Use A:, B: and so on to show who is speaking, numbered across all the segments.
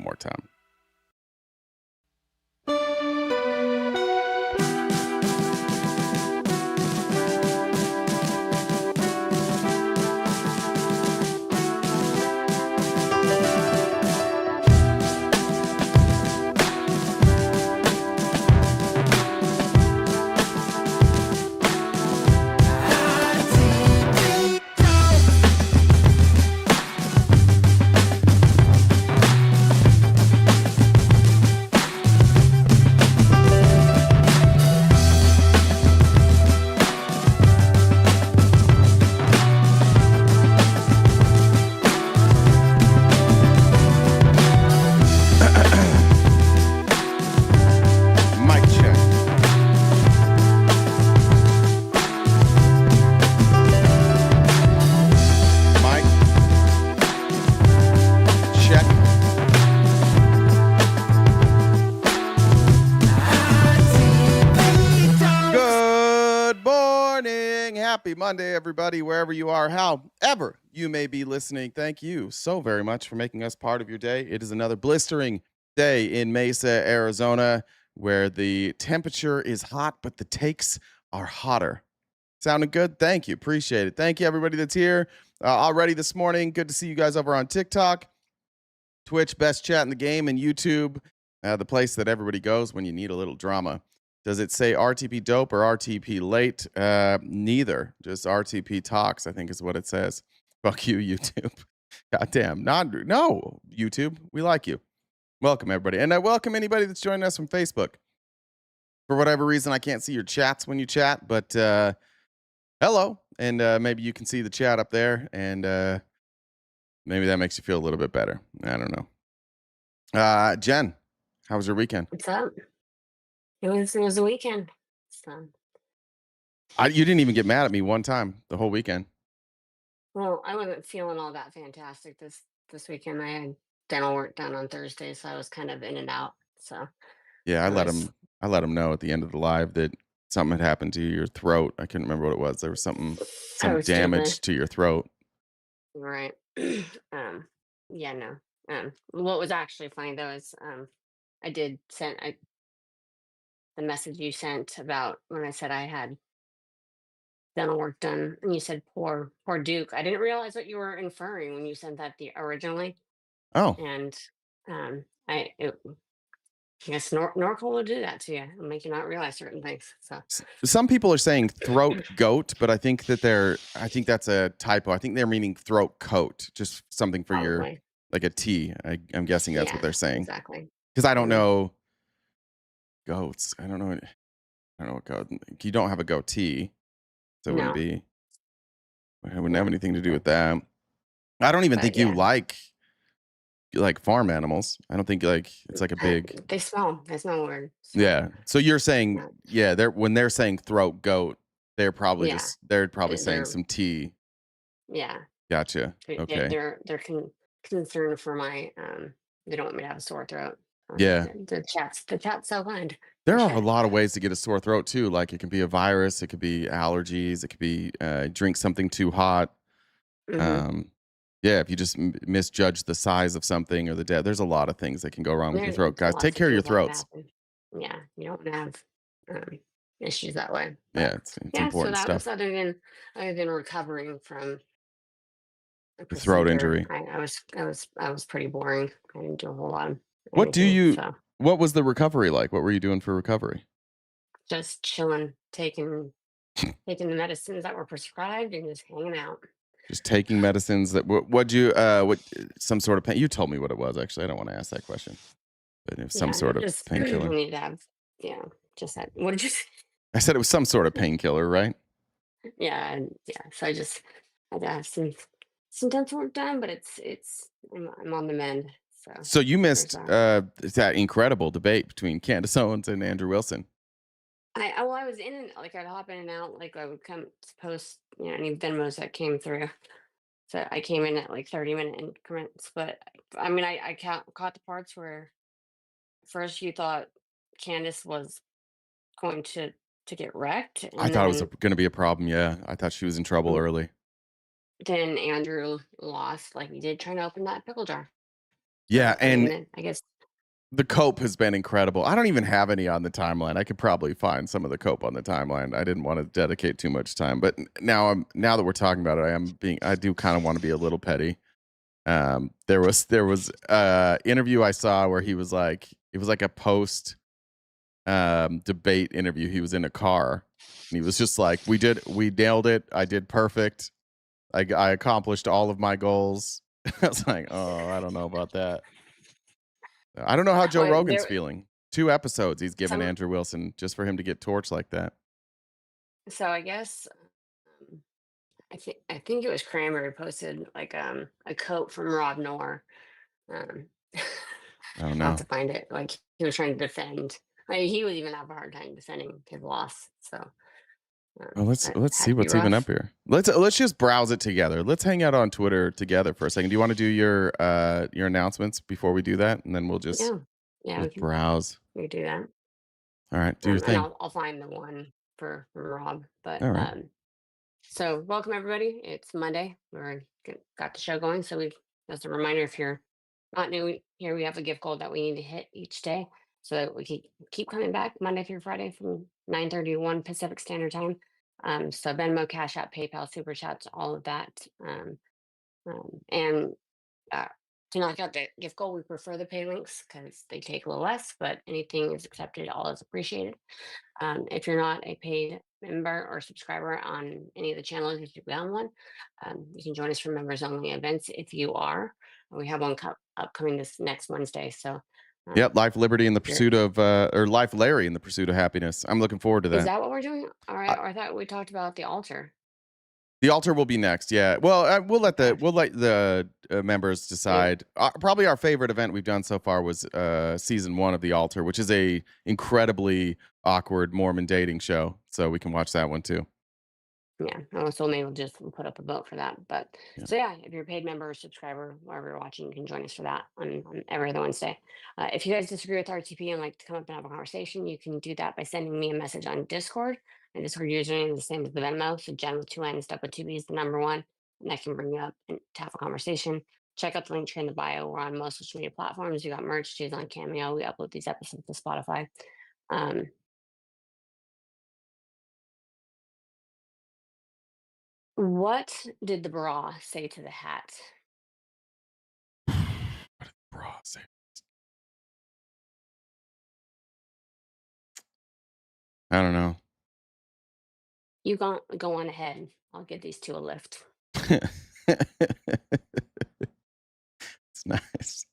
A: one more time. Mic check. Mic check. Good morning. Happy Monday, everybody, wherever you are, however you may be listening. Thank you so very much for making us part of your day. It is another blistering day in Mesa, Arizona, where the temperature is hot, but the takes are hotter. Sounding good? Thank you. Appreciate it. Thank you, everybody that's here already this morning. Good to see you guys over on TikTok, Twitch, best chat in the game, and YouTube, the place that everybody goes when you need a little drama. Does it say RTP dope or RTP late? Neither. Just RTP talks, I think is what it says. Fuck you, YouTube. Goddamn. No, YouTube. We like you. Welcome, everybody. And I welcome anybody that's joining us from Facebook. For whatever reason, I can't see your chats when you chat, but hello. And maybe you can see the chat up there, and maybe that makes you feel a little bit better. I don't know. Jen, how was your weekend?
B: What's up? It was a weekend. So,
A: You didn't even get mad at me one time the whole weekend.
B: well, I wasn't feeling all that fantastic this weekend. I had dental work done on Thursday, so I was kind of in and out. So
A: Yeah, I
B: it
A: let
B: was
A: him know at the end of the live that something had happened to your throat. I couldn't remember what it was. There was some damage
B: stupid,
A: to your throat.
B: right? Yeah, no. What was actually funny though is I did send the message you sent about when I said I had dental work done, and you said poor Duke. I didn't realize what you were inferring when you sent that originally.
A: Oh,
B: And I guess Norco will do that to you and make you not realize certain things. So
A: some people are saying throat goat, but I think that's a typo. I think they're meaning throat coat, just something for your,
B: probably,
A: like a T. I'm guessing that's what
B: yeah,
A: they're saying.
B: exactly.
A: Because I don't
B: Mhm.
A: know goats. I don't know what goat. You don't have a goatee, so it wouldn't
B: No,
A: be. It wouldn't have
B: no,
A: anything to do with that. I don't even
B: but
A: think you
B: yeah,
A: like farm animals. I don't think it's like a big.
B: they smell. They smell weird. So
A: Yeah. So you're saying,
B: no,
A: yeah, when they're saying throat goat, they're probably
B: yeah,
A: saying
B: they're
A: some tea.
B: yeah,
A: Gotcha. Okay.
B: concerned for my They don't want me to have a sore throat.
A: Yeah.
B: The chat's so kind.
A: There are a
B: Appreciate
A: lot of ways to get a sore throat too. Like it can be a virus, it could be allergies, it could be drink something too hot.
B: it.
A: Yeah, if you just misjudge the size of something or the depth, there's a lot of things that can go wrong with your
B: There's
A: throat. Guys, take
B: lots of
A: care of your
B: things that could
A: throats.
B: happen. Yeah, you don't want to have issues that way.
A: Yeah,
B: But
A: it's
B: yeah, so
A: important
B: that was
A: stuff.
B: other than recovering from a
A: The throat
B: procedure.
A: injury.
B: I was pretty boring. I didn't do a whole lot of
A: What do
B: anything.
A: you?
B: So
A: What was the recovery like? What were you doing for recovery?
B: just chilling, taking the medicines that were prescribed and just hanging out.
A: Just taking medicines that some sort of pain. You told me what it was. Actually, I don't want to ask that question, but it was some
B: Yeah, no,
A: sort of
B: just
A: painkiller.
B: need to have, yeah, just that. What did you say?
A: I said it was some sort of painkiller, right?
B: Yeah, yeah. So I just had to have some dental work done, but I'm on the mend. So
A: So you
B: there's
A: missed
B: that.
A: that incredible debate between Candace Owens and Andrew Wilson.
B: I was in and like I'd hop in and out, like I would come to post, any Venmos that came through. So I came in at like 30-minute increments, but I mean, I caught the parts where first you thought Candace was going to get wrecked,
A: I
B: and
A: thought it was
B: then
A: going to be a problem. Yeah, I thought she was in trouble
B: mm,
A: early.
B: then Andrew lost like he did trying to open that pickle jar.
A: Yeah,
B: I
A: and
B: mean, I guess.
A: the cope has been incredible. I don't even have any on the timeline. I could probably find some of the cope on the timeline. I didn't want to dedicate too much time, but now that we're talking about it, I do kind of want to be a little petty. There was interview I saw where he was like, it was like a post debate interview. He was in a car and he was just like, we nailed it. I did perfect. I accomplished all of my goals. I was like, oh, I don't know about that. I don't know how Joe
B: Well,
A: Rogan's feeling. 2 episodes he's given
B: some
A: Andrew Wilson just for him to get torched like that.
B: so I guess, um, I think it was Kramer who posted like a quote from Rob Noor. Um,
A: Oh
B: I'll have to
A: no.
B: find it. Like he was trying to defend. Like, he would even have a hard time defending his loss. So
A: Well,
B: that
A: let's
B: had
A: see
B: to be
A: what's even up
B: rough.
A: here. Let's just browse it together. Let's hang out on Twitter together for a second. Do you want to do your announcements before we do that, and then we'll
B: Yeah, yeah,
A: just browse.
B: we can do that.
A: All right, do your
B: And
A: thing.
B: I'll find the one for from Rob. But
A: All right.
B: so welcome everybody. It's Monday. Got the show going. So we've just a reminder, if you're not new here, we have a gift goal that we need to hit each day so that we can keep coming back Monday through Friday from 9:30 to 1 Pacific Standard Time. So Venmo, Cash App, PayPal, Super Chats, all of that. And uh, to knock out the gift goal, we prefer the pay links because they take a little less, but anything is accepted, all is appreciated. If you're not a paid member or subscriber on any of the channels, if you've done one, you can join us for members only events if you are. We have one upcoming this next Wednesday. So,
A: Yep,
B: um,
A: Life, Liberty, in the
B: if you're,
A: pursuit of or Life, Larry, in the pursuit of happiness. I'm looking forward to
B: is
A: that.
B: that what we're doing? All right.
A: Uh,
B: Or I thought we talked about the altar.
A: the altar will be next. Yeah. Well,
B: Okay.
A: we'll let the members
B: Maybe.
A: decide. Probably our favorite event we've done so far was season 1 of the altar, which is a incredibly awkward Mormon dating show. So we can watch that one too.
B: Yeah. So maybe we'll just put up a vote for that. But
A: Yeah.
B: so yeah, if you're a paid member or subscriber, wherever you're watching, you can join us for that on every other Wednesday. If you guys disagree with RTP and like to come up and have a conversation, you can do that by sending me a message on Discord. And Discord username is the same as the Venmo. So Jen with 2 N's, Step with 2 B's, the number one. And I can bring you up and to have a conversation. Check out the link tree in the bio. We're on most social media platforms. We got merch, too, on Cameo. We upload these episodes to Spotify. Um, what did the bra say to the hat?
A: Bro, I don't know.
B: You go on ahead. I'll give these two a lift.
A: It's nice.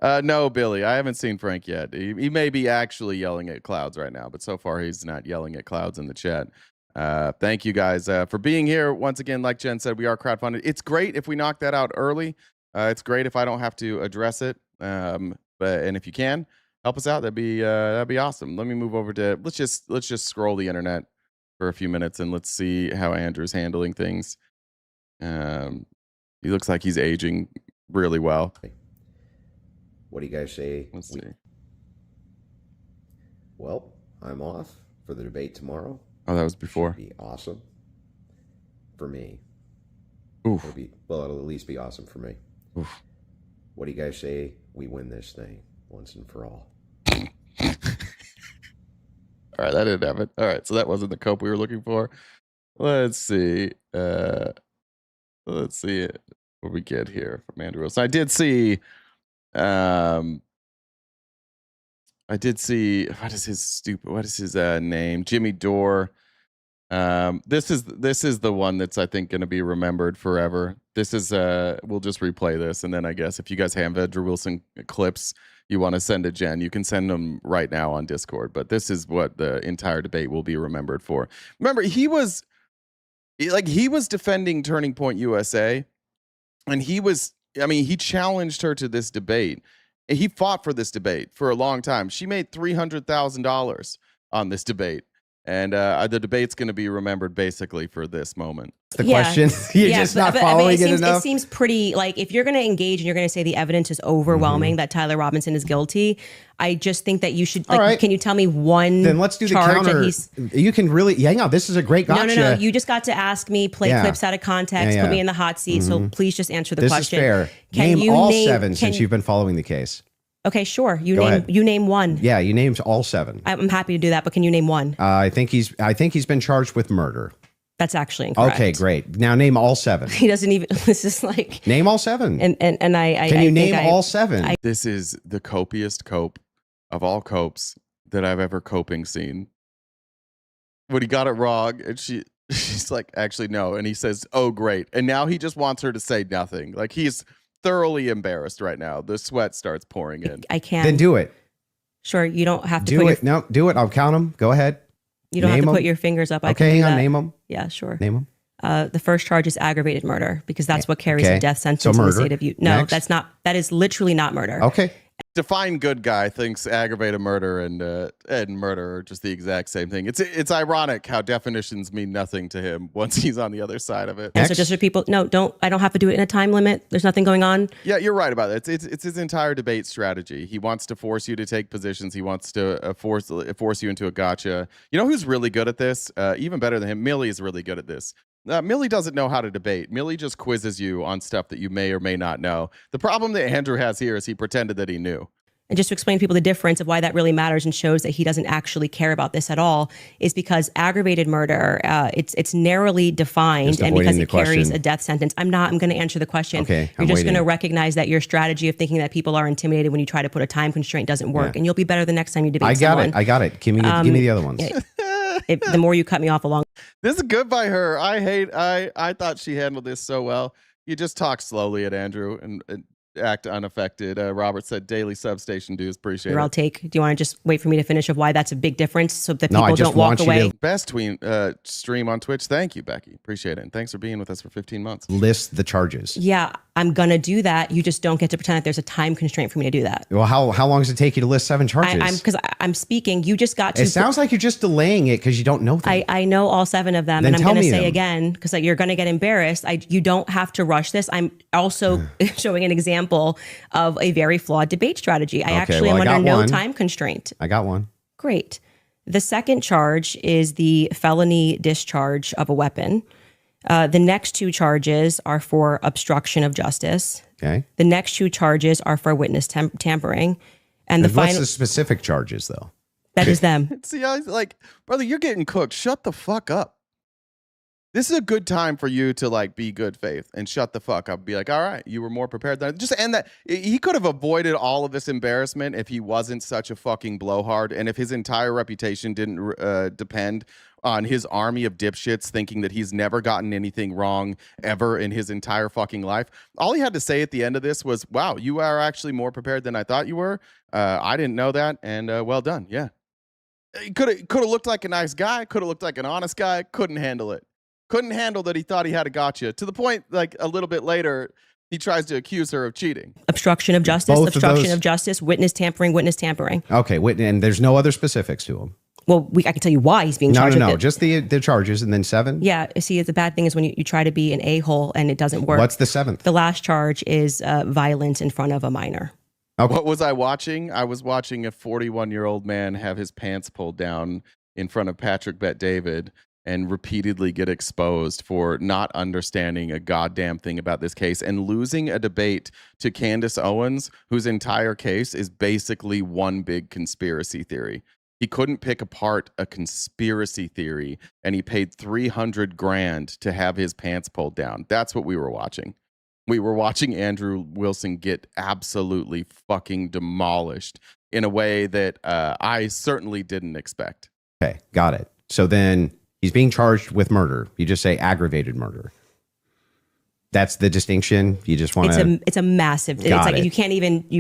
A: No, Billy, I haven't seen Frank yet. He may be actually yelling at clouds right now, but so far he's not yelling at clouds in the chat. Thank you guys for being here once again. Like Jen said, we are crowdfunded. It's great if we knock that out early. It's great if I don't have to address it. And if you can help us out, that'd be awesome. Let me move over to let's just scroll the internet for a few minutes and let's see how Andrew's handling things. He looks like he's aging really well.
C: What do you guys say?
A: Let's see.
C: Well, I'm off for the debate tomorrow.
A: Oh, that was before.
C: Should be awesome for me.
A: Oof.
C: It'll at least be awesome for me.
A: Oof.
C: What do you guys say? We win this thing once and for all.
A: All right, that didn't happen. All right, so that wasn't the cope we were looking for. Let's see. Let's see what we get here from Andrew Wilson. I did see what is his name? Jimmy Dore. This is the one that's I think going to be remembered forever. This is we'll just replay this, and then I guess if you guys have Andrew Wilson clips you want to send to Jen, you can send them right now on Discord. But this is what the entire debate will be remembered for. Remember, he was defending Turning Point USA, and he challenged her to this debate. He fought for this debate for a long time. She made $300,000 on this debate. And the debate's going to be remembered basically for this moment.
D: The question, you're just not following it enough.
E: It seems pretty, like, if you're going to engage and you're going to say the evidence is overwhelming that Tyler Robinson is guilty, I just think that you should, like, can you tell me one
D: Then let's do the counter. You can really, hang on, this is a great gotcha.
E: No. You just got to ask me, play clips out of context, put me in the hot seat. So please just answer the question.
D: This is fair. Name all 7 since you've been following the case.
E: Okay, sure. You name one.
D: Yeah, you named all 7.
E: I'm happy to do that, but can you name one?
D: I think he's been charged with murder.
E: That's actually incorrect.
D: Okay, great. Now name all 7.
E: He doesn't even. This is like
D: name all 7.
E: And
D: can you name all 7?
A: This is the copiest cope of all copes that I've ever coping seen. When he got it wrong, and she's like, actually no, and he says, "Oh, great," and now he just wants her to say nothing. Like, he's thoroughly embarrassed right now. The sweat starts pouring in.
E: I can't.
D: Then do it.
E: Sure, you don't have to
D: do it. No, do it. I'll count them. Go ahead.
E: You don't have to put your fingers up.
D: Okay, hang on. Name them.
E: Yeah, sure.
D: Name them.
E: The first charge is aggravated murder because that's what carries a death sentence
D: so
E: in
D: murder.
E: the state of Utah. No,
D: Next.
E: that's not. That is literally not murder.
D: Okay.
A: Define good guy thinks aggravated murder and murder are just the exact same thing. It's ironic how definitions mean nothing to him once he's on the other side of it.
E: And so just for people, I don't have to do it in a time limit. There's nothing going on.
A: Yeah, you're right about it. It's his entire debate strategy. He wants to force you to take positions. He wants to force you into a gotcha. You know who's really good at this? Even better than him, Millie is really good at this. Millie doesn't know how to debate. Millie just quizzes you on stuff that you may or may not know. The problem that Andrew has here is he pretended that he knew.
E: And just to explain to people the difference of why that really matters and shows that he doesn't actually care about this at all is because aggravated murder, it's narrowly defined, and because it carries a death sentence. I'm going to answer the question.
D: Okay,
E: You're just going to recognize that your strategy of thinking that people are intimidated when you try to put a time constraint doesn't work, and you'll be better the next time you debate someone.
D: I got it. Give me the other ones.
E: The more you cut me off along.
A: This is good by her. I thought she handled this so well. You just talk slowly at Andrew and act unaffected. Robert said daily substation dues. Appreciate it.
E: I'll take. Do you want to just wait for me to finish of why that's a big difference so that people don't walk away?
A: Best stream on Twitch. Thank you, Becky. Appreciate it. And thanks for being with us for 15 months.
D: List the charges.
E: Yeah, I'm going to do that. You just don't get to pretend that there's a time constraint for me to do that.
D: Well, how long does it take you to list 7 charges?
E: Because I'm speaking. You just got to.
D: It sounds like you're just delaying it because you don't know them.
E: I know all 7 of them.
D: Then
E: and I'm going to say
D: them.
E: again, because you're going to get embarrassed. You don't have to rush this. I'm also showing an example of a very flawed debate strategy. I am under no time constraint.
D: I got one.
E: Great. The second charge is the felony discharge of a weapon. The next 2 charges are for obstruction of justice.
D: Okay.
E: The next 2 charges are for witness tampering. And
D: what's the specific charges, though?
E: That is them.
A: See, I was like, brother, you're getting cooked. Shut the fuck up. This is a good time for you to like be good faith and shut the fuck up. Be like, all right, you were more prepared than just end that. He could have avoided all of this embarrassment if he wasn't such a fucking blowhard, and if his entire reputation didn't depend on his army of dipshits thinking that he's never gotten anything wrong ever in his entire fucking life. All he had to say at the end of this was, wow, you are actually more prepared than I thought you were. I didn't know that, and well done. Yeah. He could have looked like a nice guy, could have looked like an honest guy, couldn't handle it. Couldn't handle that he thought he had a gotcha. To the point, like a little bit later, he tries to accuse her of cheating.
E: Obstruction of justice, of justice, witness tampering.
D: Okay, and there's no other specifics to him.
E: Well, I can tell you why he's being charged with it.
D: Just the charges and then 7?
E: Yeah, see, the bad thing is when you try to be an a-hole and it doesn't work.
D: What's the 7th?
E: The last charge is violence in front of a minor.
A: Okay. What was I watching? I was watching a 41-year-old man have his pants pulled down in front of Patrick Bet-David and repeatedly get exposed for not understanding a goddamn thing about this case and losing a debate to Candace Owens, whose entire case is basically one big conspiracy theory. He couldn't pick apart a conspiracy theory, and he paid $300,000 to have his pants pulled down. That's what we were watching. We were watching Andrew Wilson get absolutely fucking demolished in a way that I certainly didn't expect.
D: Okay, got it. So then he's being charged with murder. You just say aggravated murder. That's the distinction. You just want to.
E: It's a massive. It's like you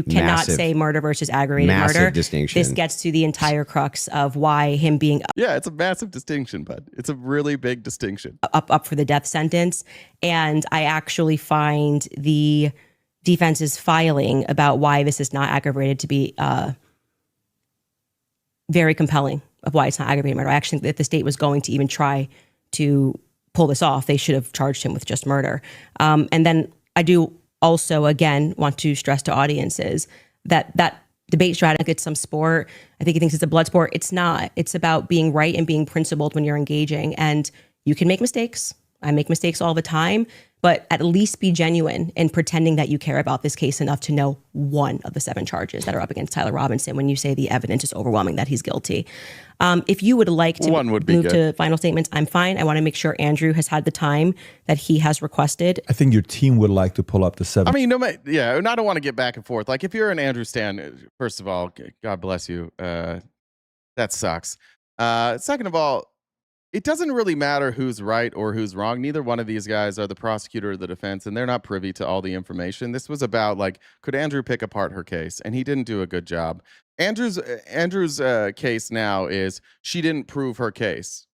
E: cannot say murder versus aggravated murder.
D: Distinction.
E: This gets to the entire crux of why him being
A: yeah, it's a massive distinction, bud. It's a really big distinction.
E: Up for the death sentence, and I actually find the defense's filing about why this is not aggravated to be very compelling. of why it's not aggravated murder. I actually think if the state was going to even try to pull this off, they should have charged him with just murder. And then I do also, again, want to stress to audiences that debate strategy, it's some sport. I think he thinks it's a blood sport. It's not. It's about being right and being principled when you're engaging. And you can make mistakes. I make mistakes all the time, but at least be genuine in pretending that you care about this case enough to know one of the 7 charges that are up against Tyler Robinson when you say the evidence is overwhelming that he's guilty. If you would like to move to final statements, I'm fine. I want to make sure Andrew has had the time that he has requested.
F: I think your team would like to pull up the 7.
A: I mean, and I don't want to get back and forth. Like, if you're an Andrew stan, first of all, God bless you. That sucks. Second of all, it doesn't really matter who's right or who's wrong. Neither one of these guys are the prosecutor or the defense, and they're not privy to all the information. This was about, like, could Andrew pick apart her case? And he didn't do a good job. Andrew's case now is she didn't prove her case.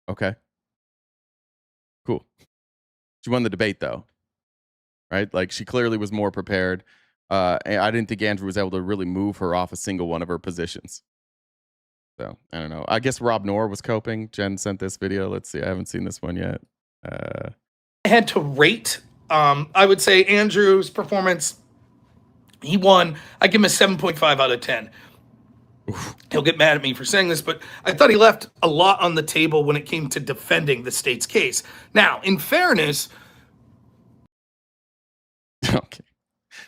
A: Okay. Cool. She won the debate, though. Right? Like, she clearly was more prepared. And I didn't think Andrew was able to really move her off a single one of her positions. So, I don't know. I guess Rob Noor was coping. Jen sent this video. Let's see. I haven't seen this one yet.
G: I had to rate. I would say Andrew's performance, he won. I give him a 7.5 out of 10. Oof. He'll get mad at me for saying this, but I thought he left a lot on the table when it came to defending the state's case. Now, in fairness...
A: Okay.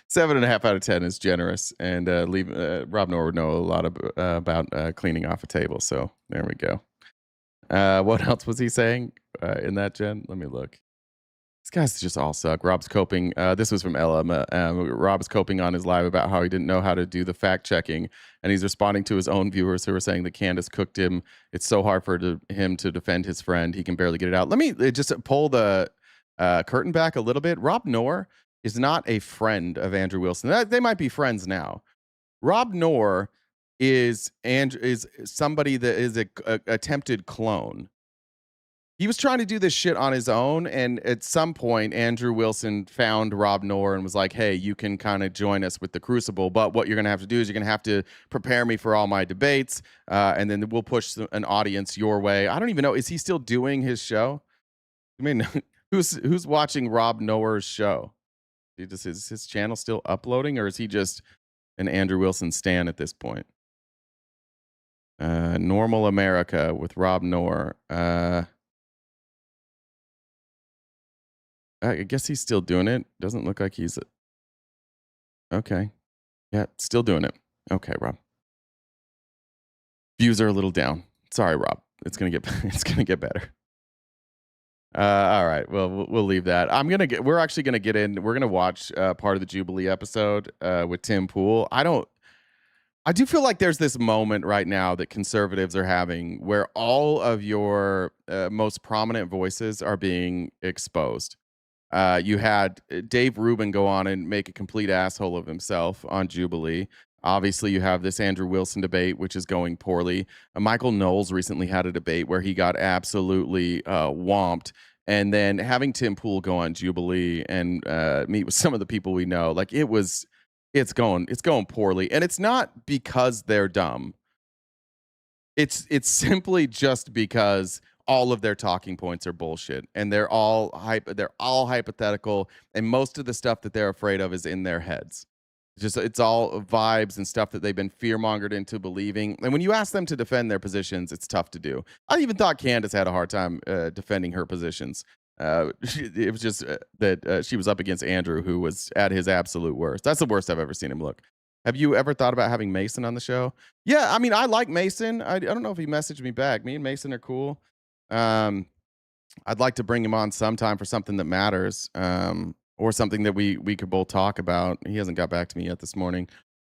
A: 7.5 out of 10 is generous, and Rob Noor would know a lot about cleaning off a table. So there we go. What else was he saying in that, Jen? Let me look. These guys just all suck. Rob's coping. This was from Ella. Rob's coping on his live about how he didn't know how to do the fact checking, and he's responding to his own viewers who are saying that Candace cooked him. It's so hard for him to defend his friend. He can barely get it out. Let me just pull the curtain back a little bit. Rob Noor is not a friend of Andrew Wilson. They might be friends now. Rob Noor is somebody that is a attempted clone. He was trying to do this shit on his own, and at some point, Andrew Wilson found Rob Noor and was like, hey, you can kind of join us with the Crucible, but what you're going to have to do is you're going to have to prepare me for all my debates, and then we'll push an audience your way. I don't even know. Is he still doing his show? I mean, who's watching Rob Noor's show? Is his channel still uploading, or is he just an Andrew Wilson stan at this point? Normal America with Rob Noor. I guess he's still doing it. Doesn't look like he's... Okay. Yeah, still doing it. Okay, Rob. Views are a little down. Sorry, Rob. It's gonna get better. All right. Well, we'll leave that. We're actually gonna get in. We're gonna watch part of the Jubilee episode with Tim Pool. I do feel like there's this moment right now that conservatives are having where all of your most prominent voices are being exposed. You had Dave Rubin go on and make a complete asshole of himself on Jubilee. Obviously, you have this Andrew Wilson debate, which is going poorly. Michael Knowles recently had a debate where he got absolutely whomped. And then having Tim Pool go on Jubilee and meet with some of the people we know, like it's going poorly. And it's not because they're dumb. It's simply just because all of their talking points are bullshit, and they're all hypothetical, and most of the stuff that they're afraid of is in their heads. It's all vibes and stuff that they've been fear-mongered into believing. And when you ask them to defend their positions, it's tough to do. I even thought Candace had a hard time defending her positions. It was just that she was up against Andrew, who was at his absolute worst. That's the worst I've ever seen him look. Have you ever thought about having Mason on the show? Yeah, I mean, I like Mason. I don't know if he messaged me back. Me and Mason are cool. I'd like to bring him on sometime for something that matters. Or something that we could both talk about. He hasn't got back to me yet this morning.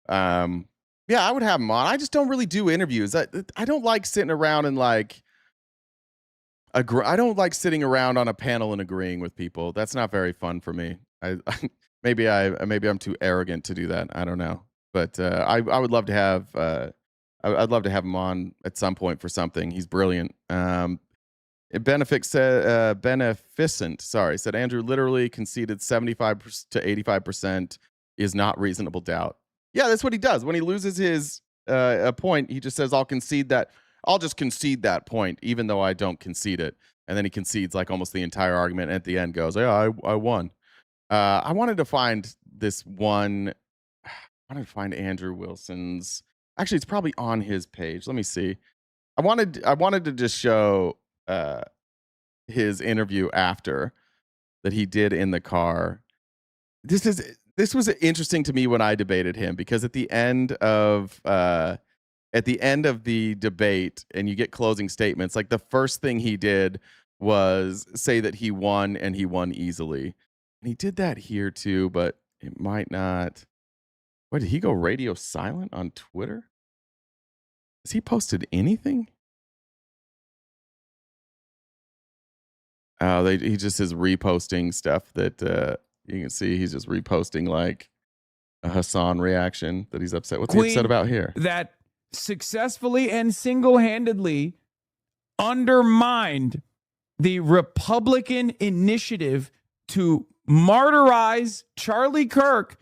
A: Yeah, I would have him on. I just don't really do interviews. I don't like sitting around and like I don't like sitting around on a panel and agreeing with people. That's not very fun for me. Maybe I'm too arrogant to do that. I don't know. But I would love to have I'd love to have him on at some point for something. He's brilliant. Beneficent, said Andrew literally conceded 75 to 85% is not reasonable doubt. Yeah, that's what he does. When he loses his a point, he just says, I'll just concede that point, even though I don't concede it. And then he concedes like almost the entire argument. And at the end goes, yeah, I won. I wanted to find this one. I wanted to find Andrew Wilson's. Actually, it's probably on his page. Let me see. I wanted to just show his interview after that he did in the car. This was interesting to me when I debated him, because at the end of the debate, and you get closing statements, like the first thing he did was say that he won, and he won easily. And he did that here too, but it might not. What, did he go radio silent on Twitter? Has he posted anything? Oh, he just is reposting stuff that you can see. He's just reposting like a Hassan reaction that he's upset. What's he upset about here?
H: That successfully and single-handedly undermined the Republican initiative to martyrize Charlie Kirk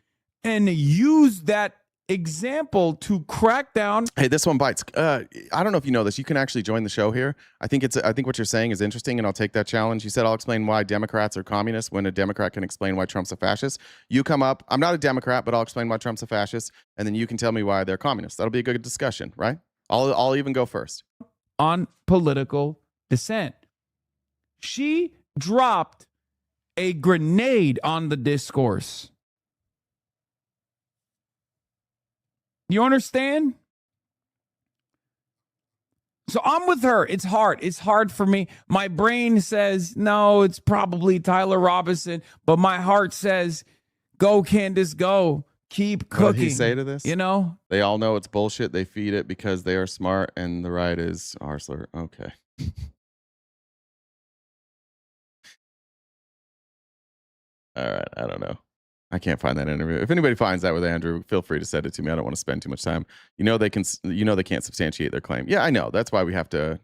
H: and use that example to crack down.
A: Hey, this one bites. I don't know if you know this. You can actually join the show here. I think what you're saying is interesting, and I'll take that challenge. You said I'll explain why Democrats are communists when a Democrat can explain why Trump's a fascist. You come up. I'm not a Democrat, but I'll explain why Trump's a fascist, and then you can tell me why they're communists. That'll be a good discussion, right? I'll even go first.
H: On political dissent. She dropped a grenade on the discourse. You understand? So I'm with her. It's hard. It's hard for me. My brain says, no, it's probably Tyler Robinson. But my heart says, go, Candace, go. Keep cooking.
A: What did he say to this?
H: You know?
A: They all know it's bullshit. They feed it because they are smart, and the right is Arsler. Okay. All right. I don't know. I can't find that interview. If anybody finds that with Andrew, feel free to send it to me. I don't want to spend too much time. They can't substantiate their claim. Yeah, I know. That's why we have to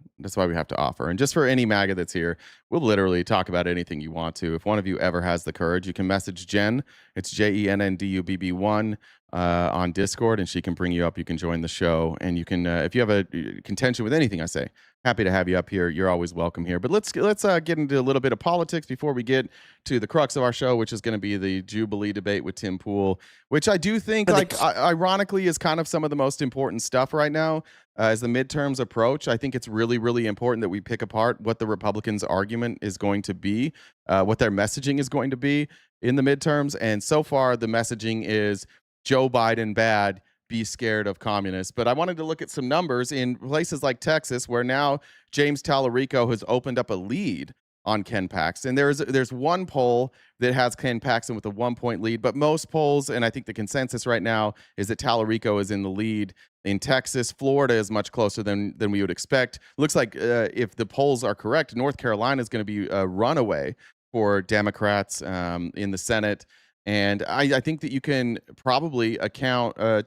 A: offer. And just for any MAGA that's here, we'll literally talk about anything you want to. If one of you ever has the courage, you can message Jen. It's JENNDUBB1 on Discord, and she can bring you up. You can join the show, and you can, if you have a contention with anything I say, happy to have you up here. You're always welcome here. But let's get into a little bit of politics before we get to the crux of our show, which is going to be the Jubilee debate with Tim Pool, which I do think, ironically, is kind of some of the most important stuff right now as the midterms approach. I think it's really, really important that we pick apart what the Republicans' argument is going to be, what their messaging is going to be in the midterms. And so far, the messaging is Joe Biden bad, be scared of communists. But I wanted to look at some numbers in places like Texas, where now James Tallarico has opened up a lead on Ken Paxton. There's one poll that has Ken Paxton with a 1-point lead, but most polls, and I think the consensus right now, is that Tallarico is in the lead in Texas. Florida is much closer than we would expect. Looks like if the polls are correct, North Carolina is going to be a runaway for Democrats in the Senate. And I think that you can probably account, or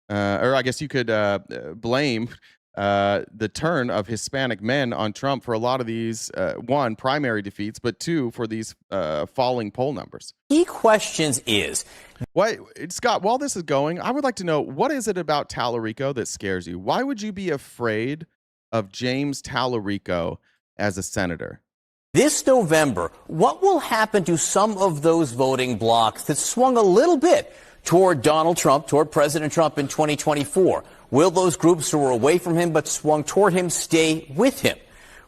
A: I guess you could blame the turn of Hispanic men on Trump for a lot of these, one, primary defeats, but two, for these falling poll numbers.
I: Key questions is...
A: Scott, while this is going, I would like to know, what is it about Tallarico that scares you? Why would you be afraid of James Tallarico as a senator?
I: This November, what will happen to some of those voting blocks that swung a little bit toward Donald Trump, toward President Trump in 2024? Will those groups who were away from him but swung toward him stay with him?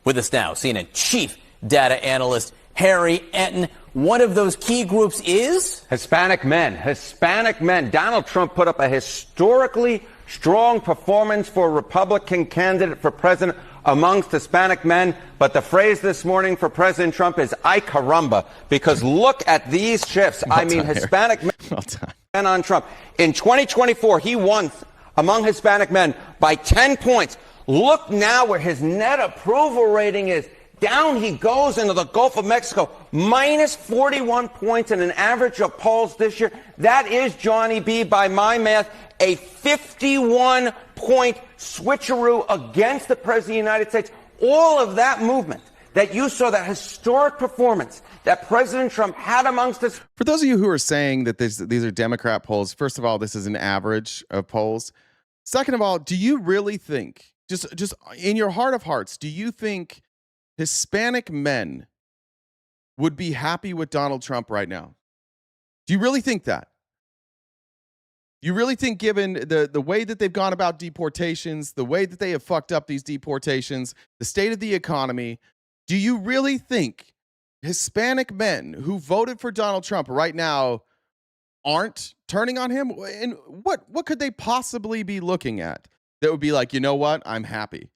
I: With us now, CNN chief data analyst Harry Enton. One of those key groups is?
J: Hispanic men. Hispanic men. Donald Trump put up a historically strong performance for a Republican candidate for president amongst Hispanic men. But the phrase this morning for President Trump is "ay caramba," because look at these shifts. Hispanic men on Trump. In 2024, he won among Hispanic men by 10 points. Look now where his net approval rating is. Down he goes into the Gulf of Mexico, minus 41 points in an average of polls this year. That is, Johnny B., by my math, a 51-point switcheroo against the President of the United States. All of that movement that you saw that historic performance that President Trump had amongst us.
A: For those of you who are saying that these are Democrat polls, first of all, this is an average of polls. Second of all, do you really think, just in your heart of hearts, do you think Hispanic men would be happy with Donald Trump right now? Do you really think that? You really think, given the way that they've gone about deportations, the way that they have fucked up these deportations, the state of the economy, do you really think Hispanic men who voted for Donald Trump right now aren't turning on him? And what could they possibly be looking at that would be like, you know what, I'm happy?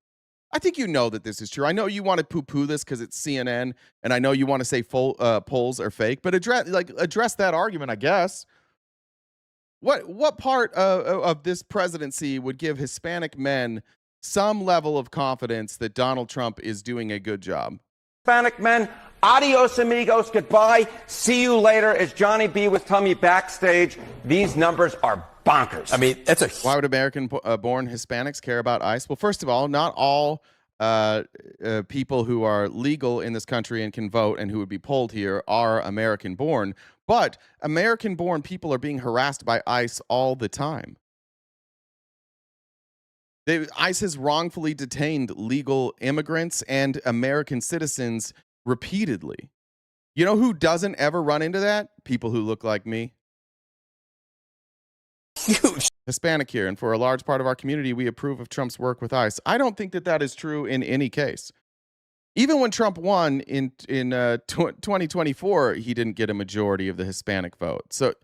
A: I think you know that this is true. I know you want to poo-poo this because it's CNN, and I know you want to say polls are fake, but address that argument, I guess. What part of this presidency would give Hispanic men some level of confidence that Donald Trump is doing a good job?
J: Hispanic men, adios amigos, goodbye, see you later. As Johnny B was telling me backstage, these numbers are bonkers.
I: I mean,
A: Why would American-born Hispanics care about ICE? Well, first of all, not all people who are legal in this country and can vote and who would be polled here are American-born, but American-born people are being harassed by ICE all the time. ICE has wrongfully detained legal immigrants and American citizens repeatedly. You know who doesn't ever run into that? People who look like me.
I: Huge.
A: Hispanic here, and for a large part of our community, we approve of Trump's work with ICE. I don't think that is true in any case. Even when Trump won in 2024, he didn't get a majority of the Hispanic vote. So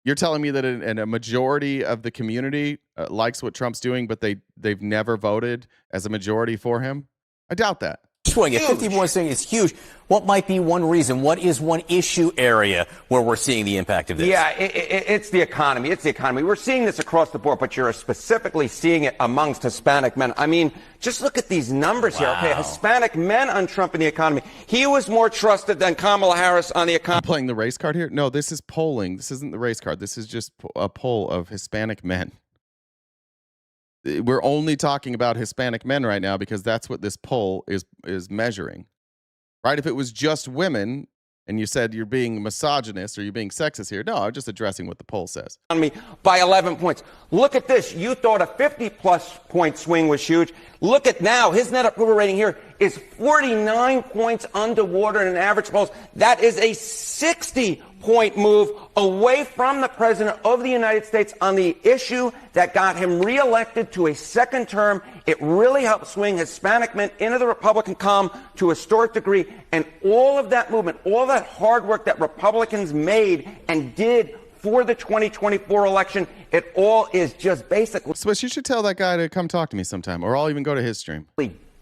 A: you're telling me that a majority of the community likes what Trump's doing, but they've never voted as a majority for him? I doubt that.
I: Swing at 51 saying it's huge. What might be one reason? What is one issue area where we're seeing the impact of this?
J: Yeah, it's the economy. It's the economy. We're seeing this across the board, but you're specifically seeing it amongst Hispanic men. I mean, just look at these numbers here. Okay, Hispanic men on Trump in the economy. He was more trusted than Kamala Harris on the economy.
A: I'm playing the race card here? No, this is polling. This isn't the race card. This is just a poll of Hispanic men. We're only talking about Hispanic men right now because that's what this poll is measuring, right? If it was just women and you said you're being misogynist or you're being sexist here, no, I'm just addressing what the poll says.
J: By 11 points. Look at this. You thought a 50-plus point swing was huge. Look at now. His net approval rating here is 49 points underwater in an average polls. That is a 60-point move away from the president of the United States on the issue that got him reelected to a second term. It really helped swing Hispanic men into the Republican column to a historic degree. And all of that movement, all that hard work that Republicans made and did for the 2024 election, it all is just basically
A: Swiss, you should tell that guy to come talk to me sometime, or I'll even go to his stream.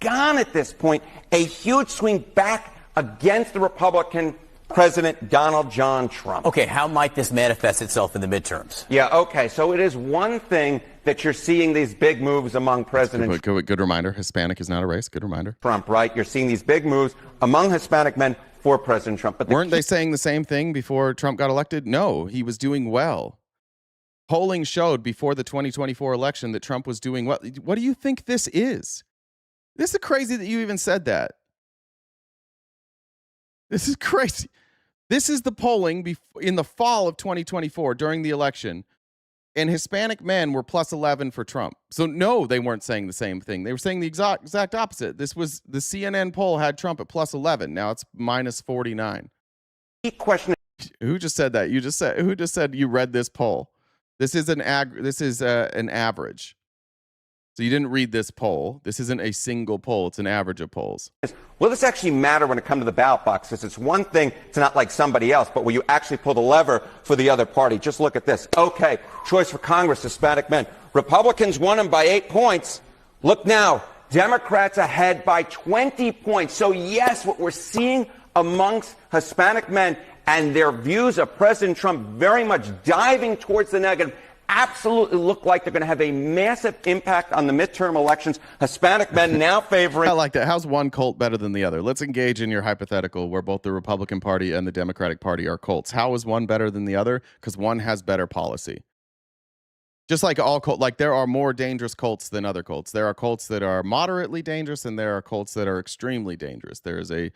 J: Gone at this point. A huge swing back against the Republican President Donald John Trump.
I: Okay, how might this manifest itself in the midterms?
J: Yeah, okay, so it is one thing that you're seeing these big moves among presidents.
A: Good reminder, Hispanic is not a race. Good reminder.
J: Trump, right? You're seeing these big moves among Hispanic men for President Trump. But
A: weren't they saying the same thing before Trump got elected? No, he was doing well. Polling showed before the 2024 election that Trump was doing well. What do you think this is? This is crazy that you even said that. This is crazy. This is the polling in the fall of 2024 during the election, and Hispanic men were plus 11 for Trump. So no, they weren't saying the same thing. They were saying the exact opposite. This was the CNN poll had Trump at plus 11. Now it's minus 49.
J: Question.
A: Who just said that? Who just said you read this poll? This is an average. So you didn't read this poll. This isn't a single poll. It's an average of polls.
J: Will this actually matter when it comes to the ballot boxes? It's one thing to not like somebody else, but will you actually pull the lever for the other party? Just look at this. Okay, choice for Congress, Hispanic men. Republicans won them by 8 points. Look now, Democrats ahead by 20 points. So yes, what we're seeing amongst Hispanic men and their views of President Trump very much diving towards the negative absolutely look like they're going to have a massive impact on the midterm elections. Hispanic men now favoring.
A: I like that. How's one cult better than the other? Let's engage in your hypothetical where both the Republican Party and the Democratic Party are cults. How is one better than the other? Because one has better policy. Just like all cult, like there are more dangerous cults than other cults. There are cults that are moderately dangerous, and there are cults that are extremely dangerous. There is a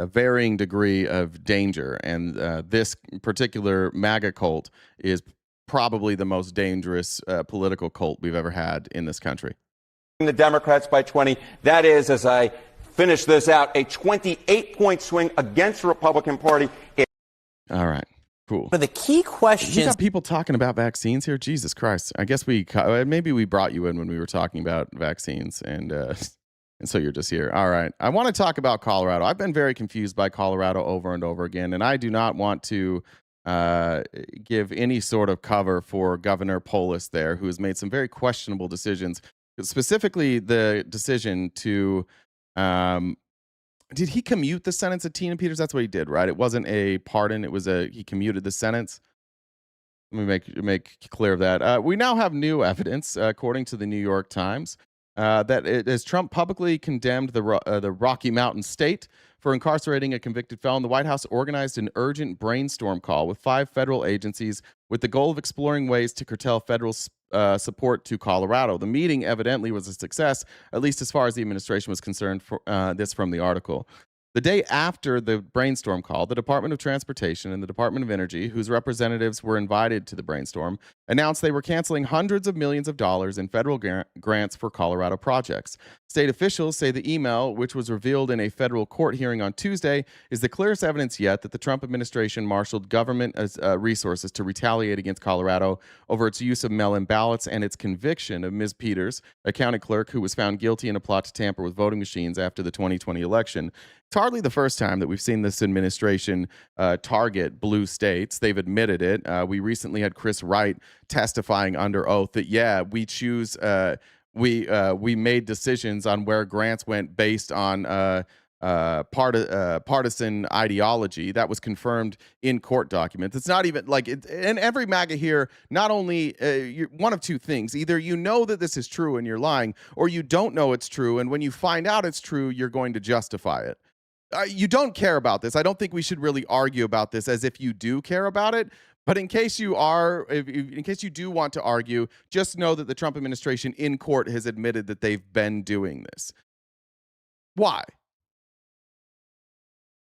A: varying degree of danger, and this particular MAGA cult is probably the most dangerous political cult we've ever had in this country.
J: The Democrats by 20. That is, as I finish this out, a 28-point swing against the Republican Party.
A: All right. Cool.
I: For the key questions,
A: you got people talking about vaccines here. Jesus Christ! I guess maybe we brought you in when we were talking about vaccines, and so you're just here. All right. I want to talk about Colorado. I've been very confused by Colorado over and over again, and I do not want to give any sort of cover for Governor Polis there, who has made some very questionable decisions. Specifically, the decision to did he commute the sentence of Tina Peters? That's what he did, right? It wasn't a pardon. It was he commuted the sentence. Let me make clear of that. We now have new evidence, according to the New York Times, that as Trump publicly condemned the Rocky Mountain State for incarcerating a convicted felon, the White House organized an urgent brainstorm call with 5 federal agencies with the goal of exploring ways to curtail federal support to Colorado. The meeting evidently was a success, at least as far as the administration was concerned. For this from the article. The day after the brainstorm call, the Department of Transportation and the Department of Energy, whose representatives were invited to the brainstorm, announced they were canceling hundreds of millions of dollars in federal grants for Colorado projects. State officials say the email, which was revealed in a federal court hearing on Tuesday, is the clearest evidence yet that the Trump administration marshaled government resources to retaliate against Colorado over its use of mail-in ballots and its conviction of Ms. Peters, a county clerk who was found guilty in a plot to tamper with voting machines after the 2020 election. It's hardly the first time that we've seen this administration target blue states. They've admitted it. We recently had Chris Wright testifying under oath that, we choose, we made decisions on where grants went based on partisan ideology. That was confirmed in court documents. It's not even like it, and every MAGA here, not only one of two things: either you know that this is true and you're lying, or you don't know it's true, and when you find out it's true, you're going to justify it. You don't care about this. I don't think we should really argue about this as if you do care about it. But in case you are, in case you do want to argue, just know that the Trump administration in court has admitted that they've been doing this. Why?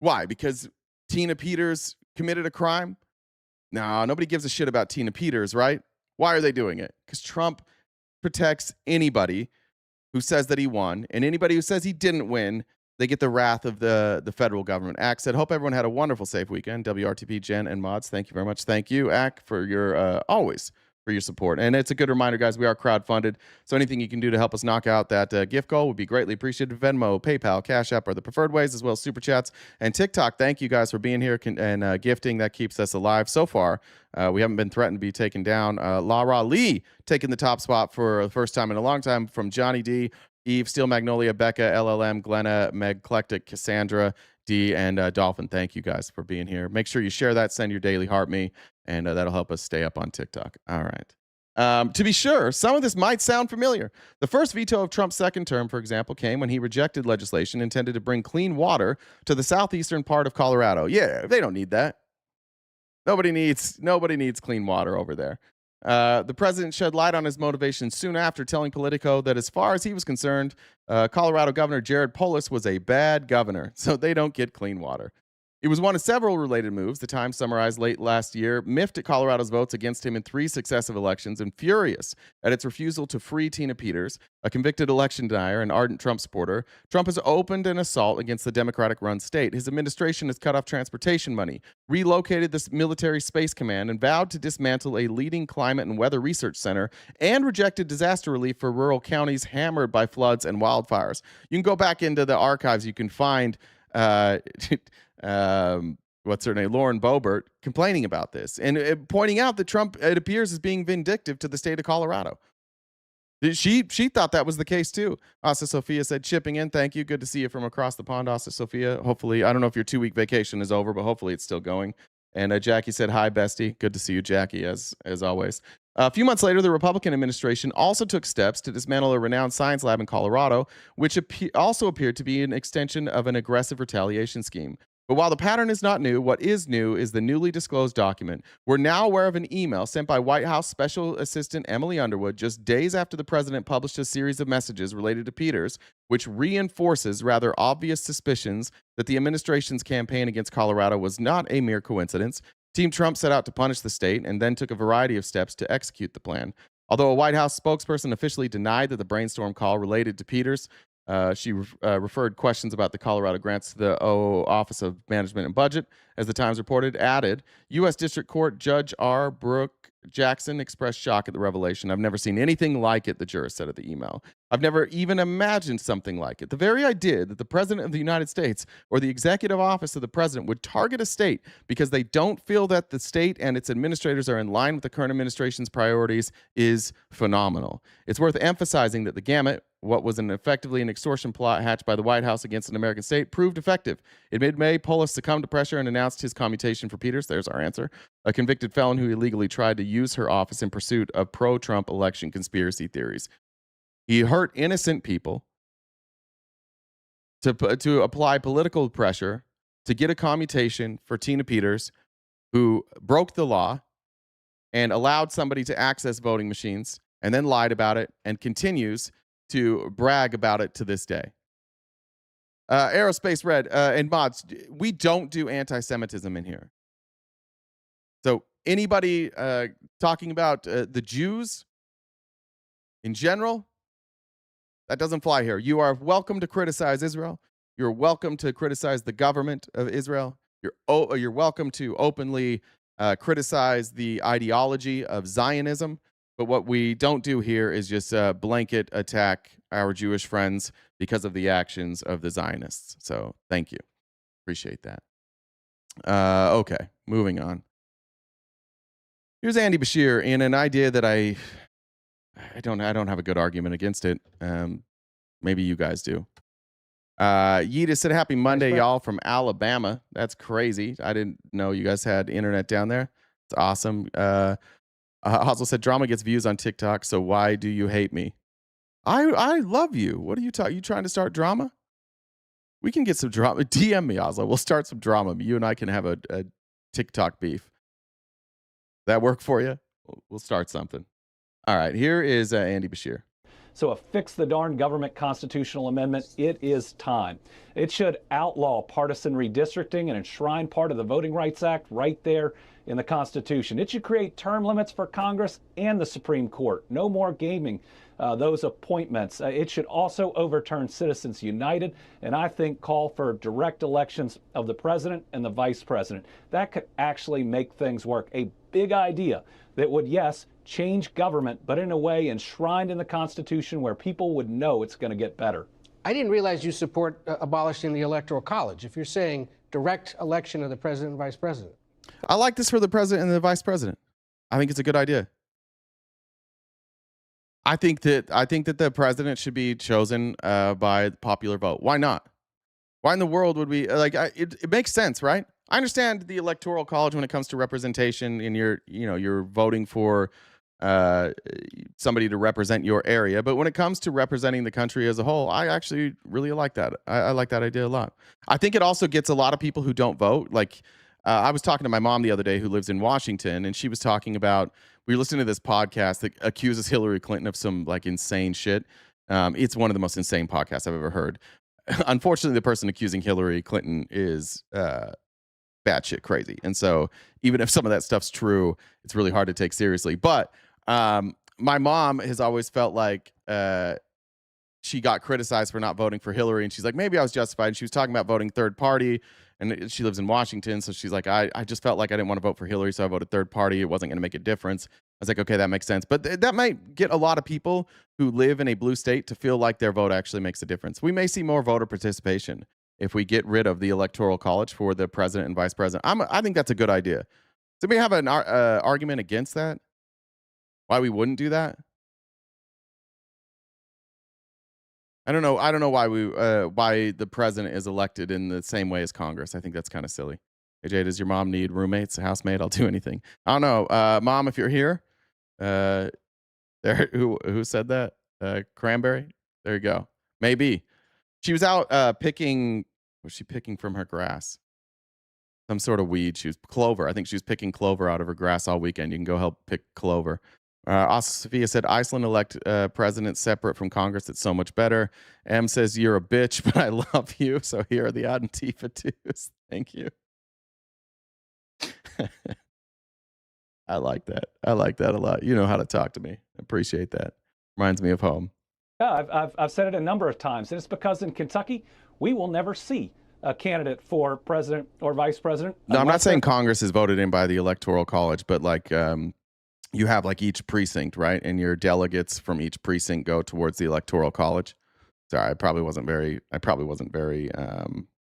A: Why? Because Tina Peters committed a crime? No, nobody gives a shit about Tina Peters, right? Why are they doing it? Because Trump protects anybody who says that he won, and anybody who says he didn't win, they get the wrath of the federal government. Ack said, hope everyone had a wonderful, safe weekend. WRTP, Jen, and Mods, thank you very much. Thank you, Ack, for your always for your support. And it's a good reminder, guys, we are crowdfunded. So anything you can do to help us knock out that gift goal would be greatly appreciated. Venmo, PayPal, Cash App are the preferred ways, as well as Super Chats and TikTok. Thank you guys for being here and gifting. That keeps us alive. So far, we haven't been threatened to be taken down. Lara Lee taking the top spot for the first time in a long time from Johnny D, Eve, Steel Magnolia, Becca, LLM, Glenna, Meg, Eclectic, Cassandra, D, and Dolphin. Thank you guys for being here. Make sure you share that, send your daily heart me, and that'll help us stay up on TikTok. All right. To be sure, some of this might sound familiar. The first veto of Trump's second term, for example, came when he rejected legislation intended to bring clean water to the southeastern part of Colorado. Yeah, they don't need that. Nobody needs clean water over there. The president shed light on his motivation soon after, telling Politico that as far as he was concerned, Colorado Governor Jared Polis was a bad governor, so they don't get clean water. It was one of several related moves. The Times summarized late last year, miffed at Colorado's votes against him in 3 successive elections and furious at its refusal to free Tina Peters, a convicted election denier and ardent Trump supporter. Trump has opened an assault against the Democratic-run state. His administration has cut off transportation money, relocated the military space command, and vowed to dismantle a leading climate and weather research center, and rejected disaster relief for rural counties hammered by floods and wildfires. You can go back into the archives. You can find what's her name, Lauren Boebert, complaining about this and pointing out that Trump, it appears, is being vindictive to the state of Colorado. She thought that was the case too. Asa Sophia said, chipping in, thank you. Good to see you from across the pond, Asa Sophia. Hopefully, I don't know if your 2-week vacation is over, but hopefully it's still going. And Jackie said, hi, bestie. Good to see you, Jackie, as always. A few months later, the Republican administration also took steps to dismantle a renowned science lab in Colorado, which also appeared to be an extension of an aggressive retaliation scheme. But while the pattern is not new, what is new is the newly disclosed document. We're now aware of an email sent by White House Special Assistant Emily Underwood just days after the president published a series of messages related to Peters, which reinforces rather obvious suspicions that the administration's campaign against Colorado was not a mere coincidence. Team Trump set out to punish the state and then took a variety of steps to execute the plan. Although a White House spokesperson officially denied that the brainstorm call related to Peters, she referred questions about the Colorado grants to the Office of Management and Budget. As the Times reported, added, U.S. District Court Judge R. Brooke Jackson expressed shock at the revelation. I've never seen anything like it, the jurist said at the email. I've never even imagined something like it. The very idea that the President of the United States or the executive office of the President would target a state because they don't feel that the state and its administrators are in line with the current administration's priorities is phenomenal. It's worth emphasizing that the gamut, what was effectively an extortion plot hatched by the White House against an American state, proved effective. In mid-May, Polis succumbed to pressure and announced his commutation for Peters. There's our answer. A convicted felon who illegally tried to use her office in pursuit of pro-Trump election conspiracy theories. He hurt innocent people to apply political pressure to get a commutation for Tina Peters, who broke the law and allowed somebody to access voting machines and then lied about it and continues to brag about it to this day. Aerospace Red and Mods, we don't do anti-Semitism in here. So anybody talking about the Jews in general, that doesn't fly here. You are welcome to criticize Israel. You're welcome to criticize the government of Israel. You're welcome to openly criticize the ideology of Zionism. But what we don't do here is just blanket attack our Jewish friends because of the actions of the Zionists. So thank you. Appreciate that. Okay, moving on. Here's Andy Bashir in an idea that I don't have a good argument against it. Maybe you guys do. Yita said, "Happy Monday, y'all, from Alabama." That's crazy. I didn't know you guys had internet down there. It's awesome. Also said, "Drama gets views on TikTok, so why do you hate me?" I love you. What are you talking? You trying to start drama? We can get some drama. DM me, Oslo. We'll start some drama. You and I can have a TikTok beef. That work for you? We'll start something. All right. Here is Andy Bashir.
K: So a fix the darn government constitutional amendment, it is time. It should outlaw partisan redistricting and enshrine part of the Voting Rights Act right there in the Constitution. It should create term limits for Congress and the Supreme Court. No more gaming those appointments. It should also overturn Citizens United and I think call for direct elections of the president and the vice president. That could actually make things work. A big idea that would, yes, change government, but in a way enshrined in the Constitution where people would know it's going to get better.
L: I didn't realize you support abolishing the Electoral College. If you're saying direct election of the president and vice president.
A: I like this for the president and the vice president. I think it's a good idea. I think that the president should be chosen by popular vote. Why not? Why in the world would we like? It makes sense, right? I understand the Electoral College when it comes to representation, and you're voting for somebody to represent your area. But when it comes to representing the country as a whole, I actually really like that. I like that idea a lot. I think it also gets a lot of people who don't vote. Like I was talking to my mom the other day who lives in Washington, and she was talking about, we were listening to this podcast that accuses Hillary Clinton of some like insane shit. It's one of the most insane podcasts I've ever heard. Unfortunately, the person accusing Hillary Clinton is batshit crazy. And so even if some of that stuff's true, it's really hard to take seriously. But my mom has always felt like she got criticized for not voting for Hillary. And she's like, maybe I was justified. And she was talking about voting third party. And she lives in Washington. So she's like, I just felt like I didn't want to vote for Hillary. So I voted third party. It wasn't going to make a difference. I was like, okay, that makes sense. But that might get a lot of people who live in a blue state to feel like their vote actually makes a difference. We may see more voter participation if we get rid of the Electoral College for the president and vice president. I think that's a good idea. Do we have an argument against that? Why we wouldn't do that? I don't know why the president is elected in the same way as Congress. I think that's kind of silly. Hey, Jay, does your mom need roommates, a housemate? I'll do anything. I don't know. Mom, if you're here, there, who said that? Cranberry? There you go. Maybe. She was out picking. Was she picking from her grass? some sort of weed. She was clover. I think she was picking clover out of her grass all weekend. You can go help pick clover. Also, Sophia said Iceland elect president separate from Congress. It's so much better. M says you're a bitch, but I love you. So here are the Antifa twos. Thank you. I like that. I like that a lot. You know how to talk to me. I appreciate that. Reminds me of home.
K: Yeah, I've said it a number of times, and it's because in Kentucky we will never see a candidate for president or vice president.
A: No, I'm not saying Congress is voted in by the Electoral College, but like you have like each precinct, right? And your delegates from each precinct go towards the Electoral College. Sorry, I probably wasn't very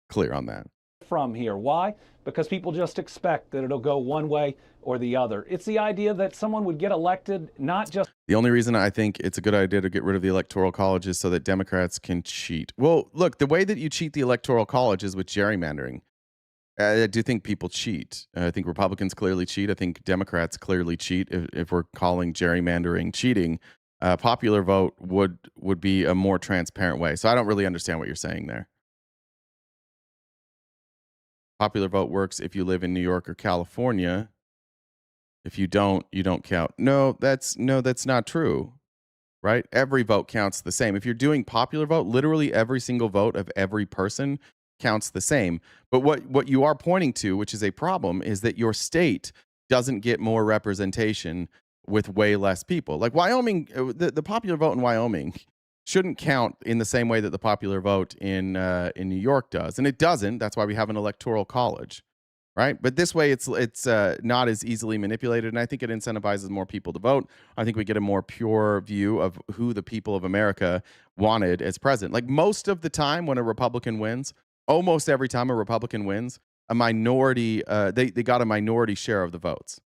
A: clear on that.
K: From here. Why? Because people just expect that it'll go one way or the other. It's the idea that someone would get elected, not just...
A: The only reason I think it's a good idea to get rid of the Electoral College is so that Democrats can cheat. Well, look, the way that you cheat the Electoral College is with gerrymandering. I do think people cheat. I think Republicans clearly cheat. I think Democrats clearly cheat. If we're calling gerrymandering cheating, popular vote would be a more transparent way. So I don't really understand what you're saying there. Popular vote works if you live in New York or California. If you don't, you don't count. No, that's not true. Right? Every vote counts the same. If you're doing popular vote, literally every single vote of every person counts the same. But what you are pointing to, which is a problem, is that your state doesn't get more representation with way less people. Like Wyoming, the popular vote in Wyoming shouldn't count in the same way that the popular vote in New York does, and it doesn't. That's why we have an electoral college, right? But this way, it's not as easily manipulated, and I think it incentivizes more people to vote. I think we get a more pure view of who the people of America wanted as president. Like most of the time, when a Republican wins, almost every time a Republican wins, a minority they got a minority share of the votes.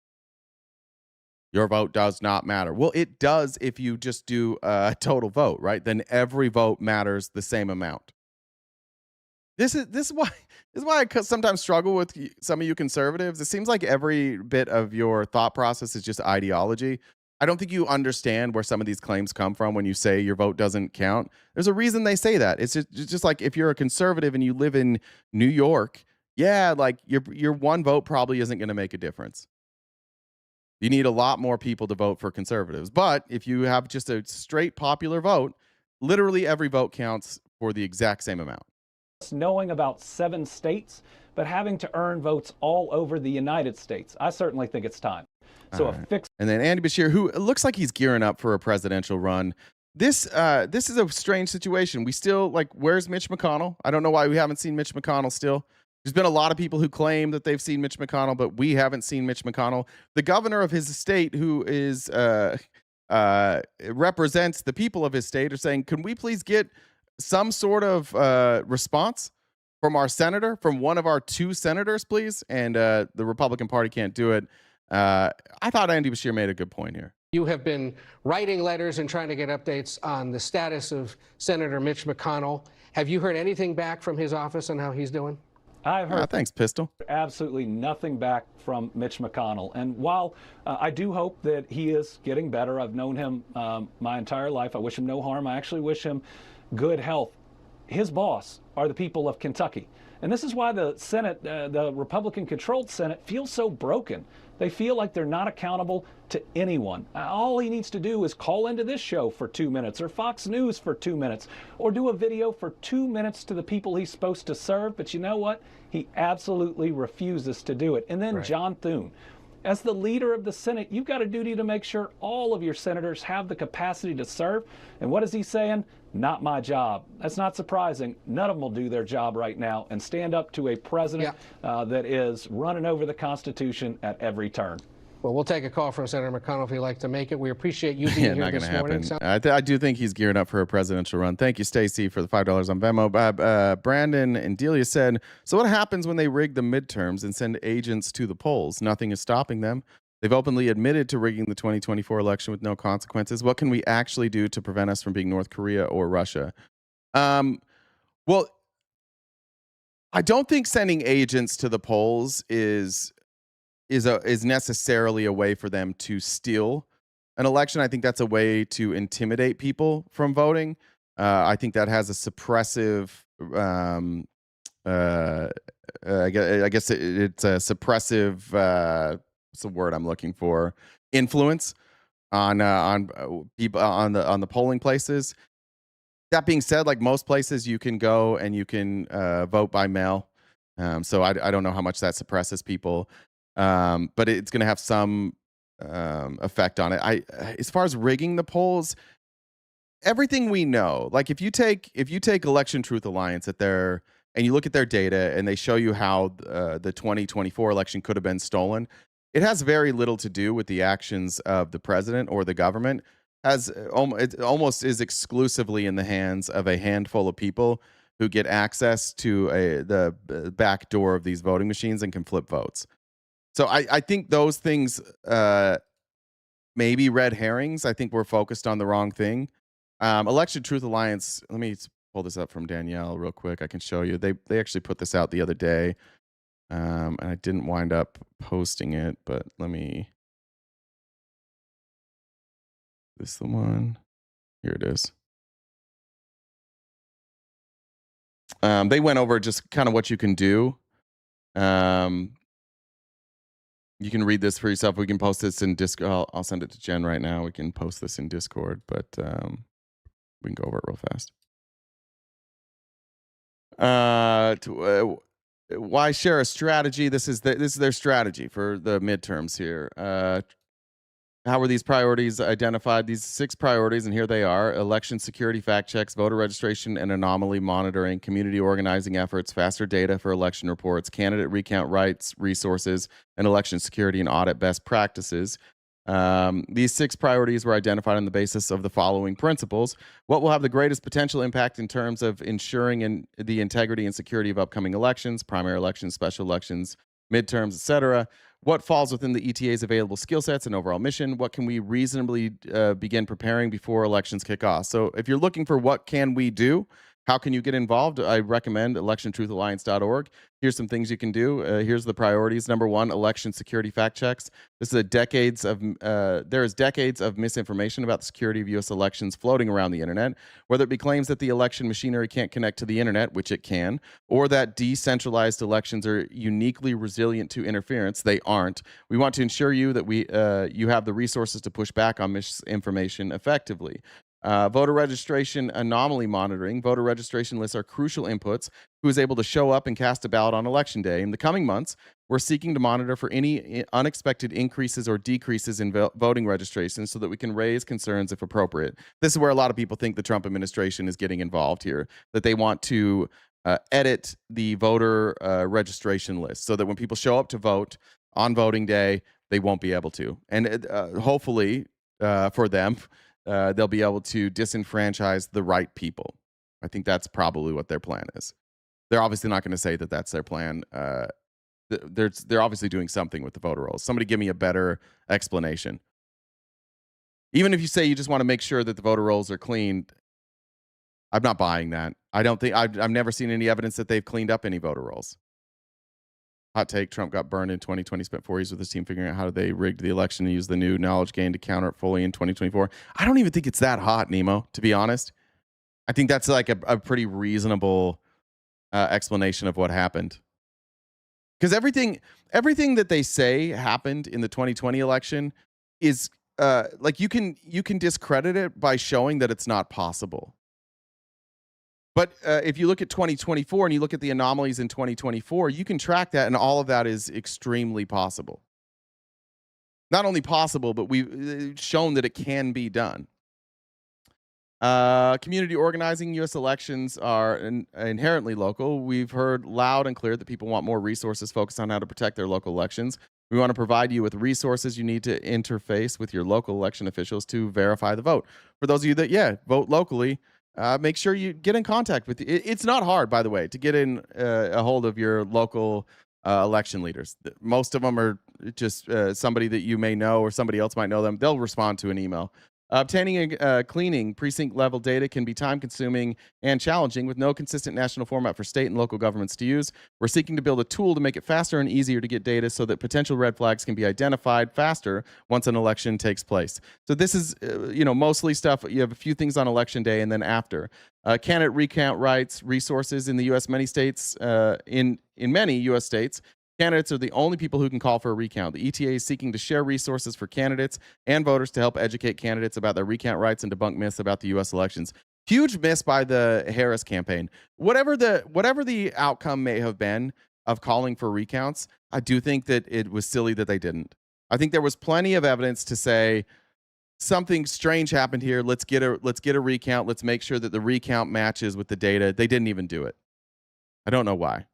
A: Your vote does not matter. Well, it does if you just do a total vote, right? Then every vote matters the same amount. This is why I sometimes struggle with some of you conservatives. It seems like every bit of your thought process is just ideology. I don't think you understand where some of these claims come from when you say your vote doesn't count. There's a reason they say that. It's just like if you're a conservative and you live in New York, yeah, like your one vote probably isn't going to make a difference. You need a lot more people to vote for conservatives. But if you have just a straight popular vote, literally every vote counts for the exact same amount.
K: Knowing about 7 states, but having to earn votes all over the United States. I certainly think it's time. So
A: right. And then Andy Bashir, who looks like he's gearing up for a presidential run. This is a strange situation. We still, like, where's Mitch McConnell? I don't know why we haven't seen Mitch McConnell still. There's been a lot of people who claim that they've seen Mitch McConnell, but we haven't seen Mitch McConnell. The governor of his state, who is represents the people of his state, are saying, can we please get some sort of response from our senator, from one of our 2 senators, please? And the Republican Party can't do it. I thought Andy Bashir made a good point here.
L: You have been writing letters and trying to get updates on the status of Senator Mitch McConnell. Have you heard anything back from his office on how he's doing?
K: I've heard
A: thanks, Pistol.
K: Absolutely nothing back from Mitch McConnell. And while I do hope that he is getting better, I've known him my entire life. I wish him no harm. I actually wish him good health. His boss are the people of Kentucky. And this is why the Senate, the Republican-controlled Senate, feels so broken. They feel like they're not accountable to anyone. All he needs to do is call into this show for 2 minutes, or Fox News for 2 minutes, or do a video for 2 minutes to the people he's supposed to serve. But you know what? He absolutely refuses to do it. And then John Thune. As the leader of the Senate, you've got a duty to make sure all of your senators have the capacity to serve. And what is he saying? Not my job. That's not surprising. None of them will do their job right now and stand up to a president that is running over the Constitution at every turn.
L: Well, we'll take a call from Senator McConnell if he'd like to make it. We appreciate you being here this morning.
A: I do think he's gearing up for a presidential run. Thank you, Stacy, for the $5 on Venmo. Brandon and Delia said, so what happens when they rig the midterms and send agents to the polls? Nothing is stopping them. They've openly admitted to rigging the 2024 election with no consequences. What can we actually do to prevent us from being North Korea or Russia? Well, I don't think sending agents to the polls is necessarily a way for them to steal an election. I think that's a way to intimidate people from voting. I think that has a suppressive I guess it's a suppressive. What's the word I'm looking for? Influence on people on the polling places. That being said, like most places, you can go and you can vote by mail. So I don't know how much that suppresses people, but it's going to have some effect on it. As far as rigging the polls, everything we know, like if you take Election Truth Alliance and you look at their data and they show you how the 2024 election could have been stolen, it has very little to do with the actions of the president or the government. It almost is exclusively in the hands of a handful of people who get access to the back door of these voting machines and can flip votes. So I think those things may be red herrings. I think we're focused on the wrong thing. Election Truth Alliance, let me pull this up from Danielle real quick. I can show you. They actually put this out the other day. And I didn't wind up posting it, but let me. This the one? Here it is. They went over just kind of what you can do. You can read this for yourself. We can post this in Discord. I'll send it to Jen right now. We can post this in Discord, but we can go over it real fast. Why share a strategy? This is their strategy for the midterms here. How were these priorities identified? These 6 priorities, and here they are: election security, fact checks, voter registration and anomaly monitoring, community organizing efforts, faster data for election reports, candidate recount rights, resources, and election security and audit best practices. These 6 priorities were identified on the basis of the following principles: what will have the greatest potential impact in terms of ensuring the integrity and security of upcoming elections, primary elections, special elections, midterms, etc.; what falls within the ETA's available skill sets and overall mission; what can we reasonably begin preparing before elections kick off. So if you're looking for what can we do, how can you get involved, I recommend electiontruthalliance.org. Here's some things you can do. Here's the priorities. Number 1, election security fact checks. This is there is decades of misinformation about the security of U.S. elections floating around the internet, whether it be claims that the election machinery can't connect to the internet, which it can, or that decentralized elections are uniquely resilient to interference. They aren't. We want to ensure you that you have the resources to push back on misinformation effectively. Voter registration anomaly monitoring. Voter registration lists are crucial inputs. Who is able to show up and cast a ballot on election day? In the coming months, we're seeking to monitor for any unexpected increases or decreases in voting registration so that we can raise concerns if appropriate. This is where a lot of people think the Trump administration is getting involved here, that they want to edit the voter registration list so that when people show up to vote on voting day, they won't be able to. And hopefully for them, they'll be able to disenfranchise the right people. I think that's probably what their plan is. They're obviously not going to say that that's their plan. They're obviously doing something with the voter rolls. Somebody give me a better explanation. Even if you say you just want to make sure that the voter rolls are clean, I'm not buying that. I don't think I've never seen any evidence that they've cleaned up any voter rolls. Hot take: Trump got burned in 2020, spent 4 years with his team figuring out how they rigged the election and used the new knowledge gained to counter it fully in 2024. I don't even think it's that hot, Nemo, to be honest. I think that's like a pretty reasonable explanation of what happened. Because everything that they say happened in the 2020 election is like you can discredit it by showing that it's not possible. But if you look at 2024 and you look at the anomalies in 2024, you can track that, and all of that is extremely possible. Not only possible, but we've shown that it can be done. Community organizing. U.S. elections are inherently local. We've heard loud and clear that people want more resources focused on how to protect their local elections. We want to provide you with resources you need to interface with your local election officials to verify the vote. For those of you that, vote locally, make sure you get in contact with it's not hard, by the way, to get in a hold of your local election leaders. Most of them are just somebody that you may know or somebody else might know them. They'll respond to an email. Obtaining and cleaning precinct-level data can be time-consuming and challenging with no consistent national format for state and local governments to use. We're seeking to build a tool to make it faster and easier to get data so that potential red flags can be identified faster once an election takes place. So this is, mostly stuff. You have a few things on election day and then after. Candidate recount rights, resources in the U.S. Many states, in many U.S. states, candidates are the only people who can call for a recount. The ETA is seeking to share resources for candidates and voters to help educate candidates about their recount rights and debunk myths about the U.S. elections. Huge miss by the Harris campaign. Whatever the outcome may have been of calling for recounts, I do think that it was silly that they didn't. I think there was plenty of evidence to say something strange happened here. Let's get a recount. Let's make sure that the recount matches with the data. They didn't even do it. I don't know why.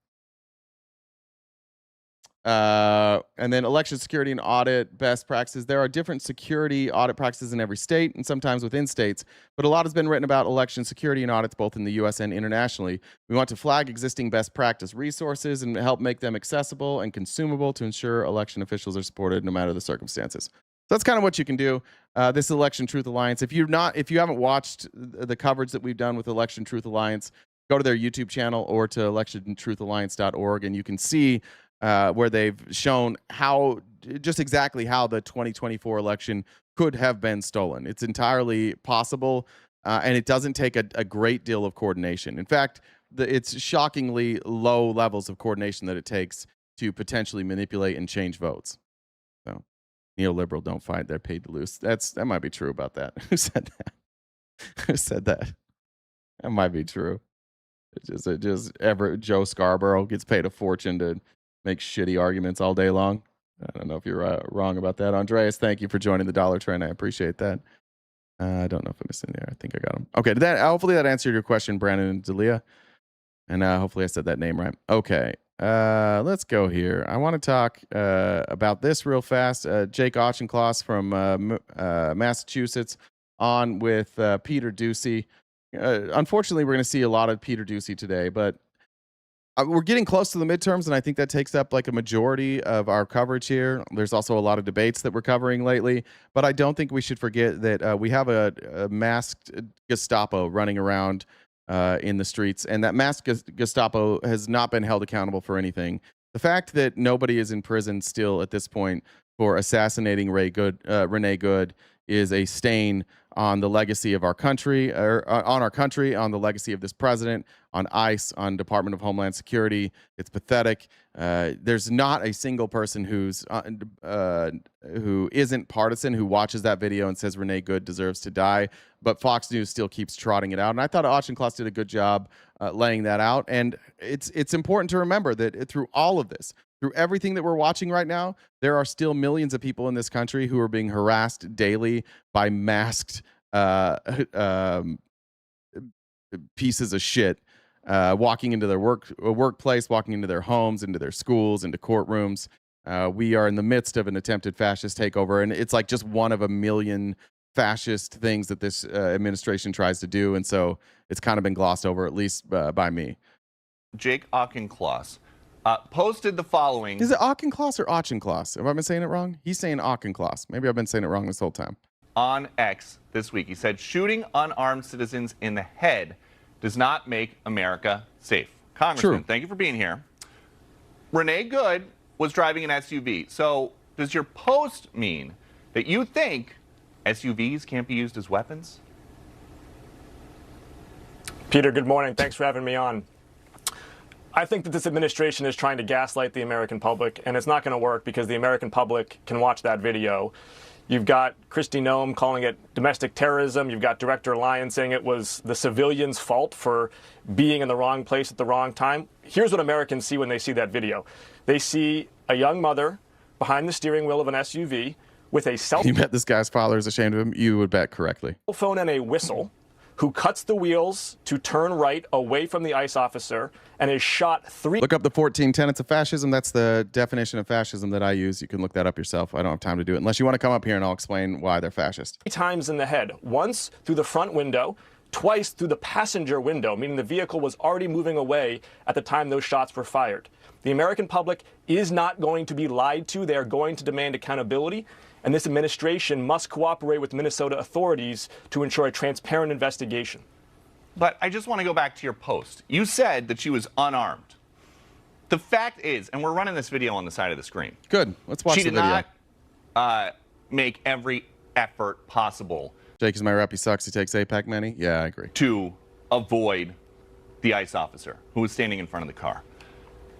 A: And then election security and audit best practices. There are different security audit practices in every state and sometimes within states, but a lot has been written about election security and audits both in the U.S. and internationally. We want to flag existing best practice resources and help make them accessible and consumable to ensure election officials are supported no matter the circumstances. So that's kind of what you can do. This Election Truth Alliance. If you haven't watched the coverage that we've done with Election Truth Alliance, go to their YouTube channel or to electiontruthalliance.org, and you can see where they've shown just exactly how the 2024 election could have been stolen. It's entirely possible, and it doesn't take a great deal of coordination. In fact, it's shockingly low levels of coordination that it takes to potentially manipulate and change votes. So, neoliberal don't fight; they're paid to lose. That might be true about that. Who said that? Who said that? That might be true. Joe Scarborough gets paid a fortune to make shitty arguments all day long. I don't know if you're wrong about that. Andreas, thank you for joining the Dollar Trend. I appreciate that. I don't know if I missed in there. I think I got him. Okay, hopefully that answered your question, Brandon and Delia. And hopefully I said that name right. Okay, let's go here. I want to talk about this real fast. Jake Auchincloss from Massachusetts on with Peter Doocy. Unfortunately, we're going to see a lot of Peter Doocy today, but we're getting close to the midterms, and I think that takes up like a majority of our coverage here. There's also a lot of debates that we're covering lately, but I don't think we should forget that we have a masked Gestapo running around in the streets, and that masked Gestapo has not been held accountable for anything. The fact that nobody is in prison still at this point for assassinating Renee Good is a stain on the legacy of our country, or on our country, on the legacy of this president, on ICE, on Department of Homeland Security. It's pathetic. There's not a single person who isn't partisan who watches that video and says Renee Good deserves to die, but Fox News still keeps trotting it out. And I thought Auchincloss did a good job laying that out. And it's important to remember that through all of this, through everything that we're watching right now, there are still millions of people in this country who are being harassed daily by masked pieces of shit, walking into their workplace, walking into their homes, into their schools, into courtrooms. We are in the midst of an attempted fascist takeover, and it's like just one of a million fascist things that this administration tries to do, and so it's kind of been glossed over, at least by me.
M: Jake Auchincloss posted the following.
A: Is it Auchincloss or Auchincloss? Have I been saying it wrong? He's saying Auchincloss. Maybe I've been saying it wrong this whole time.
M: On X this week, he said, shooting unarmed citizens in the head does not make America safe. Congressman,
A: True.
M: Thank you for being here. Renee Good was driving an SUV. So does your post mean that you think SUVs can't be used as weapons?
N: Peter, good morning. Thanks for having me on. I think that this administration is trying to gaslight the American public, and it's not going to work because the American public can watch that video. You've got Kristi Noem calling it domestic terrorism. You've got Director Lyon saying it was the civilians' fault for being in the wrong place at the wrong time. Here's what Americans see when they see that video. They see a young mother behind the steering wheel of an SUV with a cell phone.
A: You bet this guy's father is ashamed of him? You would bet correctly.
N: Phone and a whistle, who cuts the wheels to turn right away from the ICE officer and is shot 3
A: Look up the 14 tenets of fascism. That's the definition of fascism that I use. You can look that up yourself. I don't have time to do it unless you want to come up here and I'll explain why they're fascist.
N: 3 times in the head, once through the front window, twice through the passenger window, meaning the vehicle was already moving away at the time those shots were fired. The American public is not going to be lied to. They are going to demand accountability. And this administration must cooperate with Minnesota authorities to ensure a transparent investigation.
M: But I just want to go back to your post. You said that she was unarmed. The fact is, and we're running this video on the side of the screen.
A: Good. Let's watch the video.
M: She did not make every effort possible.
A: Jake is my rep. He sucks. He takes APAC money. Yeah, I agree.
M: To avoid the ICE officer who was standing in front of the car.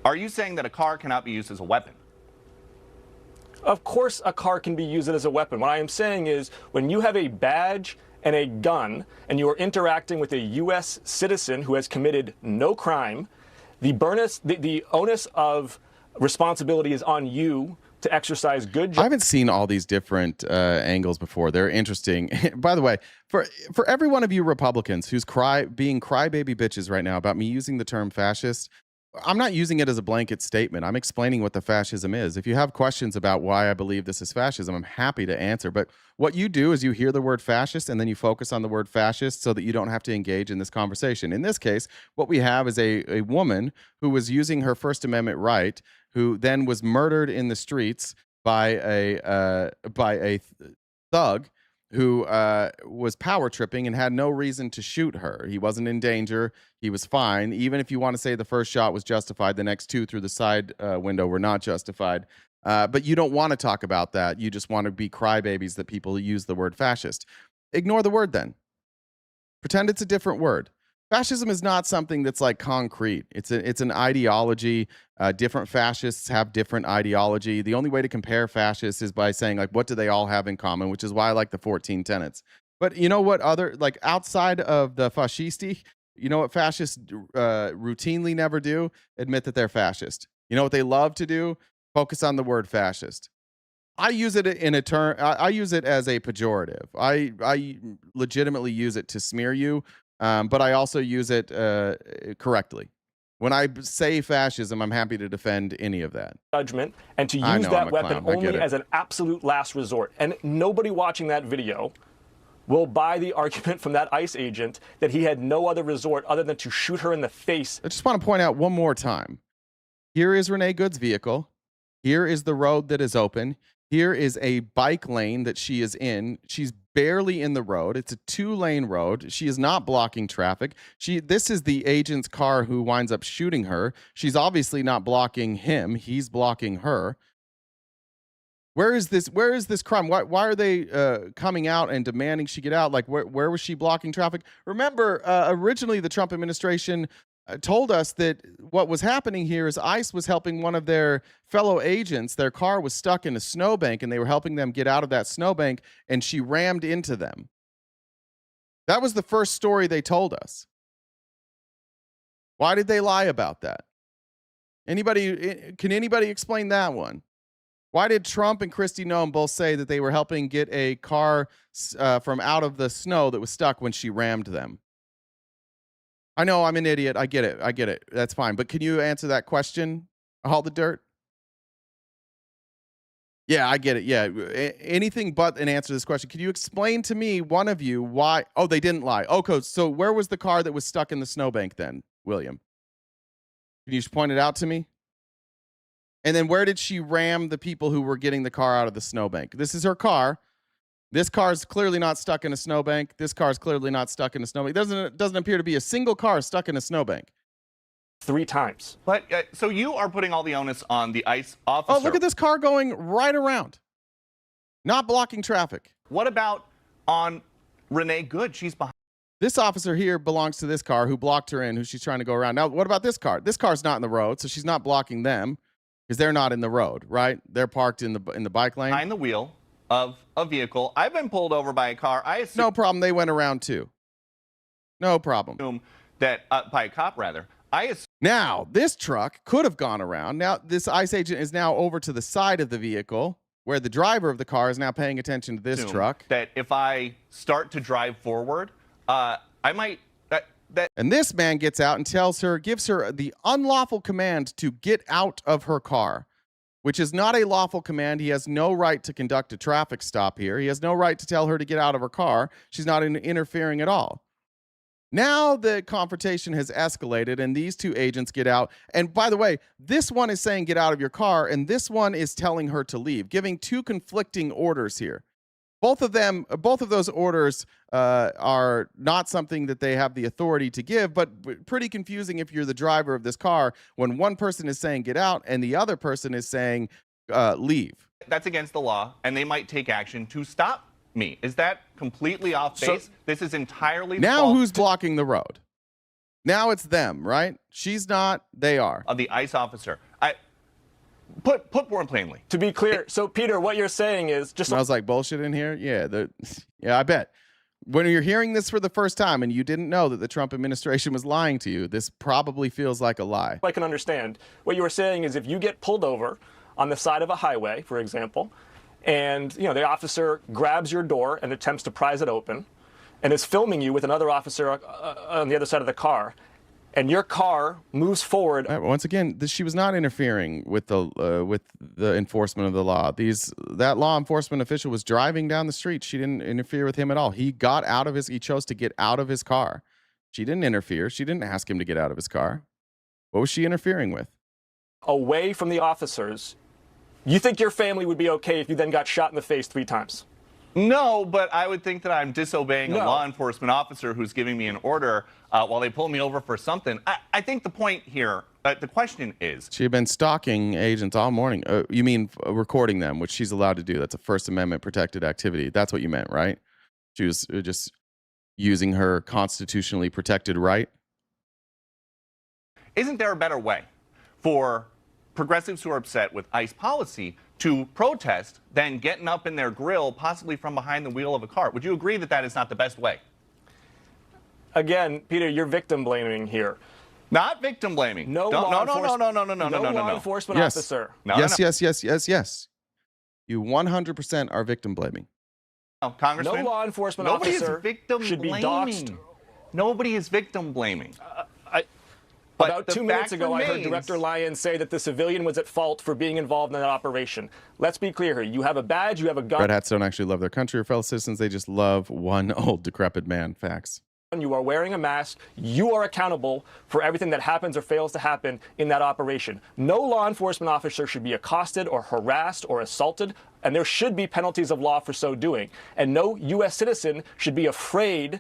M: Are you saying that a car cannot be used as a weapon?
N: Of course a car can be used as a weapon. What I am saying is when you have a badge and a gun and you are interacting with a U.S. citizen who has committed no crime, the onus of responsibility is on you to exercise good.
A: I haven't seen all these different angles before. They're interesting. By the way, for every one of you Republicans who's being crybaby bitches right now about me using the term fascist, I'm not using it as a blanket statement. I'm explaining what the fascism is. If you have questions about why I believe this is fascism, I'm happy to answer. But what you do is you hear the word fascist and then you focus on the word fascist so that you don't have to engage in this conversation. In this case, what we have is a woman who was using her First Amendment right, who then was murdered in the streets by a thug who was power tripping and had no reason to shoot her. He wasn't in danger. He was fine. Even if you want to say the first shot was justified, the next two through the side window were not justified. But you don't want to talk about that. You just want to be crybabies that people use the word fascist. Ignore the word then. Pretend it's a different word. Fascism is not something that's like concrete. It's an ideology. Different fascists have different ideology. The only way to compare fascists is by saying, like, what do they all have in common, which is why I like the 14 tenets. But you know what other, like outside of the fascisti, you know what fascists routinely never do? Admit that they're fascist. You know what they love to do? Focus on the word fascist. I use it in a term. I use it as a pejorative. I legitimately use it to smear you. But I also use it correctly. When I say fascism, I'm happy to defend any of that.
N: Judgment and to use that weapon only as an absolute last resort. And nobody watching that video will buy the argument from that ICE agent that he had no other resort other than to shoot her in the face.
A: I just want to point out one more time. Here is Renee Good's vehicle. Here is the road that is open. Here is a bike lane that she is in. She's barely in the road. It's a 2-lane road. She is not blocking traffic. This is the agent's car who winds up shooting her. She's obviously not blocking him. He's blocking her. Where is this crime? Why are they coming out and demanding she get out? Like, where was she blocking traffic? Remember, originally the Trump administration told us that what was happening here is ICE was helping one of their fellow agents. Their car was stuck in a snowbank and they were helping them get out of that snowbank, and she rammed into them. That was the first story they told us. Why did they lie about that? Can anybody explain that one? Why did Trump and Kristi Noem both say that they were helping get a car from out of the snow that was stuck when she rammed them? I know I'm an idiot. I get it. That's fine. But can you answer that question? All the dirt? Yeah, I get it. Yeah. Anything but an answer to this question. Can you explain to me, one of you, why? Oh, they didn't lie. Okay. So where was the car that was stuck in the snowbank then, William? Can you just point it out to me? And then where did she ram the people who were getting the car out of the snowbank? This is her car. This car is clearly not stuck in a snowbank. This car is clearly not stuck in a snowbank. Doesn't appear to be a single car stuck in a snowbank.
N: 3 times.
M: But so you are putting all the onus on the ICE officer.
A: Oh, look at this car going right around, not blocking traffic.
M: What about on Renee Good? She's behind.
A: This officer here belongs to this car who blocked her in, who she's trying to go around. Now, what about this car? This car's not in the road, so she's not blocking them because they're not in the road, right? They're parked in the bike lane.
M: Behind the wheel of a vehicle. I've been pulled over by a car. I assume
A: no problem. They went around too. No problem.
M: That by a cop, rather.
A: Now, this truck could have gone around. Now, this ICE agent is now over to the side of the vehicle where the driver of the car is now paying attention to this truck.
M: That if I start to drive forward, I might.
A: And this man gets out and gives her the unlawful command to get out of her car, which is not a lawful command. He has no right to conduct a traffic stop here. He has no right to tell her to get out of her car. She's not interfering at all. Now the confrontation has escalated and these two agents get out. And by the way, this one is saying get out of your car and this one is telling her to leave, giving two conflicting orders here. Both of those orders are not something that they have the authority to give, but pretty confusing if you're the driver of this car when one person is saying get out and the other person is saying leave.
M: That's against the law, and they might take action to stop me. Is that completely off base? This is entirely
A: now who's blocking the road? Now it's them, right? She's not, they are.
M: Of the ICE officer. Put more plainly.
N: To be clear, so Peter, what you're saying is just.
A: I was like bullshit in here. Yeah, I bet. When you're hearing this for the first time and you didn't know that the Trump administration was lying to you, this probably feels like a lie.
N: I can understand. What you were saying is if you get pulled over on the side of a highway, for example, and the officer grabs your door and attempts to prise it open and is filming you with another officer on the other side of the car, and your car moves forward.
A: Once again, she was not interfering with the enforcement of the law. That law enforcement official was driving down the street. She didn't interfere with him at all. He chose to get out of his car. She didn't interfere. She didn't ask him to get out of his car. What was she interfering with?
N: Away from the officers. You think your family would be okay if you then got shot in the face 3 times?
M: No, but I would think that I'm disobeying a law enforcement officer who's giving me an order while they pull me over for something. I think the point here, the question is...
A: She had been stalking agents all morning. You mean recording them, which she's allowed to do. That's a First Amendment protected activity. That's what you meant, right? She was just using her constitutionally protected right.
M: Isn't there a better way for progressives who are upset with ICE policy to protest than getting up in their grill, possibly from behind the wheel of a car? Would you agree that that is not the best way?
N: Again, Peter, you're victim blaming here.
M: Not victim blaming. No law
N: enforcement officer.
A: Yes. You 100% are victim blaming.
M: Congressman,
N: no law enforcement officer should be doxxed.
M: Nobody is victim blaming.
N: About 2 minutes ago, I heard Director Lyons say that the civilian was at fault for being involved in that operation. Let's be clear here. You have a badge, you have a gun.
A: Red hats don't actually love their country or fellow citizens. They just love one old decrepit man. Facts.
N: You are wearing a mask. You are accountable for everything that happens or fails to happen in that operation. No law enforcement officer should be accosted or harassed or assaulted, and there should be penalties of law for so doing. And no U.S. citizen should be afraid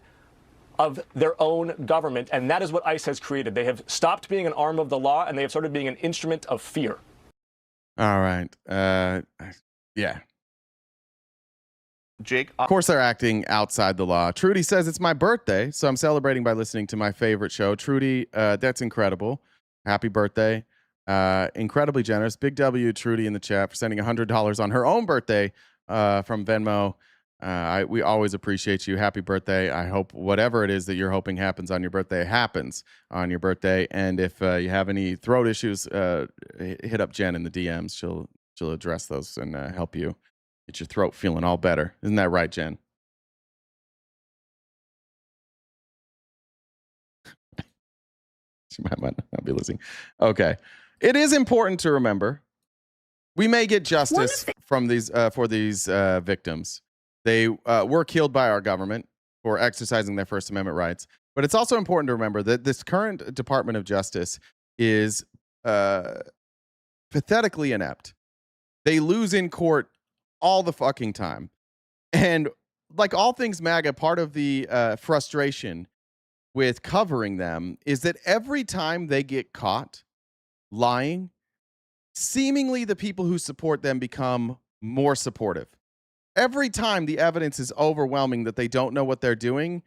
N: of their own government, and that is what ICE has created. They have stopped being an arm of the law, and they have started being an instrument of fear.
A: All right. Yeah.
M: Jake,
A: of course they're acting outside the law. Trudy says it's my birthday, so I'm celebrating by listening to my favorite show. Trudy, that's incredible. Happy birthday. Incredibly generous. Big W, Trudy, in the chat for sending $100 on her own birthday from Venmo. We always appreciate you. Happy birthday. I hope whatever it is that you're hoping happens on your birthday happens on your birthday. And if you have any throat issues, hit up Jen in the DMs. She'll address those and help you get your throat feeling all better. Isn't that right, Jen? She might not be listening. Okay. It is important to remember we may get justice from these for these victims. They were killed by our government for exercising their First Amendment rights. But it's also important to remember that this current Department of Justice is pathetically inept. They lose in court all the fucking time. And like all things MAGA, part of the frustration with covering them is that every time they get caught lying, seemingly the people who support them become more supportive. Every time the evidence is overwhelming that they don't know what they're doing,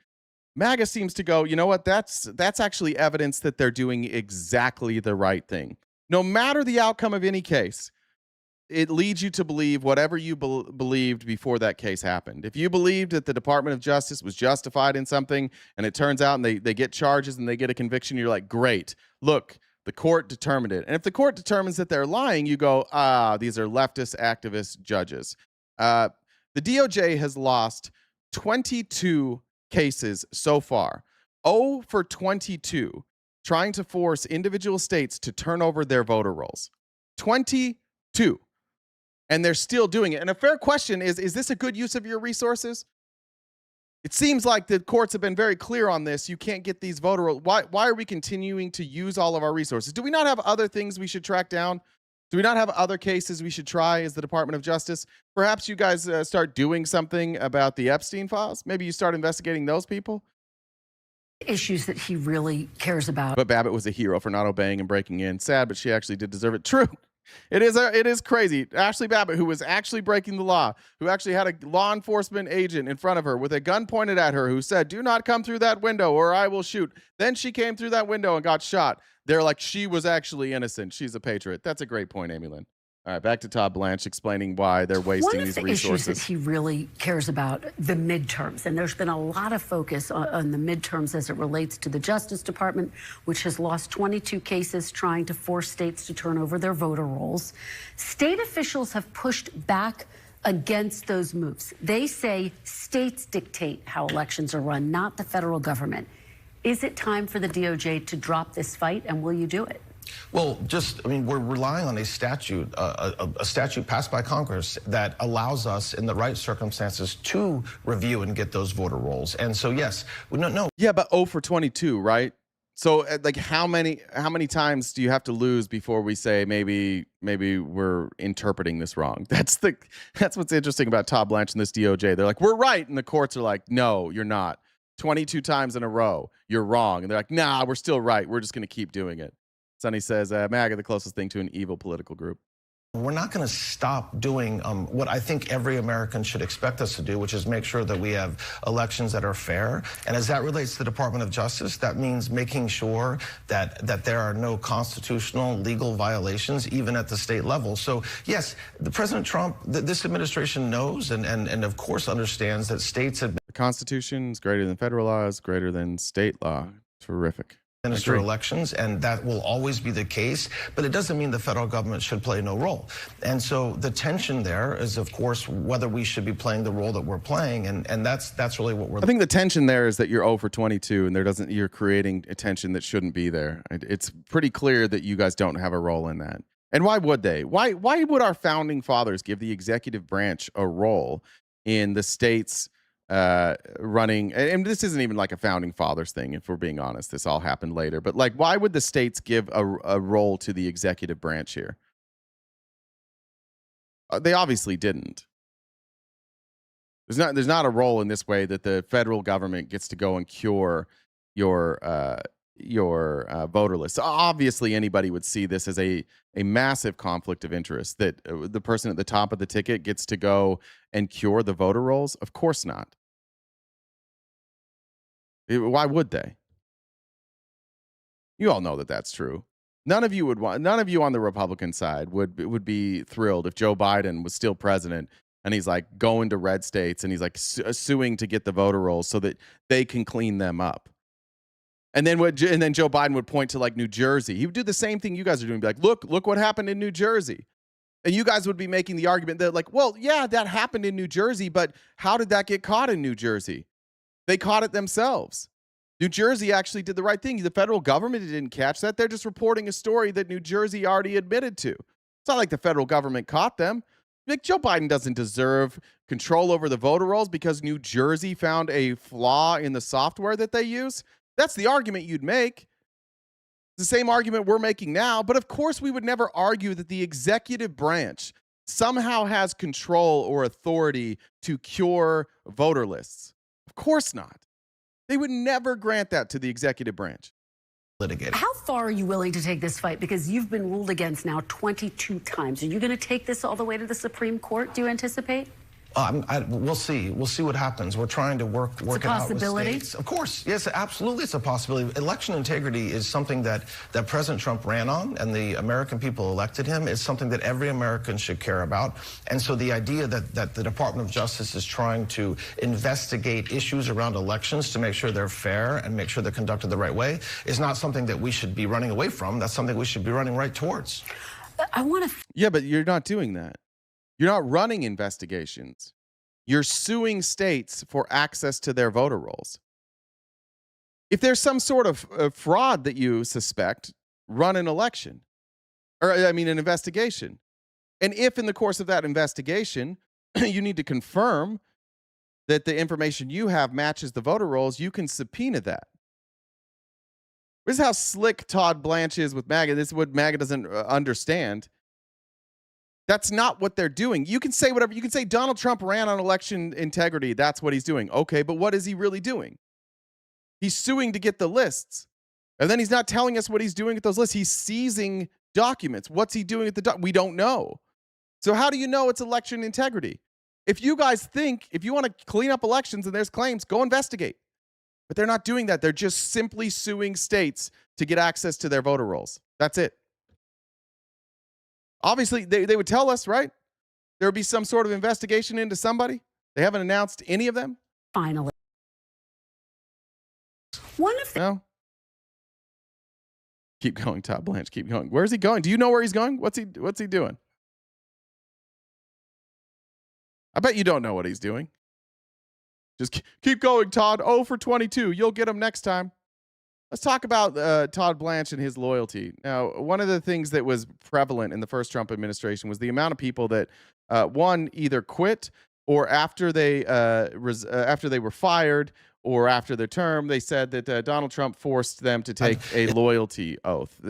A: MAGA seems to go, you know what, that's actually evidence that they're doing exactly the right thing. No matter the outcome of any case, it leads you to believe whatever you believed before that case happened. If you believed that the Department of Justice was justified in something and it turns out and they get charges and they get a conviction, you're like, great, look, the court determined it. And if the court determines that they're lying, you go, these are leftist activist judges. The DOJ has lost 22 cases so far. 0 for 22 trying to force individual states to turn over their voter rolls. 22. And they're still doing it. And a fair question is this a good use of your resources? It seems like the courts have been very clear on this. You can't get these voter rolls. Why are we continuing to use all of our resources? Do we not have other things we should track down? Do we not have other cases we should try as the Department of Justice? Perhaps you guys start doing something about the Epstein files. Maybe you start investigating those people.
O: Issues that he really cares about.
A: But Babbitt was a hero for not obeying and breaking in. Sad, but she actually did deserve it. True. It is crazy. Ashley Babbitt, who was actually breaking the law, who actually had a law enforcement agent in front of her with a gun pointed at her, who said, "Do not come through that window or I will shoot." Then she came through that window and got shot. They're like, she was actually innocent. She's a patriot. That's a great point, Amy Lynn. All right, back to Todd Blanche explaining why they're wasting these resources.
O: One of the issues that he really cares about, the midterms, and there's been a lot of focus on the midterms as it relates to the Justice Department, which has lost 22 cases trying to force states to turn over their voter rolls. State officials have pushed back against those moves. They say states dictate how elections are run, not the federal government. Is it time for the DOJ to drop this fight, and will you do it?
P: Well, we're relying on a statute passed by Congress that allows us, in the right circumstances, to review and get those voter rolls. And so, yes, no.
A: Yeah, but 0 for 22, right? So, like, how many times do you have to lose before we say maybe we're interpreting this wrong? That's what's interesting about Todd Blanche and this DOJ. They're like, we're right, and the courts are like, no, you're not. 22 times in a row, you're wrong, and they're like, nah, we're still right. We're just going to keep doing it. Sonny says, MAGA, the closest thing to an evil political group.
P: We're not going to stop doing what I think every American should expect us to do, which is make sure that we have elections that are fair. And as that relates to the Department of Justice, that means making sure that there are no constitutional legal violations, even at the state level. So, yes, President Trump, this administration knows and of course understands that states have...
A: The Constitution is greater than federal law, is greater than state law. Terrific.
P: Minister elections, and that will always be the case, but it doesn't mean the federal government should play no role. And so the tension there is, of course, whether we should be playing the role that we're playing, and that's really what we're...
A: I think the tension there is that you're 0 for 22, and you're creating a tension that shouldn't be there. It's pretty clear that you guys don't have a role in that. And why would they? Why would our founding fathers give the executive branch a role in the states running? And this isn't even like a founding fathers thing, if we're being honest. This all happened later. But like, why would the states give a role to the executive branch here? They obviously didn't. There's not a role in this way that the federal government gets to go and cure your voter list. So obviously, anybody would see this as a massive conflict of interest, that the person at the top of the ticket gets to go and cure the voter rolls. Of course not. Why would they? You all know that that's true. None of you on the Republican side would be thrilled if Joe Biden was still president and he's like going to red states and he's like suing to get the voter rolls so that they can clean them up. And then Joe Biden would point to like New Jersey. He would do the same thing you guys are doing. Be like, look what happened in New Jersey. And you guys would be making the argument that like, well, yeah, that happened in New Jersey, but how did that get caught in New Jersey? They caught it themselves. New Jersey actually did the right thing. The federal government didn't catch that. They're just reporting a story that New Jersey already admitted to. It's not like the federal government caught them. Like, Joe Biden doesn't deserve control over the voter rolls because New Jersey found a flaw in the software that they use. That's the argument you'd make. It's the same argument we're making now. But of course, we would never argue that the executive branch somehow has control or authority to cure voter lists. Of course not. They would never grant that to the executive branch.
P: Litigated.
O: How far are you willing to take this fight? Because you've been ruled against now 22 times. Are you going to take this all the way to the Supreme Court, do you anticipate?
P: We'll see. We'll see what happens. We're trying to work it out with states. Of course, yes, absolutely, it's a possibility. Election integrity is something that President Trump ran on, and the American people elected him. It's something that every American should care about. And so the idea that the Department of Justice is trying to investigate issues around elections to make sure they're fair and make sure they're conducted the right way is not something that we should be running away from. That's something we should be running right towards.
O: I want to.
A: Yeah, but you're not doing that. You're not running investigations. You're suing states for access to their voter rolls. If there's some sort of fraud that you suspect, run an election. An investigation. And if in the course of that investigation, you need to confirm that the information you have matches the voter rolls, you can subpoena that. This is how slick Todd Blanche is with MAGA. This is what MAGA doesn't understand. That's not what they're doing. You can say whatever. You can say Donald Trump ran on election integrity. That's what he's doing. Okay, but what is he really doing? He's suing to get the lists. And then he's not telling us what he's doing with those lists. He's seizing documents. What's he doing with the we don't know. So how do you know it's election integrity? If you guys think, if you want to clean up elections and there's claims, go investigate. But they're not doing that. They're just simply suing states to get access to their voter rolls. That's it. Obviously, they would tell us, right? There would be some sort of investigation into somebody. They haven't announced any of them.
O: Finally. One of the
A: No. Keep going, Todd Blanche. Keep going. Where's he going? Do you know where he's going? What's he doing? I bet you don't know what he's doing. Just keep going, Todd. 0 for 22. You'll get him next time. Let's talk about Todd Blanche and his loyalty. Now, one of the things that was prevalent in the first Trump administration was the amount of people that, one, either quit or after they were fired or after their term, they said that Donald Trump forced them to take a loyalty oath.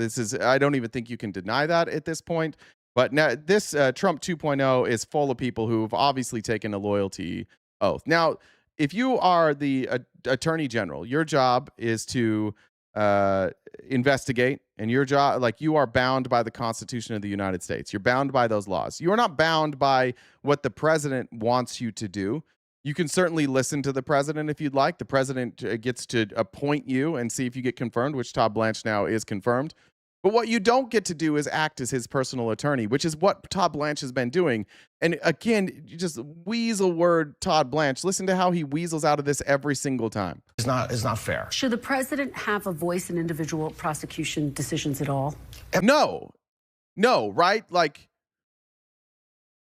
A: I don't even think you can deny that at this point. But now this Trump 2.0 is full of people who've obviously taken a loyalty oath. Now, if you are the attorney general, your job is to investigate, and your job, like, you are bound by the Constitution of the United States. You're bound by those laws. You are not bound by what the president wants you to do. You can certainly listen to the president if you'd like. The president gets to appoint you and see if you get confirmed, which Todd Blanche now is confirmed. But what you don't get to do is act as his personal attorney, which is what Todd Blanche has been doing. And again, you just weasel word Todd Blanche. Listen to how he weasels out of this every single time.
P: It's not fair.
O: Should the president have a voice in individual prosecution decisions at all?
A: No, right? Like,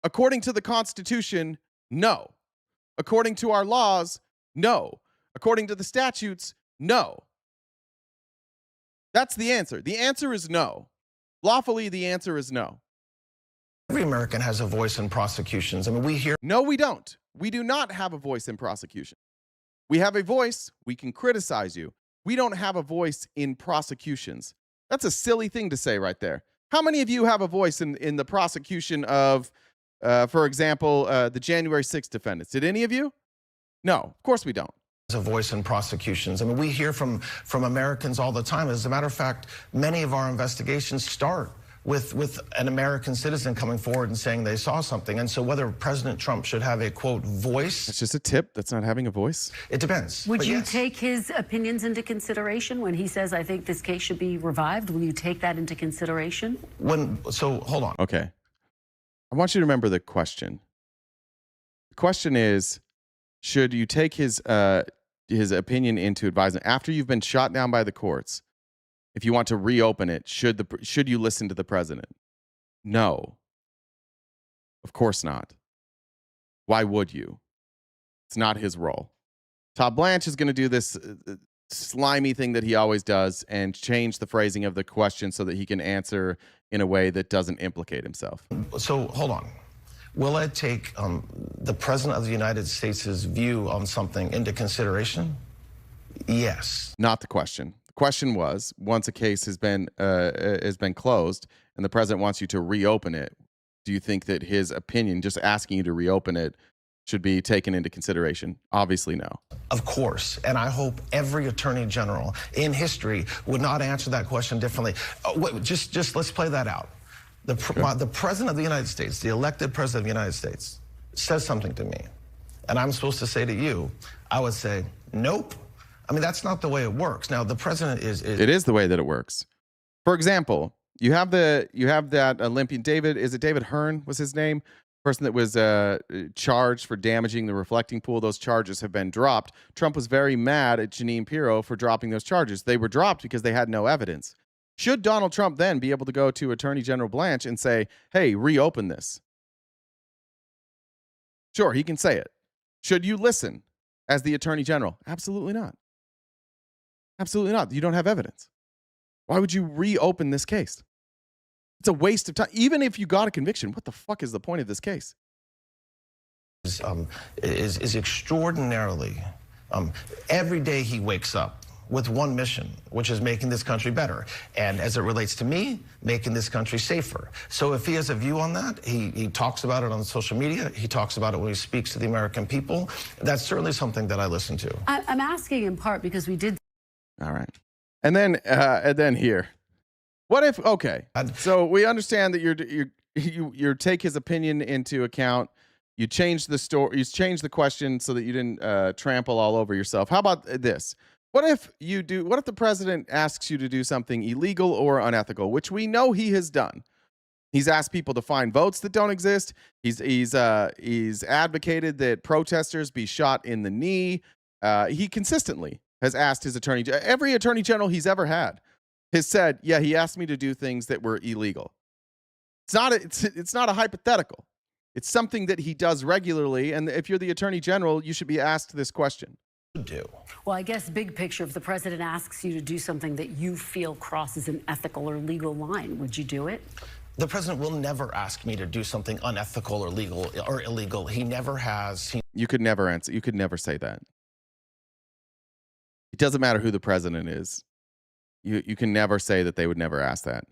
A: according to the Constitution, no. According to our laws, no. According to the statutes, no. That's the answer. The answer is no. Lawfully, the answer is no.
P: Every American has a voice in prosecutions. I mean, we hear.
A: No, we don't. We do not have a voice in prosecution. We have a voice. We can criticize you. We don't have a voice in prosecutions. That's a silly thing to say right there. How many of you have a voice in the prosecution of, for example, the January 6th defendants? Did any of you? No, of course we don't.
P: A voice in prosecutions. I mean, we hear from Americans all the time. As a matter of fact, many of our investigations start with an American citizen coming forward and saying they saw something. And so whether President Trump should have a, quote, voice.
A: It's just a tip. That's not having a voice.
P: It depends.
O: Would you take his opinions into consideration when he says, I think this case should be revived? Will you take that into consideration?
P: So hold on.
A: Okay. I want you to remember the question. The question is, should you take his opinion into advisement after you've been shot down by the courts? If you want to reopen it, should you listen to the president? No. Of course not. Why would you? It's not his role. Todd Blanche is going to do this slimy thing that he always does and change the phrasing of the question so that he can answer in a way that doesn't implicate himself.
P: So hold on. Will I take the President of the United States' view on something into consideration? Yes.
A: Not the question. The question was, once a case has been closed and the president wants you to reopen it, do you think that his opinion, just asking you to reopen it, should be taken into consideration? Obviously, no.
P: Of course. And I hope every attorney general in history would not answer that question differently. Just let's play that out. The president of the United States, the elected president of the United States, says something to me, and I'm supposed to say to you, I would say, nope. I mean, that's not the way it works. Now, the president is
A: It is the way that it works. For example, you have that Olympian David. Is it David Hearn was his name? Person that was charged for damaging the reflecting pool. Those charges have been dropped. Trump was very mad at Jeanine Pirro for dropping those charges. They were dropped because they had no evidence. Should Donald Trump then be able to go to Attorney General Blanche and say, hey, reopen this? Sure, he can say it. Should you listen as the Attorney General? Absolutely not. Absolutely not. You don't have evidence. Why would you reopen this case? It's a waste of time. Even if you got a conviction, what the fuck is the point of this case?
P: is extraordinarily, every day he wakes up with one mission, which is making this country better. And as it relates to me, making this country safer. So if he has a view on that, he talks about it on social media, he talks about it when he speaks to the American people. That's certainly something that I listen to.
O: I'm asking in part because we did.
A: All right. And then here. What if, okay, so we understand that you take his opinion into account. You change the story, you change the question so that you didn't trample all over yourself. How about this? What if the president asks you to do something illegal or unethical, which we know he has done? He's asked people to find votes that don't exist. He's advocated that protesters be shot in the knee. He consistently has asked every attorney general he's ever had has said, yeah, he asked me to do things that were illegal. It's not a hypothetical. It's something that he does regularly. And if you're the attorney general, you should be asked this question.
O: Well, I guess big picture, if the president asks you to do something that you feel crosses an ethical or legal line, would you do it?
P: The president will never ask me to do something unethical or legal or illegal. He never has.
A: You could never answer. You could never say that. It doesn't matter who the president is. You can never say that they would never ask that.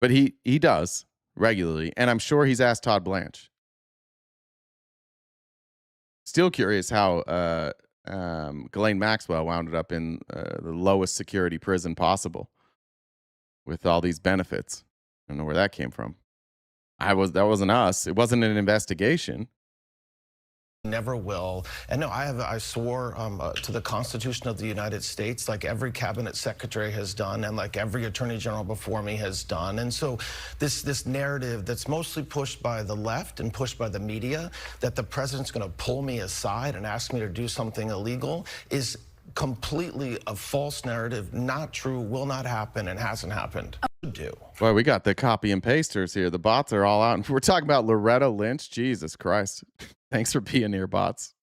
A: But he does regularly, and I'm sure he's asked Todd Blanche. Still curious how Ghislaine Maxwell wound up in the lowest security prison possible with all these benefits. I don't know where that came from. That wasn't us. It wasn't an investigation.
P: Never will. And no, I swore to the Constitution of the United States, like every cabinet secretary has done, and like every attorney general before me has done. And so this narrative that's mostly pushed by the left and pushed by the media, that the president's going to pull me aside and ask me to do something illegal, is completely a false narrative, not true, will not happen, and hasn't happened.
A: Well, we got the copy and pasters here. The bots are all out. We're talking about Loretta Lynch. Jesus Christ. Thanks for being here, bots.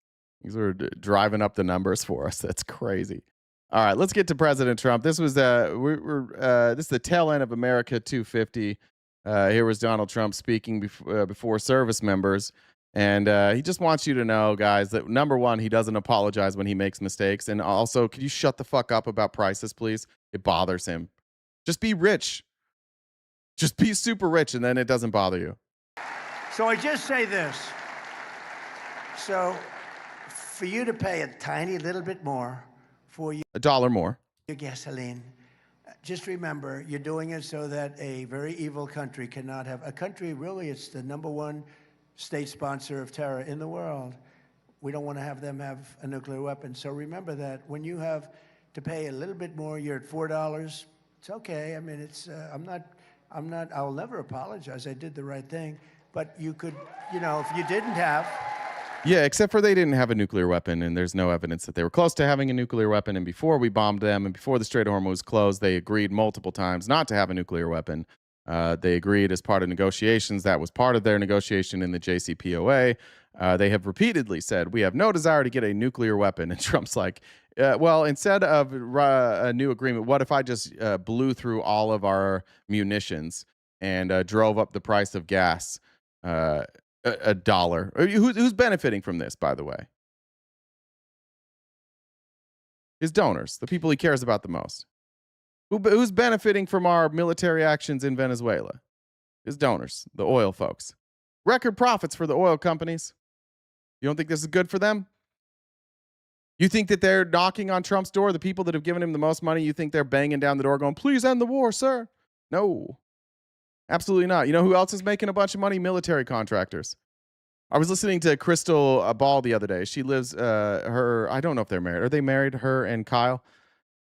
A: These are driving up the numbers for us. That's crazy. All right, let's get to President Trump. This was this is the tail end of America 250. Here was Donald Trump speaking before service members. And he just wants you to know, guys, that number one, he doesn't apologize when he makes mistakes. And also, could you shut the fuck up about prices, please? It bothers him. Just be rich. Just be super rich, and then it doesn't bother you.
Q: So I just say this. So for you to pay a tiny little bit more for
A: $1 more.
Q: Your gasoline, just remember, you're doing it so that a very evil country cannot have, a country really, it's the #1 state sponsor of terror in the world. We don't want to have them have a nuclear weapon. So remember that when you have to pay a little bit more, you're at $4. It's okay. I mean, it's, I'll never apologize. I did the right thing. But you could, if you didn't have.
A: Yeah, except for they didn't have a nuclear weapon, and there's no evidence that they were close to having a nuclear weapon. And before we bombed them, and before the Strait of Hormuz was closed, they agreed multiple times not to have a nuclear weapon. They agreed as part of negotiations. That was part of their negotiation in the JCPOA. They have repeatedly said, we have no desire to get a nuclear weapon. And Trump's like, well, instead of a new agreement, what if I just blew through all of our munitions and drove up the price of gas $1? Who's benefiting from this, by the way? His donors, the people he cares about the most. Who's benefiting from our military actions in Venezuela? His donors, the oil folks. Record profits for the oil companies. You don't think this is good for them? You think that they're knocking on Trump's door, the people that have given him the most money, you think they're banging down the door going, please end the war, sir? No, absolutely not. You know who else is making a bunch of money? Military contractors. I was listening to Crystal Ball the other day. She lives, I don't know if they're married. Are they married, her and Kyle?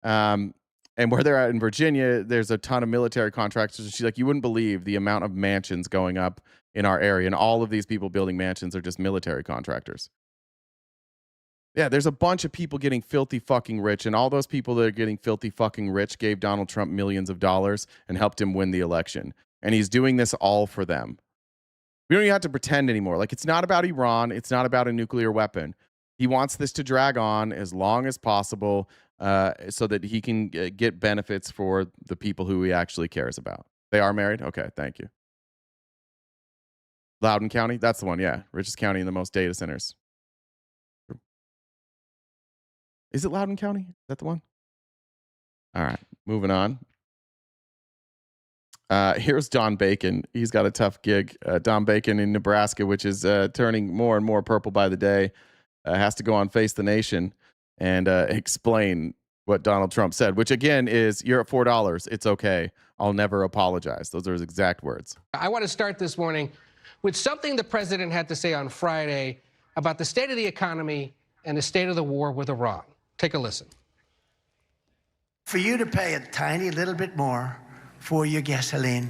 A: And where they're at in Virginia, there's a ton of military contractors. And she's like, you wouldn't believe the amount of mansions going up in our area. And all of these people building mansions are just military contractors. Yeah, there's a bunch of people getting filthy fucking rich. And all those people that are getting filthy fucking rich gave Donald Trump millions of dollars and helped him win the election. And he's doing this all for them. We don't even have to pretend anymore. Like, it's not about Iran. It's not about a nuclear weapon. He wants this to drag on as long as possible so that he can get benefits for the people who he actually cares about. They are married? Okay, thank you. Loudoun County? That's the one, yeah. Richest county in the most data centers. Is it Loudoun County? Is that the one? All right, moving on. Here's Don Bacon. He's got a tough gig. Don Bacon in Nebraska, which is turning more and more purple by the day, has to go on Face the Nation and explain what Donald Trump said, which again is, you're at $4. It's okay. I'll never apologize. Those are his exact words.
L: I want to start this morning with something the president had to say on Friday about the state of the economy and the state of the war with Iran. Take a listen.
Q: For you to pay a tiny little bit more for your gasoline,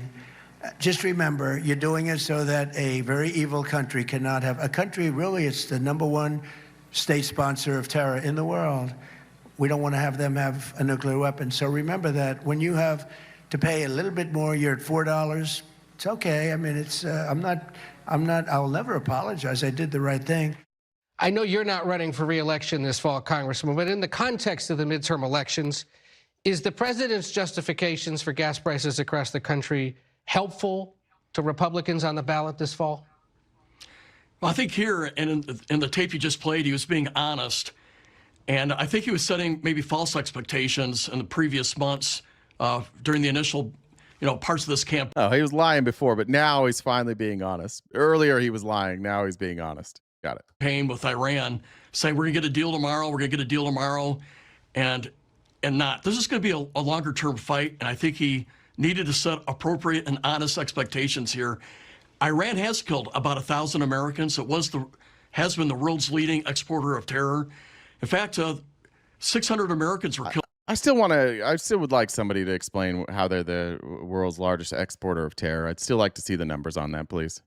Q: just remember, you're doing it so that a very evil country cannot have a country. Really, it's the #1 state sponsor of terror in the world. We don't want to have them have a nuclear weapon. So remember that when you have to pay a little bit more, you're at $4. It's okay. I mean, it's I'll never apologize. I did the right thing.
L: I know you're not running for re-election this fall, Congressman, but in the context of the midterm elections, is the president's justifications for gas prices across the country helpful to Republicans on the ballot this fall?
R: Well, I think here, and in the tape you just played, he was being honest. And I think he was setting maybe false expectations in the previous months during the initial, parts of this campaign.
A: Oh, he was lying before, but now he's finally being honest. Earlier he was lying. Now he's being honest. Got it.
R: Pain with Iran, saying we're going to get a deal tomorrow. We're going to get a deal tomorrow, and not. This is going to be a longer term fight, and I think he needed to set appropriate and honest expectations here. Iran has killed about 1,000 Americans. It has been the world's leading exporter of terror. In fact, 600 Americans were killed.
A: I still would like somebody to explain how they're the world's largest exporter of terror. I'd still like to see the numbers on that, please.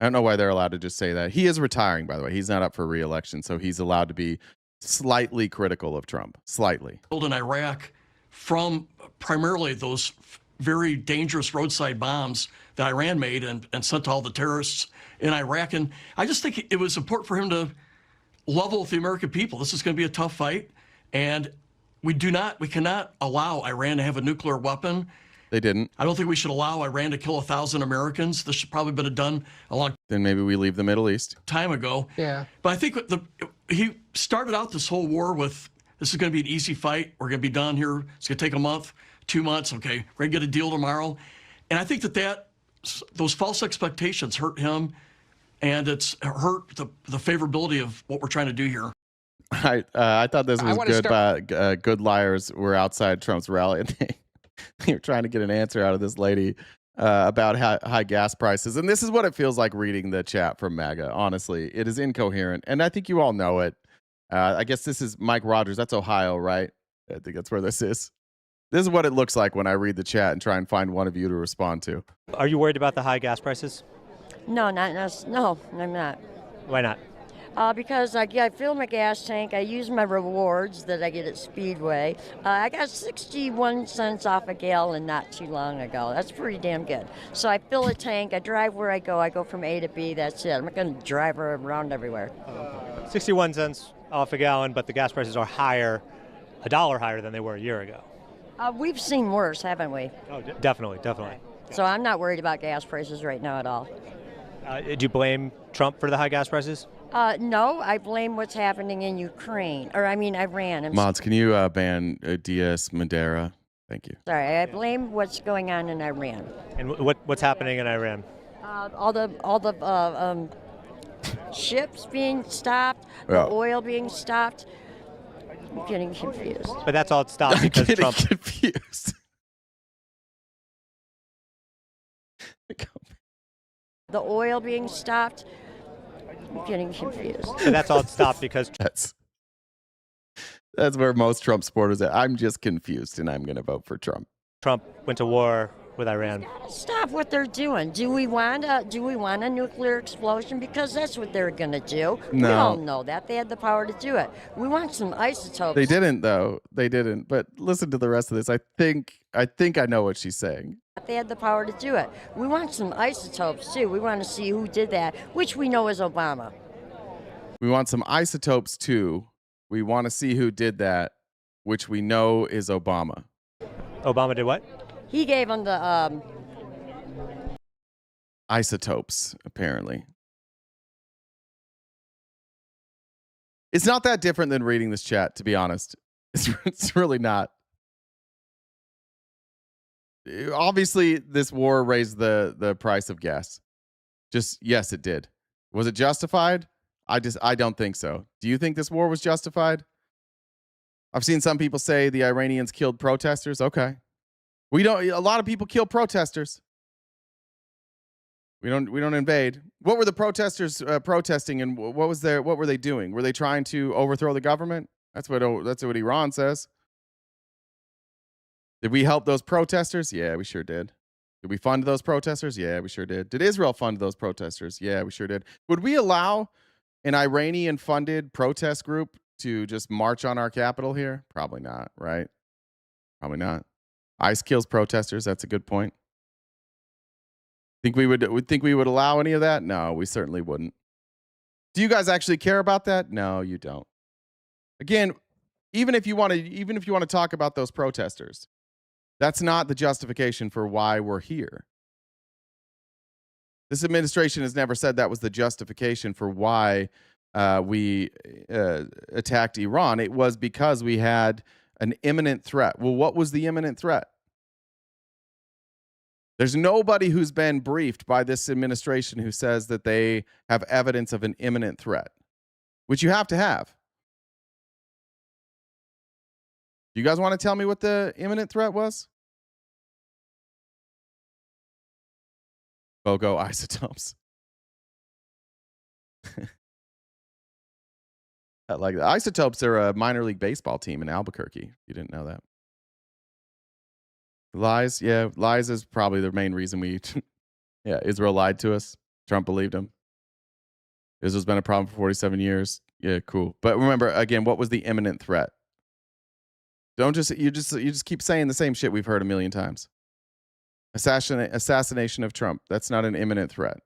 A: I don't know why they're allowed to just say that. He is retiring, by the way. He's not up for re-election, so he's allowed to be slightly critical of Trump. Slightly.
R: In Iraq from primarily those very dangerous roadside bombs that Iran made and sent to all the terrorists in Iraq. And I just think it was important for him to level with the American people. This is going to be a tough fight, and we cannot allow Iran to have a nuclear weapon.
A: They didn't.
R: I don't think we should allow Iran to kill 1,000 Americans. This should probably been done a long
A: Then maybe we leave the Middle East.
R: Time ago.
L: Yeah.
R: But I think he started out this whole war with, this is going to be an easy fight. We're going to be done here. It's going to take a month, 2 months. Okay, we're going to get a deal tomorrow. And I think those false expectations hurt him, and it's hurt the favorability of what we're trying to do here.
A: I thought this was good. Good liars were outside Trump's rally. They were trying to get an answer out of this lady about high gas prices. And this is what it feels like reading the chat from MAGA. Honestly, it is incoherent. And I think you all know it. I guess this is Mike Rogers. That's Ohio, right? I think that's where this is. This is what it looks like when I read the chat and try and find one of you to respond to.
S: Are you worried about the high gas prices?
T: No, no, I'm not.
S: Why not?
T: Because I fill my gas tank. I use my rewards that I get at Speedway. I got 61 cents off a gallon not too long ago. That's pretty damn good. So I fill a tank. I drive where I go. I go from A to B. That's it. I'm not going to drive around everywhere.
S: 61 cents off a gallon, but the gas prices are higher, $1 higher than they were a year ago.
T: We've seen worse, haven't we?
S: Oh, definitely.
T: So I'm not worried about gas prices right now at all.
S: Do you blame Trump for the high gas prices?
T: No, I blame what's happening in Ukraine, Iran.
A: Mods, can you ban Diaz Madera? Thank you.
T: Sorry, I blame what's going on in Iran.
S: And what's happening in Iran?
T: All the ships being stopped, the oil being stopped. I'm getting confused.
S: But that's all stopped because Trump.
A: Confused.
T: The oil being stopped. I'm getting confused.
S: But that's all stopped because
A: that's where most Trump supporters are. I'm just confused, and I'm going to vote for Trump.
S: Trump went to war with Iran.
T: Stop what they're doing. Do we want a nuclear explosion? Because that's what they're going to do.
A: No.
T: We all know that. They had the power to do it. We want some isotopes.
A: They didn't, though. They didn't. But listen to the rest of this. I think I know what she's saying.
T: They had the power to do it. We want some isotopes, too. We want to see who did that, which we know is Obama.
A: We want some isotopes, too. We want to see who did that, which we know is Obama.
S: Obama did what?
T: He gave them the
A: isotopes, apparently. It's not that different than reading this chat, to be honest. It's really not. Obviously, this war raised the price of gas. Just, yes, it did. Was it justified? I don't think so. Do you think this war was justified? I've seen some people say the Iranians killed protesters. Okay. A lot of people kill protesters. We don't invade. What were the protesters protesting, and what were they doing? Were they trying to overthrow the government? That's what Iran says. Did we help those protesters? Yeah, we sure did. Did we fund those protesters? Yeah, we sure did. Did Israel fund those protesters? Yeah, we sure did. Would we allow an Iranian-funded protest group to just march on our capital here? Probably not, right? Probably not. ICE kills protesters. That's a good point. Think we would allow any of that? No, we certainly wouldn't. Do you guys actually care about that? No, you don't. Again, even if you want to talk about those protesters, that's not the justification for why we're here. This administration has never said that was the justification for why we attacked Iran. It was because we had an imminent threat. Well, what was the imminent threat? There's nobody who's been briefed by this administration who says that they have evidence of an imminent threat, which you have to have. You guys want to tell me what the imminent threat was? BOGO isotopes. Like the Isotopes are a minor league baseball team in Albuquerque. You didn't know that. Lies, yeah, lies is probably the main reason Israel lied to us. Trump believed him. Israel's been a problem for 47 years. Yeah, cool. But remember, again, what was the imminent threat? You just keep saying the same shit we've heard a million times. Assassination of Trump. That's not an imminent threat.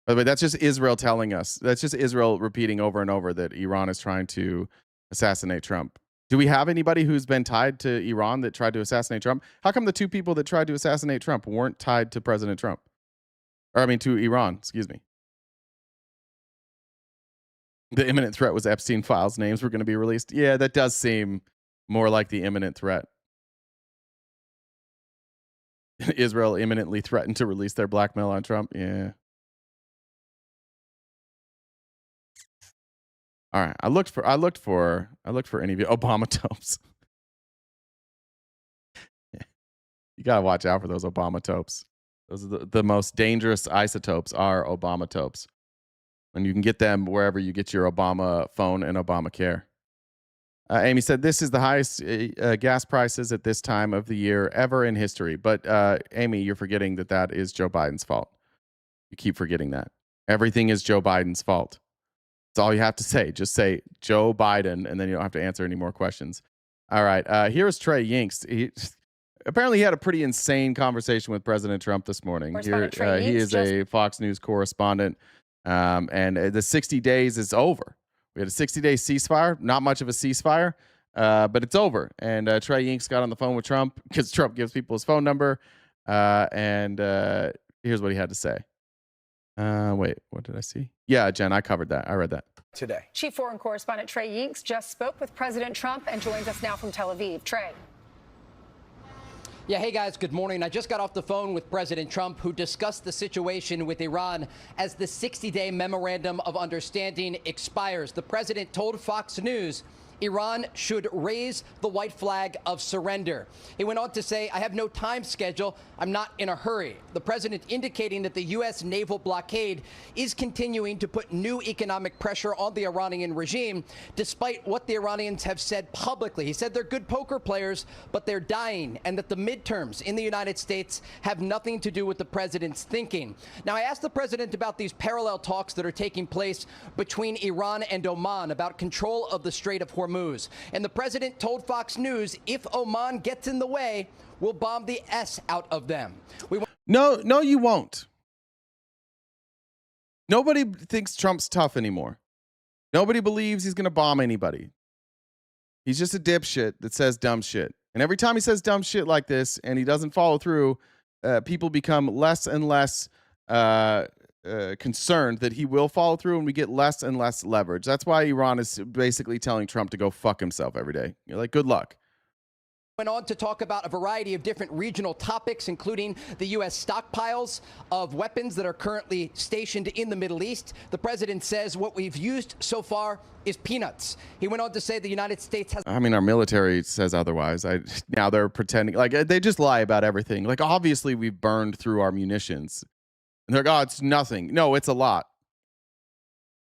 A: By the way, that's just Israel telling us. That's just Israel repeating over and over that Iran is trying to assassinate Trump. Do we have anybody who's been tied to Iran that tried to assassinate Trump? How come the two people that tried to assassinate Trump weren't tied to President Trump? To Iran, excuse me. The imminent threat was Epstein files. Names were going to be released. Yeah, that does seem more like the imminent threat. Israel imminently threatened to release their blackmail on Trump. Yeah. All right. I looked for any of you Obama topes. You gotta watch out for those Obama topes. Those are the most dangerous isotopes are Obama topes. And you can get them wherever you get your Obama phone and Obamacare. Amy said, this is the highest gas prices at this time of the year ever in history. But Amy, you're forgetting that is Joe Biden's fault. You keep forgetting that. Everything is Joe Biden's fault. That's all you have to say. Just say Joe Biden, and then you don't have to answer any more questions. All right. Here's Trey Yinks. Apparently, he had a pretty insane conversation with President Trump this morning. He is a Fox News correspondent, and the 60 days is over. We had a 60-day ceasefire. Not much of a ceasefire, but it's over. And Trey Yinks got on the phone with Trump because Trump gives people his phone number. And here's what he had to say. Wait, what did I see? Yeah, Jen, I covered that. I read that.
U: Today. Chief Foreign Correspondent Trey Yinks just spoke with President Trump and joins us now from Tel Aviv. Trey.
V: Yeah, hey guys, good morning. I just got off the phone with President Trump, who discussed the situation with Iran as the 60-day memorandum of understanding expires. The president told Fox News Iran should raise the white flag of surrender. He went on to say, I have no time schedule. I'm not in a hurry. The president indicating that the U.S. naval blockade is continuing to put new economic pressure on the Iranian regime, despite what the Iranians have said publicly. He said they're good poker players, but they're dying, and that the midterms in the United States have nothing to do with the president's thinking. Now, I asked the president about these parallel talks that are taking place between Iran and Oman about control of the Strait of Hormuz. And the president told Fox News, if Oman gets in the way, we'll bomb the S out of them.
A: No, you won't. Nobody thinks Trump's tough anymore. Nobody believes he's going to bomb anybody. He's just a dipshit that says dumb shit. And every time he says dumb shit like this and he doesn't follow through, people become less and less concerned that he will follow through, and we get less and less leverage. That's why Iran is basically telling Trump to go fuck himself every day. You're like, good luck.
V: Went on to talk about a variety of different regional topics, including the U.S. stockpiles of weapons that are currently stationed in the Middle East. The president says what we've used so far is peanuts. He went on to say the United States has...
A: I mean, our military says otherwise. Now they're pretending, like, they just lie about everything. Like, obviously we've burned through our munitions. And they're like, oh, it's nothing. No, it's a lot.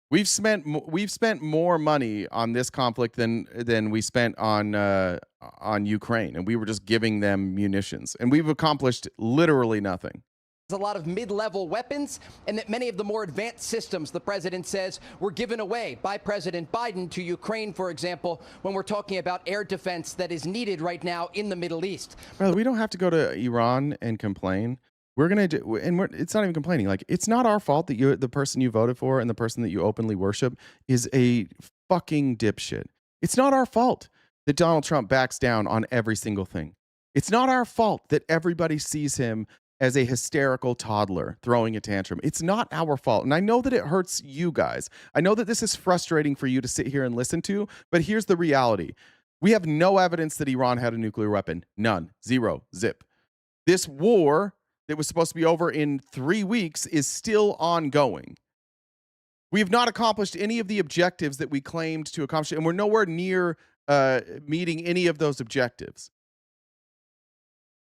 A: We've spent more money on this conflict than we spent on Ukraine, and we were just giving them munitions, and we've accomplished literally nothing.
V: A lot of mid-level weapons, and that many of the more advanced systems, the president says, were given away by President Biden to Ukraine, for example, when we're talking about air defense that is needed right now in the Middle East.
A: Brother, we don't have to go to Iran and complain. We're gonna do, and it's not even complaining. Like, it's not our fault that the person you voted for and the person that you openly worship is a fucking dipshit. It's not our fault that Donald Trump backs down on every single thing. It's not our fault that everybody sees him as a hysterical toddler throwing a tantrum. It's not our fault. And I know that it hurts you guys. I know that this is frustrating for you to sit here and listen to, but here's the reality. We have no evidence that Iran had a nuclear weapon. None. Zero. Zip. This war that was supposed to be over in 3 weeks is still ongoing. We have not accomplished any of the objectives that we claimed to accomplish, and we're nowhere near meeting any of those objectives.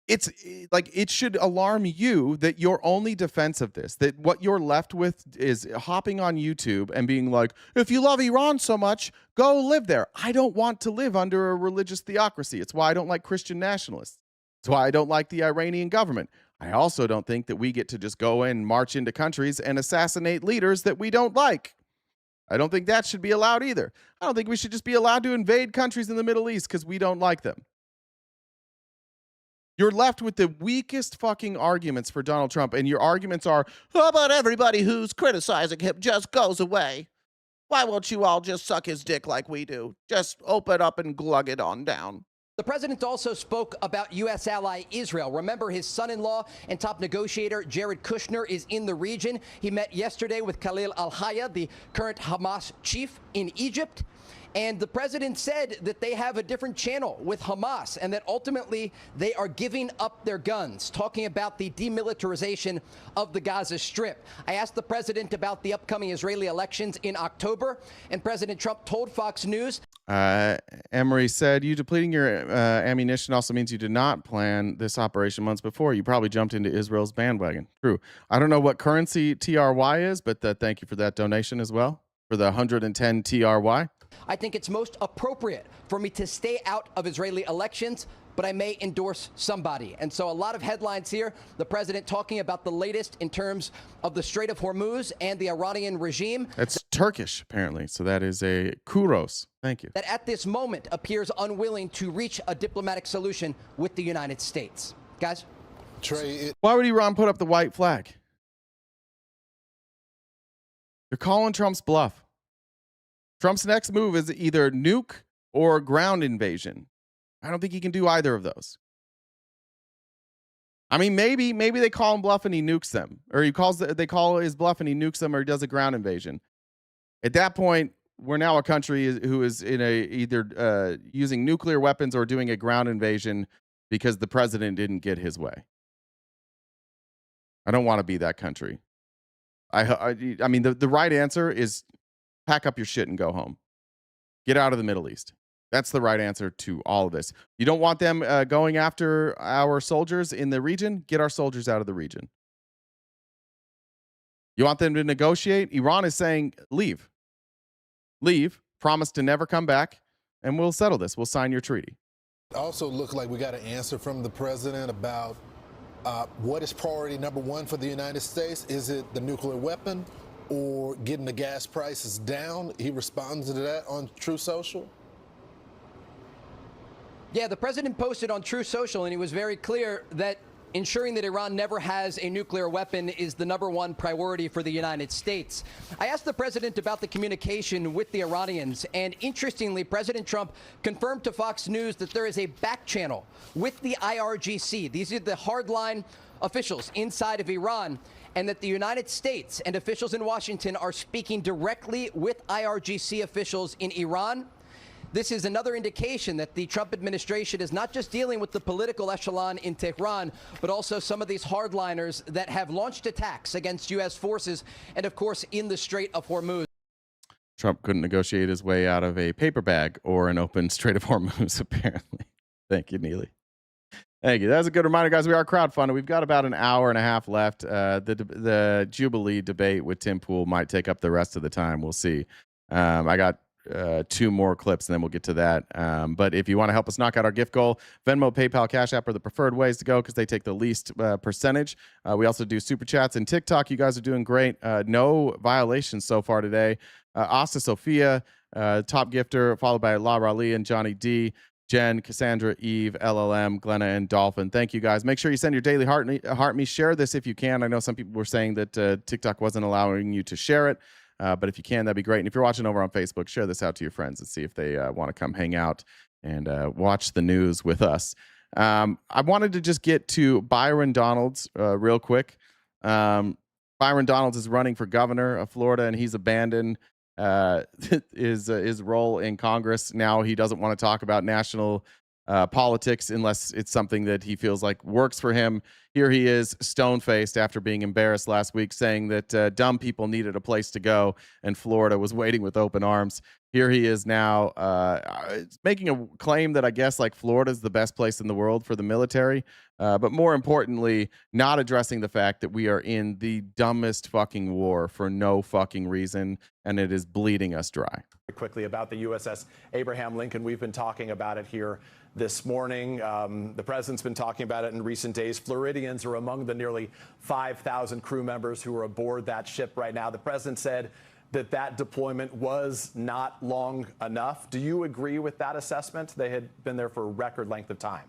A: It's like, it should alarm you that your only defense of this, that what you're left with is hopping on YouTube and being like, if you love Iran so much, go live there. I don't want to live under a religious theocracy. It's why I don't like Christian nationalists. It's why I don't like the Iranian government. I also don't think that we get to just go in and march into countries and assassinate leaders that we don't like. I don't think that should be allowed either. I don't think we should just be allowed to invade countries in the Middle East because we don't like them. You're left with the weakest fucking arguments for Donald Trump, and your arguments are, how about everybody who's criticizing him just goes away? Why won't you all just suck his dick like we do? Just open up and glug it on down.
V: The president also spoke about U.S. ally Israel. Remember, his son-in-law and top negotiator Jared Kushner is in the region. He met yesterday with Khalil al-Hayya, the current Hamas chief in Egypt. And the president said that they have a different channel with Hamas and that ultimately they are giving up their guns, talking about the demilitarization of the Gaza Strip. I asked the president about the upcoming Israeli elections in October, and President Trump told Fox News.
A: Emery said, you depleting your ammunition also means you did not plan this operation months before. You probably jumped into Israel's bandwagon. True. I don't know what currency TRY is, but thank you for that donation as well, for the 110 TRY.
V: I think it's most appropriate for me to stay out of Israeli elections, but I may endorse somebody. And so a lot of headlines here. The president talking about the latest in terms of the Strait of Hormuz and the Iranian regime.
A: That's Turkish, apparently. So that is a kuros. Thank you.
V: That at this moment appears unwilling to reach a diplomatic solution with the United States. Guys?
A: Trey, why would Iran put up the white flag? They're calling Trump's bluff. Trump's next move is either nuke or ground invasion. I don't think he can do either of those. I mean, maybe they call him bluff and he nukes them, or they call his bluff and he nukes them, or he does a ground invasion. At that point, we're now a country who is in either using nuclear weapons or doing a ground invasion because the president didn't get his way. I don't want to be that country. I mean, the right answer is pack up your shit and go home. Get out of the Middle East. That's the right answer to all of this. You don't want them going after our soldiers in the region? Get our soldiers out of the region. You want them to negotiate? Iran is saying, leave. Leave. Promise to never come back, and we'll settle this. We'll sign your treaty.
B: It also looks like we got an answer from the president about what is priority number one for the United States. Is it the nuclear weapon or getting the gas prices down? He responds to that on Truth Social.
V: Yeah, the president posted on Truth Social, and he was very clear that Ensuring that Iran never has a nuclear weapon is the #1 priority for the United States. I asked the president about the communication with the Iranians, and interestingly, President Trump confirmed to Fox News that there is a back channel with the IRGC. These are the hardline officials inside of Iran, and that the United States and officials in Washington are speaking directly with IRGC officials in Iran. This is another indication that the Trump administration is not just dealing with the political echelon in Tehran, but also some of these hardliners that have launched attacks against U.S. forces and, of course, in the Strait of Hormuz.
A: Trump couldn't negotiate his way out of a paper bag or an open Strait of Hormuz, apparently. Thank you, Neely. Thank you. That's a good reminder, guys. We are crowdfunding. We've got about an hour and a half left. The Jubilee debate with Tim Pool might take up the rest of the time. We'll see. I got 2 more clips, and then we'll get to that. But if you want to help us knock out our gift goal, Venmo, PayPal, Cash App are the preferred ways to go because they take the least percentage. We also do Super Chats and TikTok. You guys are doing great. No violations so far today. Asta Sophia, top gifter, followed by La Raleigh and Johnny D. Jen, Cassandra, Eve, LLM, Glenna, and Dolphin. Thank you, guys. Make sure you send your daily heart me. Share this if you can. I know some people were saying that TikTok wasn't allowing you to share it, but if you can, that'd be great. And if you're watching over on Facebook, share this out to your friends and see if they want to come hang out and watch the news with us. I wanted to just get to Byron Donalds real quick. Byron Donalds is running for governor of Florida, and he's abandoned his role in Congress. Now he doesn't want to talk about national politics unless it's something that he feels like works for him. Here he is, stone-faced after being embarrassed last week, saying that dumb people needed a place to go and Florida was waiting with open arms. Here he is now making a claim that I guess like Florida is the best place in the world for the military, but more importantly, not addressing the fact that we are in the dumbest fucking war for no fucking reason, and it is bleeding us dry.
C: Quickly about the USS Abraham Lincoln. We've been talking about it here this morning. The president's been talking about it in recent days. Floridians are among the nearly 5,000 crew members who are aboard that ship right now. The president said that deployment was not long enough. Do you agree with that assessment? They had been there for a record length of time.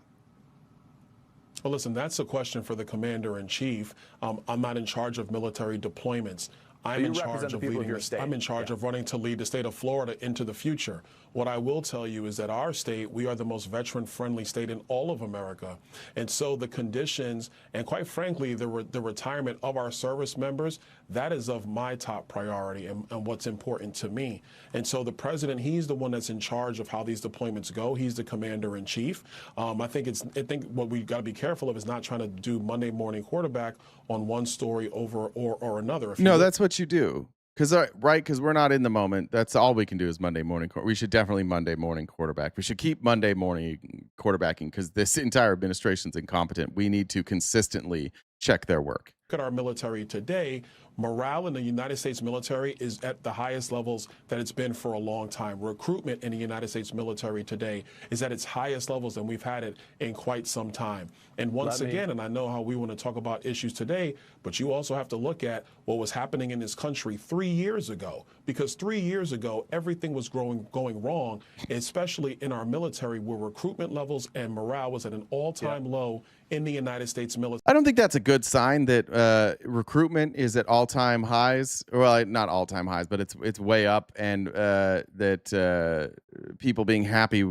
D: Well, listen, that's a question for the commander-in-chief. I'm not in charge of military deployments. I'm in charge of leading. I'm in charge of running to lead the state of Florida into the future. What I will tell you is that our state, we are the most veteran-friendly state in all of America. And so the conditions and, quite frankly, the retirement of our service members, that is of my top priority and what's important to me. And so the president, he's the one that's in charge of how these deployments go. He's the commander-in-chief. I think what we got to be careful of is not trying to do Monday morning quarterback on one story over or another.
A: No, that's what you do. Because we're not in the moment. That's all we can do is Monday morning. We should definitely Monday morning quarterback. We should keep Monday morning quarterbacking because this entire administration's incompetent. We need to consistently check their work.
D: Look at our military today. Morale in the United States military is at the highest levels that it's been for a long time. Recruitment in the United States military today is at its highest levels than we've had it in quite some time. And once again, and I know how we want to talk about issues today, but you also have to look at what was happening in this country 3 years ago, because 3 years ago, everything was going wrong, especially in our military where recruitment levels and morale was at an all-time low in the United States military.
A: I don't think that's a good sign that recruitment is at all-time highs. Well, not all-time highs, but it's way up, and that people being happy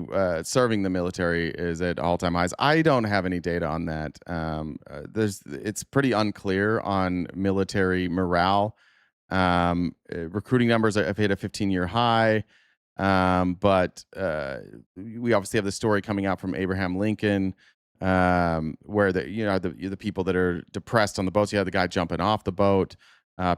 A: serving the military is at all-time highs. I don't have any data on that. It's pretty unclear on military morale. Recruiting numbers have hit a 15-year high, but we obviously have the story coming out from Abraham Lincoln, where the people that are depressed on the boats. You have the guy jumping off the boat.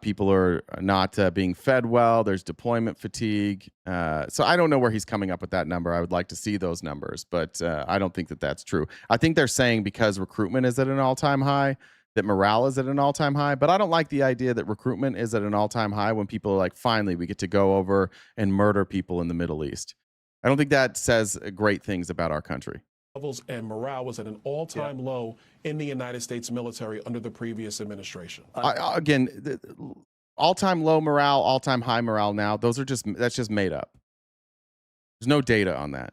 A: People are not being fed well. There's deployment fatigue. So I don't know where he's coming up with that number. I would like to see those numbers, but I don't think that that's true. I think they're saying because recruitment is at an all-time high, that morale is at an all-time high. But I don't like the idea that recruitment is at an all-time high when people are like, finally, we get to go over and murder people in the Middle East. I don't think that says great things about our country.
D: Levels and morale was at an all-time low in the United States military under the previous administration.
A: Again, all-time low morale, all-time high morale now, that's just made up. There's no data on that.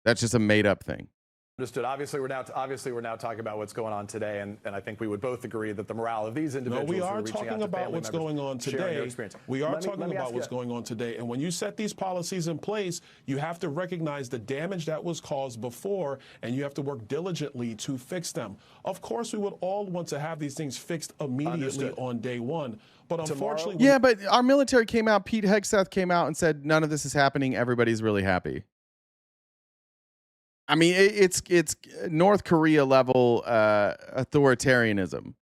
A: That's just a made up thing.
C: Understood. Obviously, we're now talking about what's going on today, and I think we would both agree that the morale of these individuals.
H: No, we
C: who
H: are
C: reaching
H: talking
C: out to
H: about
C: family
H: what's
C: members,
H: going on
C: sharing their
H: today.
C: experience.
H: We are
C: Let me
H: talking about what's going on today. And when you set these policies in place, you have to recognize the damage that was caused before, and you have to work diligently to fix them. Of course, we would all want to have these things fixed immediately on day one. But unfortunately,
A: yeah, but our military came out. Pete Hegseth came out and said none of this is happening. Everybody's really happy. I mean, it's North Korea level authoritarianism.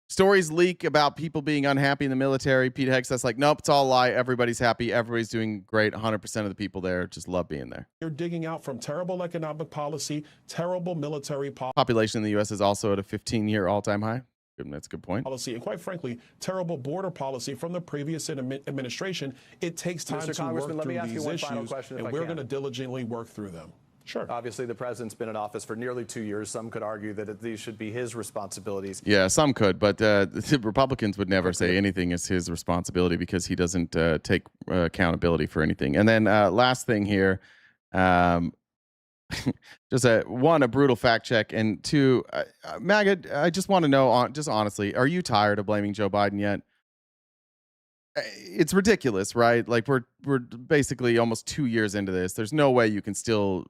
A: Stories leak about people being unhappy in the military. Pete Hegseth's like, nope, it's all a lie. Everybody's happy. Everybody's doing great. 100% of the people there just love being there.
D: You're digging out from terrible economic policy, terrible military
A: Population in the U.S. is also at a 15-year all-time high. That's a good point.
D: Policy, and quite frankly, terrible border policy from the previous administration. It takes time to work through these issues, and we're going to diligently work through them. Sure.
C: Obviously, the president's been in office for nearly 2 years. Some could argue that these should be his responsibilities.
A: Yeah, some could, but the Republicans would never say anything is his responsibility because he doesn't take accountability for anything. And then last thing here, just a brutal fact check, and two, MAGA, I just want to know, just honestly, are you tired of blaming Joe Biden yet? It's ridiculous, right? Like we're basically almost 2 years into this. There's no way you can still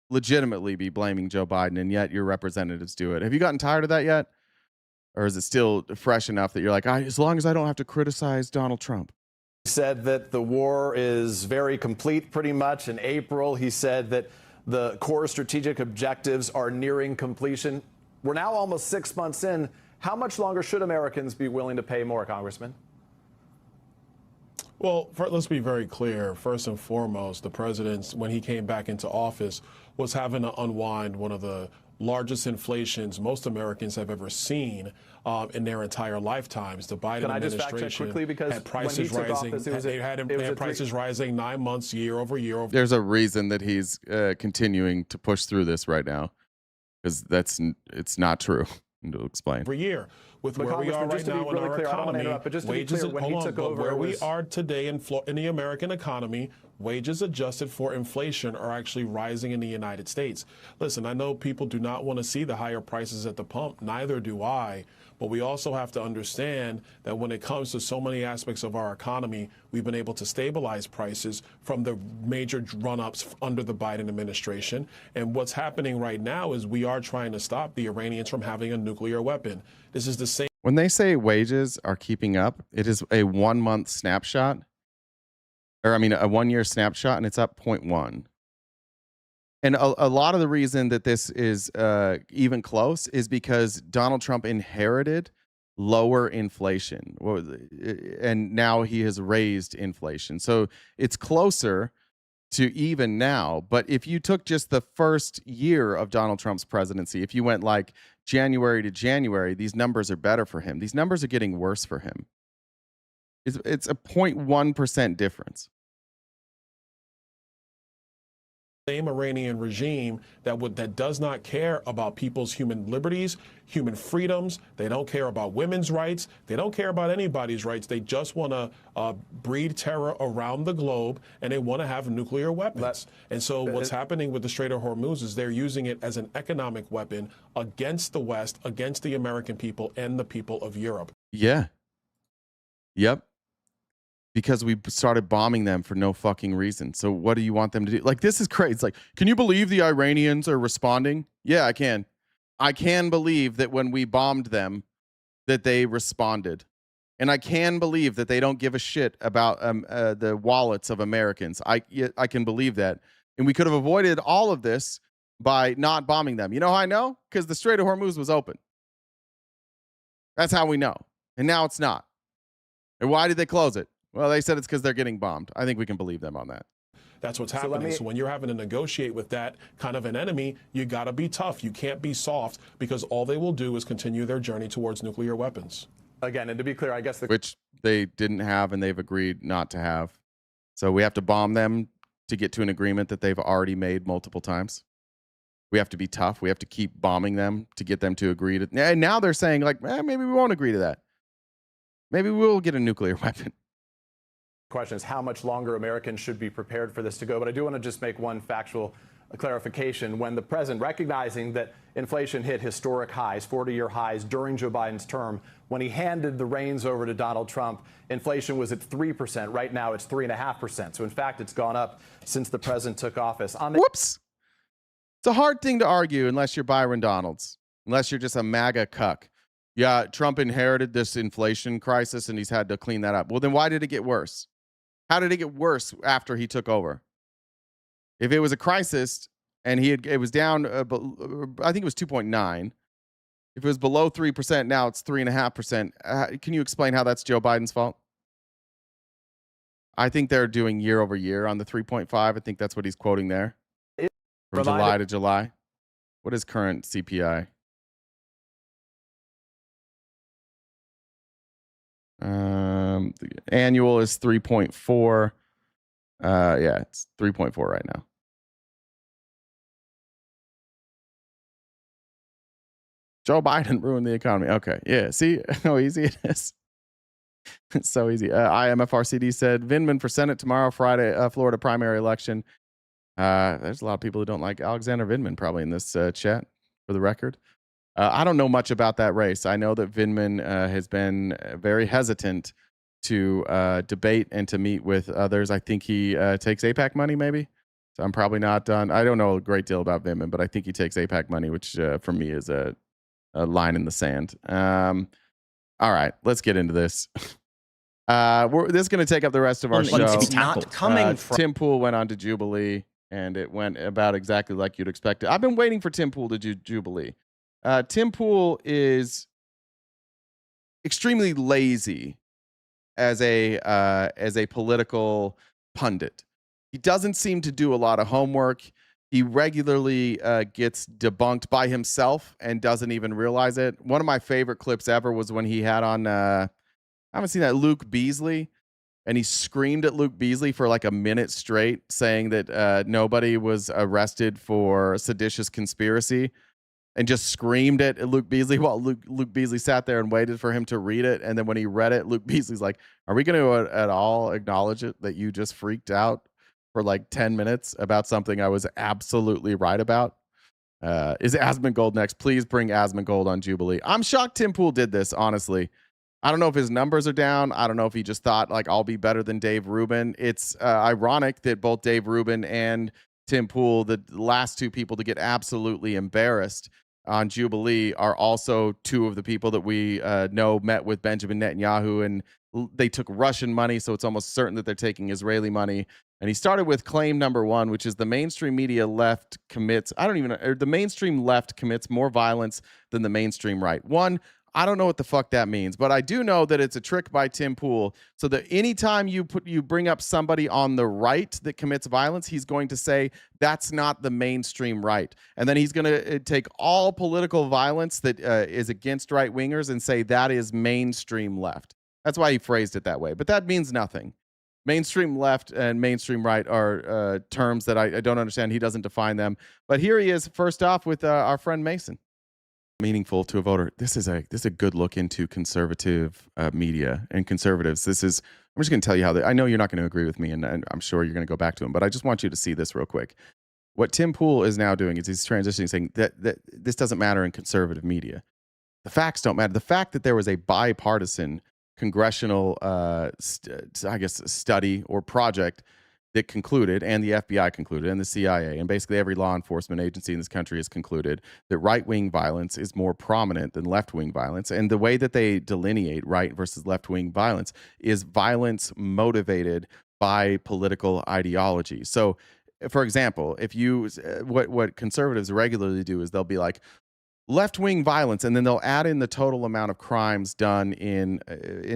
A: legitimately be blaming Joe Biden, and yet your representatives do it. Have you gotten tired of that yet? Or is it still fresh enough that you're like, as long as I don't have to criticize Donald Trump?
C: He said that the war is very complete pretty much. In April, he said that the core strategic objectives are nearing completion. We're now almost 6 months in. How much longer should Americans be willing to pay more, Congressman?
D: Well, let's be very clear. First and foremost, the president, when he came back into office, was having to unwind one of the largest inflations most Americans have ever seen in their entire lifetimes. The Biden administration had prices rising. Had prices rising 9 months, year over year.
A: There's a reason that he's continuing to push through this right now, because it's not true. To explain.
D: Every year, with where we are right now in our economy, wages. Where we are today in the American economy, wages adjusted for inflation are actually rising in the United States. Listen, I know people do not want to see the higher prices at the pump. Neither do I. But we also have to understand that when it comes to so many aspects of our economy, we've been able to stabilize prices from the major run-ups under the Biden administration. And what's happening right now is we are trying to stop the Iranians from having a nuclear weapon. This is the same.
A: When they say wages are keeping up, it is a 1 month snapshot, or a 1 year snapshot, and it's up 0.1. And a lot of the reason that this is even close is because Donald Trump inherited lower inflation, and now he has raised inflation. So it's closer to even now. But if you took just the first year of Donald Trump's presidency, if you went like January to January, these numbers are better for him. These numbers are getting worse for him. It's a 0.1% difference.
D: Same Iranian regime that does not care about people's human liberties, human freedoms. They don't care about women's rights. They don't care about anybody's rights. They just want to breed terror around the globe, and they want to have nuclear weapons. And so what's happening with the Strait of Hormuz is they're using it as an economic weapon against the West, against the American people and the people of Europe.
A: Yeah. Yep. Because we started bombing them for no fucking reason. So what do you want them to do? Like, this is crazy. It's like, can you believe the Iranians are responding? Yeah, I can. I can believe that when we bombed them, that they responded. And I can believe that they don't give a shit about the wallets of Americans. I can believe that. And we could have avoided all of this by not bombing them. You know how I know? Because the Strait of Hormuz was open. That's how we know. And now it's not. And why did they close it? Well, they said it's because they're getting bombed. I think we can believe them on that.
D: That's what's happening. So when you're having to negotiate with that kind of an enemy, you got to be tough. You can't be soft, because all they will do is continue their journey towards nuclear weapons.
C: Again, and to be clear, I guess
A: which they didn't have and they've agreed not to have. So we have to bomb them to get to an agreement that they've already made multiple times. We have to be tough. We have to keep bombing them to get them to agree to. And now they're saying like, maybe we won't agree to that. Maybe we'll get a nuclear weapon.
C: Question is how much longer Americans should be prepared for this to go. But I do want to just make one factual a clarification. When the president, recognizing that inflation hit historic highs, 40-year highs during Joe Biden's term, when he handed the reins over to Donald Trump, inflation was at 3%. Right now, it's 3.5%. So, in fact, it's gone up since the president took office.
A: Whoops. It's a hard thing to argue unless you're Byron Donalds, unless you're just a MAGA cuck. Yeah, Trump inherited this inflation crisis and he's had to clean that up. Well, then why did it get worse? How did it get worse after he took over? If it was a crisis and it was down, I think it was 2.9. If it was below 3%, now it's 3.5%. Can you explain how that's Joe Biden's fault? I think they're doing year over year on the 3.5. I think that's what he's quoting there. From July to July. What is current CPI? The annual is 3.4. Yeah, it's 3.4 right now. Joe Biden ruined the economy. Okay, yeah. See how easy it is. It's so easy. IMFRCD said Vindman for Senate tomorrow, Friday, Florida primary election. There's a lot of people who don't like Alexander Vindman probably in this chat, for the record. I don't know much about that race. I know that Vindman has been very hesitant to debate and to meet with others. I think he takes AIPAC money, maybe. So I'm probably not done. I don't know a great deal about Vindman, but I think he takes AIPAC money, which for me is a line in the sand. All right, let's get into this. This is going to take up the rest of our show.
E: Not coming from
A: Tim Pool went on to Jubilee, and it went about exactly like you'd expect it. I've been waiting for Tim Pool to do Jubilee. Tim Pool is extremely lazy as a political pundit. He doesn't seem to do a lot of homework. He regularly gets debunked by himself and doesn't even realize it. One of my favorite clips ever was when he had on, I haven't seen that, Luke Beasley. And he screamed at Luke Beasley for like a minute straight, saying that nobody was arrested for seditious conspiracy, and just screamed at Luke Beasley while Luke Beasley sat there and waited for him to read it. And then when he read it, Luke Beasley's like, are we going to at all acknowledge it that you just freaked out for like 10 minutes about something I was absolutely right about? Is Asmongold next? Please bring Asmongold on Jubilee. I'm shocked Tim Pool did this, honestly. I don't know if his numbers are down. I don't know if he just thought, like, I'll be better than Dave Rubin. It's ironic that both Dave Rubin and Tim Pool, the last two people to get absolutely embarrassed on Jubilee, are also two of the people that we know met with Benjamin Netanyahu, and they took Russian money, so it's almost certain that they're taking Israeli money. And he started with claim number one, which is the mainstream media left commits, the mainstream left commits more violence than the mainstream right. One, I don't know what the fuck that means, but I do know that it's a trick by Tim Pool, so that anytime you bring up somebody on the right that commits violence, he's going to say that's not the mainstream right. And then he's going to take all political violence that is against right-wingers and say that is mainstream left. That's why he phrased it that way, but that means nothing. Mainstream left and mainstream right are terms that I don't understand. He doesn't define them. But here he is, first off, with our friend Mason. Meaningful to a voter. This is a good look into conservative media and conservatives. I'm just going to tell you how I know you're not going to agree with me, and I'm sure you're going to go back to him, but I just want you to see this real quick. What Tim Pool is now doing is he's transitioning, saying that this doesn't matter in conservative media. The facts don't matter. The fact that there was a bipartisan congressional, study or project that concluded, and the FBI concluded, and the CIA, and basically every law enforcement agency in this country has concluded that right-wing violence is more prominent than left-wing violence. And the way that they delineate right versus left-wing violence is violence motivated by political ideology. So, for example, if you, what conservatives regularly do is they'll be like, left-wing violence, and then they'll add in the total amount of crimes done in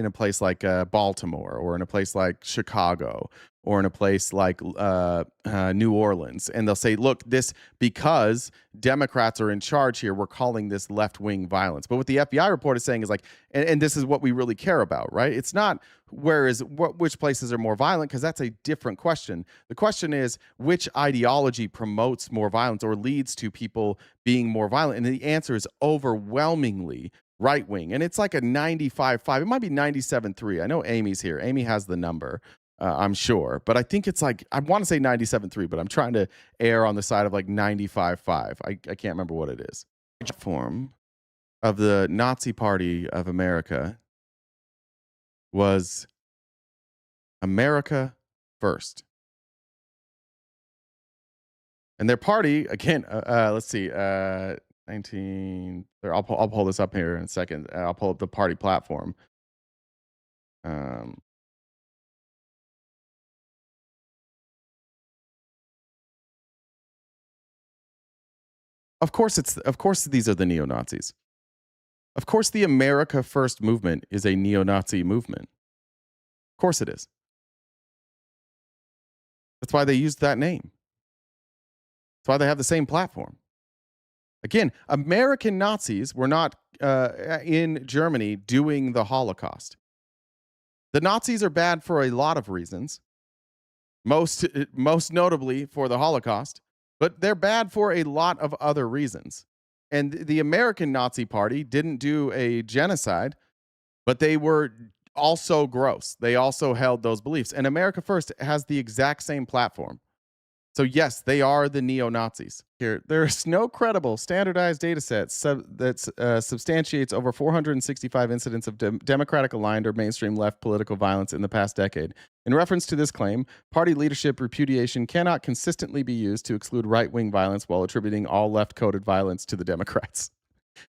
A: a place like Baltimore, or in a place like Chicago, or in a place like New Orleans, and they'll say, look, this, because Democrats are in charge here, we're calling this left-wing violence. But what the FBI report is saying is like, and this is what we really care about, right? It's not which places are more violent, because that's a different question. The question is, which ideology promotes more violence or leads to people being more violent? And the answer is overwhelmingly right-wing. And it's like a 95.5. It might be 97.3. I know Amy's here. Amy has the number. I'm sure. But I think it's like, I want to say 97.3, but I'm trying to err on the side of like 95.5. I can't remember what it is. Form of the Nazi Party of America was America First. And their party, again, let's see, 19. I'll pull this up here in a second. I'll pull up the party platform. Of course, these are the neo-Nazis. Of course, the America First movement is a neo-Nazi movement. Of course it is. That's why they used that name. That's why they have the same platform. Again, American Nazis were not in Germany doing the Holocaust. The Nazis are bad for a lot of reasons, most notably for the Holocaust, but they're bad for a lot of other reasons. And the American Nazi Party didn't do a genocide, but they were also gross. They also held those beliefs. And America First has the exact same platform. So yes, they are the neo-Nazis. Here, there's no credible standardized data set that substantiates over 465 incidents of Democratic-aligned or mainstream left political violence in the past decade. In reference to this claim, party leadership repudiation cannot consistently be used to exclude right-wing violence while attributing all left-coded violence to the Democrats.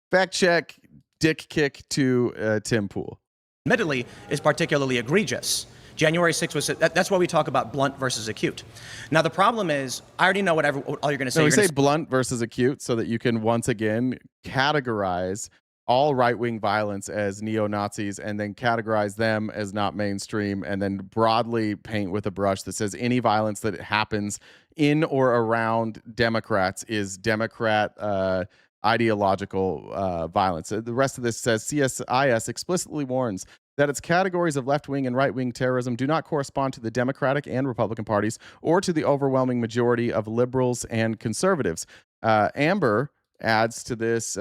A: Fact check, dick kick to Tim Pool.
E: Admittedly, is particularly egregious. January 6th was, that's why we talk about blunt versus acute. Now, the problem is, I already know what all you're going to say.
A: No, we say blunt versus acute so that you can once again categorize all right-wing violence as neo-Nazis and then categorize them as not mainstream and then broadly paint with a brush that says any violence that happens in or around Democrats is Democrat ideological violence. The rest of this says CSIS explicitly warns that its categories of left-wing and right-wing terrorism do not correspond to the Democratic and Republican parties or to the overwhelming majority of liberals and conservatives. Amber adds to this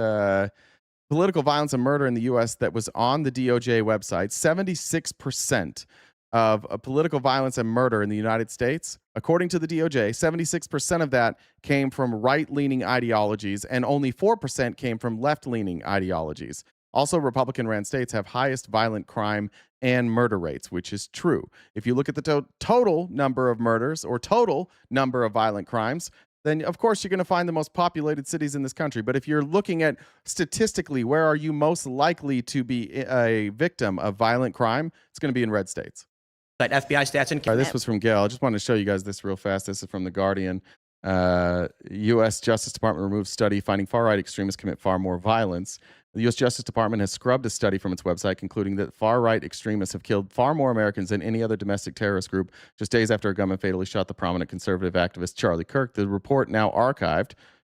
A: political violence and murder in the U.S. that was on the DOJ website. 76% of political violence and murder in the United States, according to the DOJ, 76% of that came from right-leaning ideologies and only 4% came from left-leaning ideologies. Also, Republican-ran states have highest violent crime and murder rates, which is true. If you look at the total number of murders or total number of violent crimes, then of course you're going to find the most populated cities in this country. But if you're looking at statistically, where are you most likely to be a victim of violent crime, it's going to be in red states.
E: But FBI stats and
A: this was from Gail. I just wanted to show you guys this real fast. This is from The Guardian. U.S. Justice Department removes study finding far-right extremists commit far more violence. The U.S. Justice Department has scrubbed a study from its website concluding that far-right extremists have killed far more Americans than any other domestic terrorist group just days after a gunman fatally shot the prominent conservative activist Charlie Kirk. The report, now archived,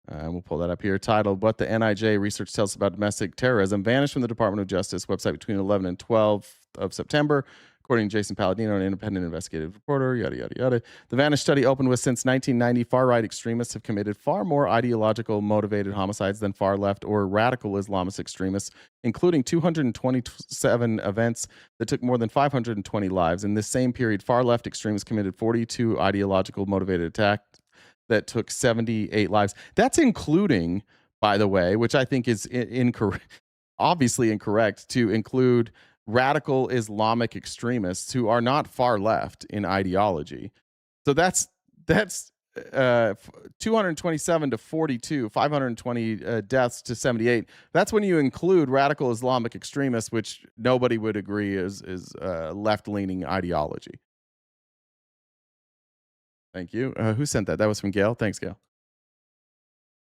A: we'll pull that up here, titled What the NIJ Research Tells Us About Domestic Terrorism, vanished from the Department of Justice website between 11 and 12 of September. According to Jason Palladino, an independent investigative reporter, yada, yada, yada. The vanished study opened with, since 1990, far-right extremists have committed far more ideological motivated homicides than far-left or radical Islamist extremists, including 227 events that took more than 520 lives. In this same period, far-left extremists committed 42 ideological motivated attacks that took 78 lives. That's including, by the way, which I think is obviously incorrect, to include radical Islamic extremists who are not far left in ideology. So that's 227 to 42, 520 deaths to 78. That's when you include radical Islamic extremists, which nobody would agree is left-leaning ideology. Thank you. Who sent that? That was from Gail. Thanks, Gail.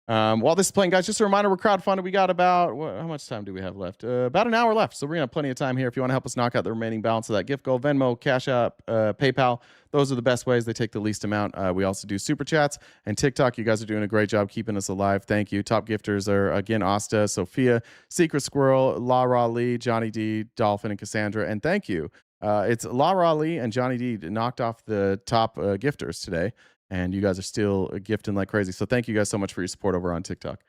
A: While this is playing, guys, just a reminder, we're crowdfunded. We got about, how much time do we have left? About an hour left. So we're going to have plenty of time here. If you want to help us knock out the remaining balance of that gift goal, Venmo, Cash App, PayPal, those are the best ways. They take the least amount. We also do Super Chats and TikTok. You guys are doing a great job keeping us alive. Thank you. Top gifters are, again, Asta, Sophia, Secret Squirrel, Lara Lee, Johnny D, Dolphin, and Cassandra. And thank you. It's Lara Lee and Johnny D knocked off the top gifters today. And you guys are still gifting like crazy. So thank you guys so much for your support over on TikTok.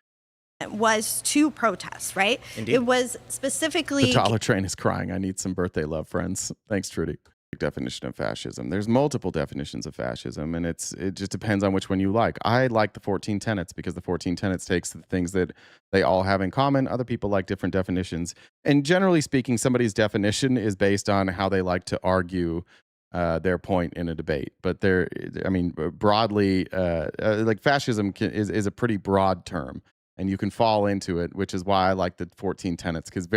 F: It was to protest, right?
A: Indeed.
F: It was specifically...
A: The dollar train is crying. I need some birthday love, friends. Thanks, Trudy. perfect definition of fascism. There's multiple definitions of fascism, and it just depends on which one you like. I like the 14 tenets because the 14 tenets takes the things that they all have in common. Other people like different definitions. And generally speaking, somebody's definition is based on how they like to argue their point in a debate. But broadly, like fascism is a pretty broad term, and you can fall into it, which is why I like the 14 tenets, because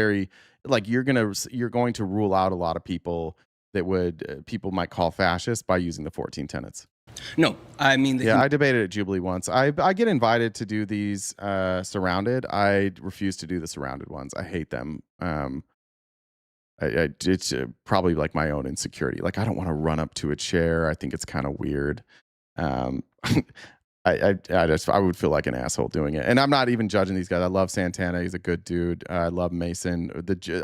A: you're going to rule out a lot of people that people might call fascist by using the 14 tenets.
G: No, I mean,
A: I debated at Jubilee once. I get invited to do these surrounded. I refuse to do the surrounded ones. I hate them. It's probably like my own insecurity. Like, I don't want to run up to a chair. I think it's kind of weird. I would feel like an asshole doing it. And I'm not even judging these guys. I love Santana. He's a good dude. I love Mason.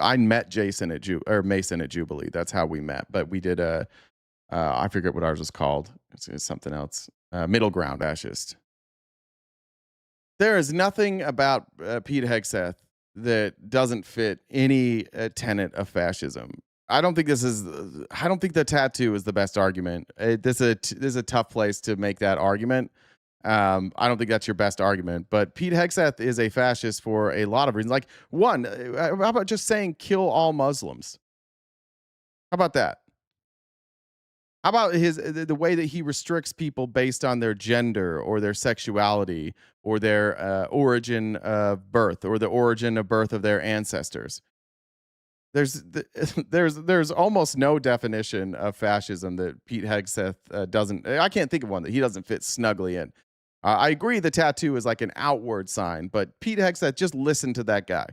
A: I met Mason at Jubilee. That's how we met. But we did I forget what ours was called. It's something else. Middle ground fascist. There is nothing about Pete Hegseth that doesn't fit any tenet of fascism. I don't think the tattoo is the best argument. This is a tough place to make that argument. I don't think that's your best argument, but Pete Hegseth is a fascist for a lot of reasons. Like, one, how about just saying kill all Muslims? How about that? How about the way that he restricts people based on their gender or their sexuality or their origin of birth or the origin of birth of their ancestors? There's almost no definition of fascism that Pete Hegseth doesn't. I can't think of one that he doesn't fit snugly in. I agree the tattoo is like an outward sign, but Pete Hegseth, just listen to that guy.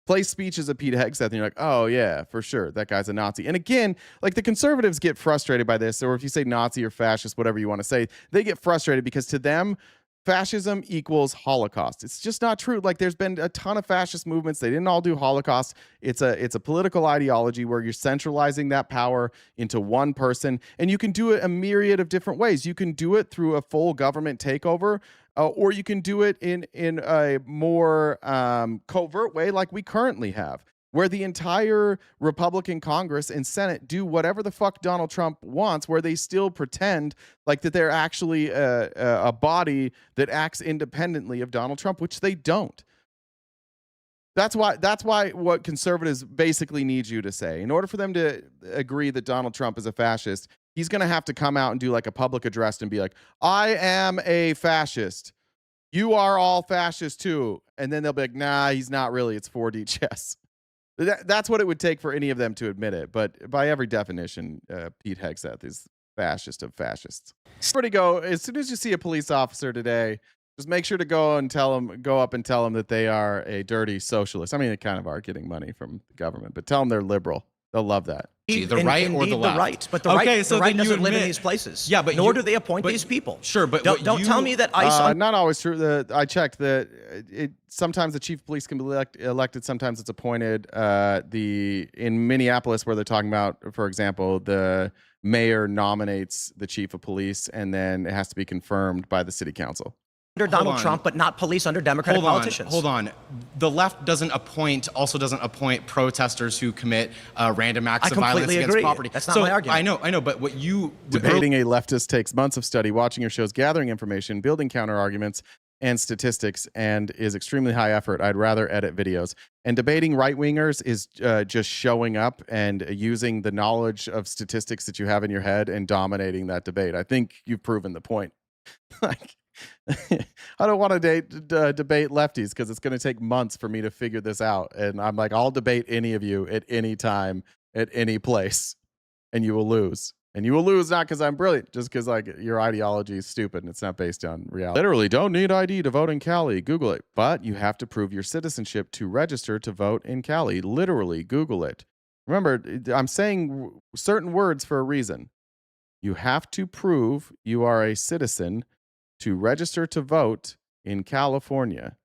A: Play speeches of Pete Hegseth, and you're like, oh, yeah, for sure, that guy's a Nazi. And again, like, the conservatives get frustrated by this, or if you say Nazi or fascist, whatever you want to say, they get frustrated because to them, fascism equals Holocaust. It's just not true. Like, there's been a ton of fascist movements. They didn't all do Holocaust. It's a political ideology where you're centralizing that power into one person, and you can do it a myriad of different ways. You can do it through a full government takeover, or you can do it in a more covert way like we currently have, where the entire Republican Congress and Senate do whatever the fuck Donald Trump wants, where they still pretend like that they're actually a body that acts independently of Donald Trump, which they don't. That's why what conservatives basically need you to say, in order for them to agree that Donald Trump is a fascist, he's going to have to come out and do like a public address and be like, I am a fascist. You are all fascists too. And then they'll be like, nah, he's not really. It's 4D chess. That's what it would take for any of them to admit it. But by every definition, Pete Hegseth is fascist of fascists. Where to go? As soon as you see a police officer today, just make sure to go up and tell them that they are a dirty socialist. I mean, they kind of are getting money from the government, but tell them they're liberal. They'll love that.
E: The right or the left? The right, but the right doesn't live in these places. Yeah, but nor do they appoint these people. Sure, but don't tell me that ICE.
A: Not always true. I checked that sometimes the chief of police can be elected. Sometimes it's appointed. In Minneapolis, where they're talking about, for example, the mayor nominates the chief of police, and then it has to be confirmed by the city council.
E: Under Donald Trump, but not police under Democratic politicians.
G: Hold on. The left doesn't appoint protesters who commit random acts of violence against property.
E: That's not my argument.
G: I know, but what you...
A: Debating a leftist takes months of study, watching your shows, gathering information, building counter arguments and statistics, and is extremely high effort. I'd rather edit videos. And debating right-wingers is just showing up and using the knowledge of statistics that you have in your head and dominating that debate. I think you've proven the point. I don't want to debate lefties because it's going to take months for me to figure this out. And I'm like, I'll debate any of you at any time, at any place, and you will lose. And you will lose not because I'm brilliant, just because like your ideology is stupid and it's not based on reality. Literally, don't need ID to vote in Cali. Google it. But you have to prove your citizenship to register to vote in Cali. Literally, Google it. Remember, I'm saying certain words for a reason. You have to prove you are a citizen to register to vote in California.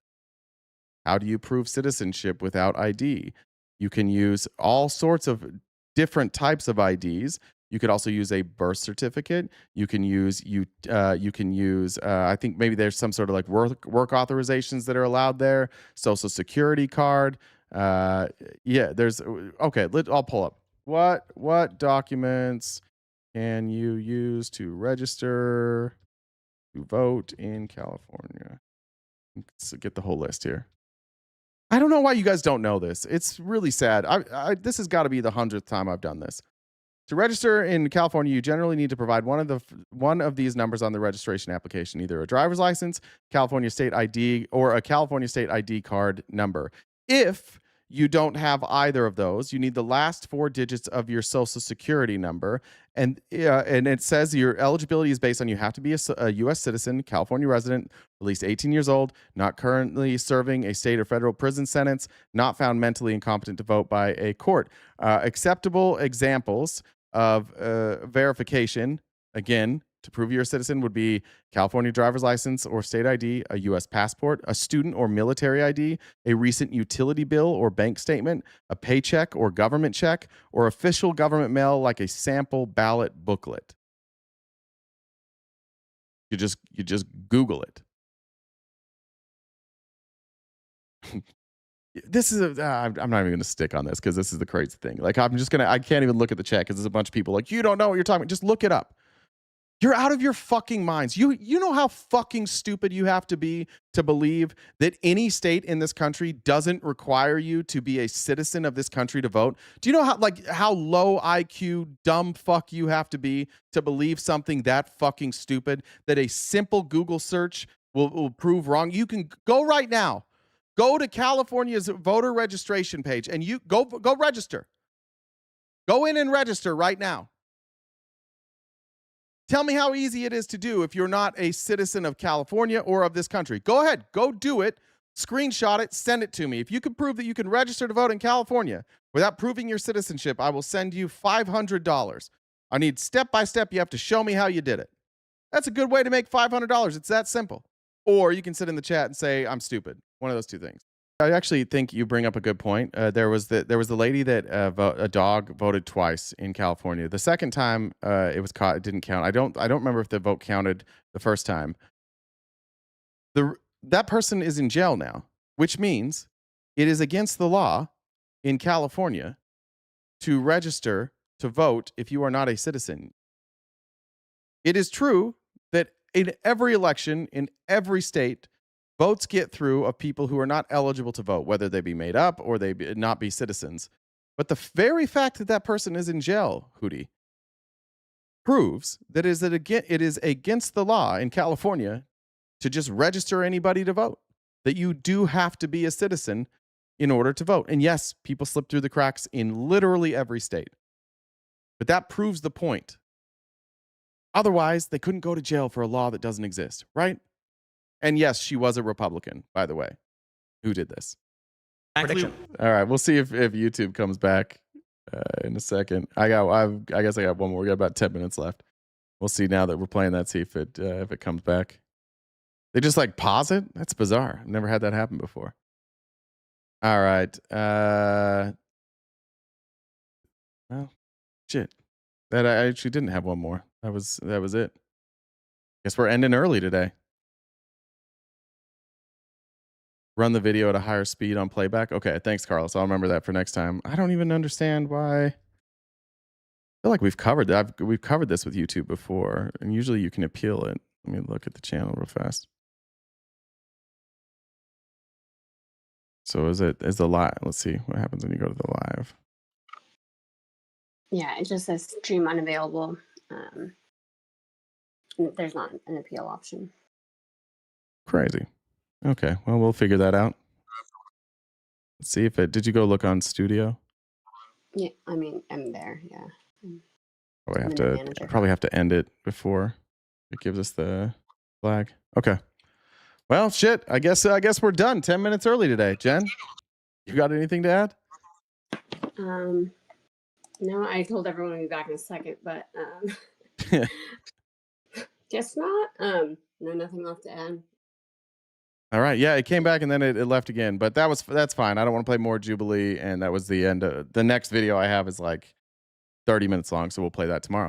A: How do you prove citizenship without ID? You can use all sorts of different types of IDs. You could also use a birth certificate. You can use I think maybe there's some sort of like work authorizations that are allowed there. Social Security card. I'll pull up. What documents can you use to register to vote in California? Let's get the whole list here. I don't know why you guys don't know this. It's really sad. This has got to be the 100th time I've done this. To register in California, you generally need to provide one of these numbers on the registration application, either a driver's license, California state ID, or a California state ID card number. If you don't have either of those, you need the last 4 digits of your social security number. And it says your eligibility is based on you have to be a U.S. citizen, California resident, at least 18 years old, not currently serving a state or federal prison sentence, not found mentally incompetent to vote by a court. Acceptable examples of verification, again, to prove you're a citizen, would be California driver's license or state ID, a U.S. passport, a student or military ID, a recent utility bill or bank statement, a paycheck or government check, or official government mail like a sample ballot booklet. You just Google it. This is I'm not even going to stick on this because this is the crazy thing. Like, I can't even look at the chat because there's a bunch of people like, you don't know what you're talking about. Just look it up. You're out of your fucking minds. You know how fucking stupid you have to be to believe that any state in this country doesn't require you to be a citizen of this country to vote? Do you know how low IQ, dumb fuck you have to be to believe something that fucking stupid, that a simple Google search will prove wrong? You can go right now. Go to California's voter registration page and you go register. Go in and register right now. Tell me how easy it is to do if you're not a citizen of California or of this country. Go ahead. Go do it. Screenshot it. Send it to me. If you can prove that you can register to vote in California without proving your citizenship, I will send you $500. I need step by step. You have to show me how you did it. That's a good way to make $500. It's that simple. Or you can sit in the chat and say, I'm stupid. One of those two things. I actually think you bring up a good point. There was the lady that a dog voted twice in California. The second time it was caught, it didn't count. I don't remember if the vote counted the first time. That person is in jail now, which means it is against the law in California to register to vote if you are not a citizen. It is true that in every election, in every state, votes get through of people who are not eligible to vote, whether they be made up or they not be citizens. But the very fact that that person is in jail, Hootie, proves that it is against the law in California to just register anybody to vote, that you do have to be a citizen in order to vote. And yes, people slip through the cracks in literally every state. But that proves the point. Otherwise, they couldn't go to jail for a law that doesn't exist, right? And yes, she was a Republican, by the way, who did this.
E: Prediction.
A: All right, we'll see if YouTube comes back in a second. I guess I got one more. We got about 10 minutes left. We'll see now that we're playing that, see if it comes back. They just like pause it? That's bizarre. I've never had that happen before. All right. Well, shit. That I actually didn't have one more. That was it. Guess we're ending early today. Run the video at a higher speed on playback. Okay, thanks, Carlos. I'll remember that for next time. I don't even understand why. I feel like we've covered that. We've covered this with YouTube before, and usually you can appeal it. Let me look at the channel real fast. So is the live? Let's see what happens when you go to the live.
I: Yeah, it just says stream unavailable. There's not an appeal option.
A: Crazy. Okay, well, we'll figure that out. Let's see if it. Did you go look on Studio?
I: Yeah, I mean, I'm there. Yeah.
A: I probably have to end it before it gives us the flag. Okay. Well, shit. I guess we're done. 10 minutes early today. Jen, you got anything to add?
I: No, I told everyone to be back in a second, but guess not. No, nothing left to add.
A: All right. Yeah, it came back and then it left again, but that's fine. I don't want to play more Jubilee, and that was the end. The next video I have is like 30 minutes long, so we'll play that tomorrow.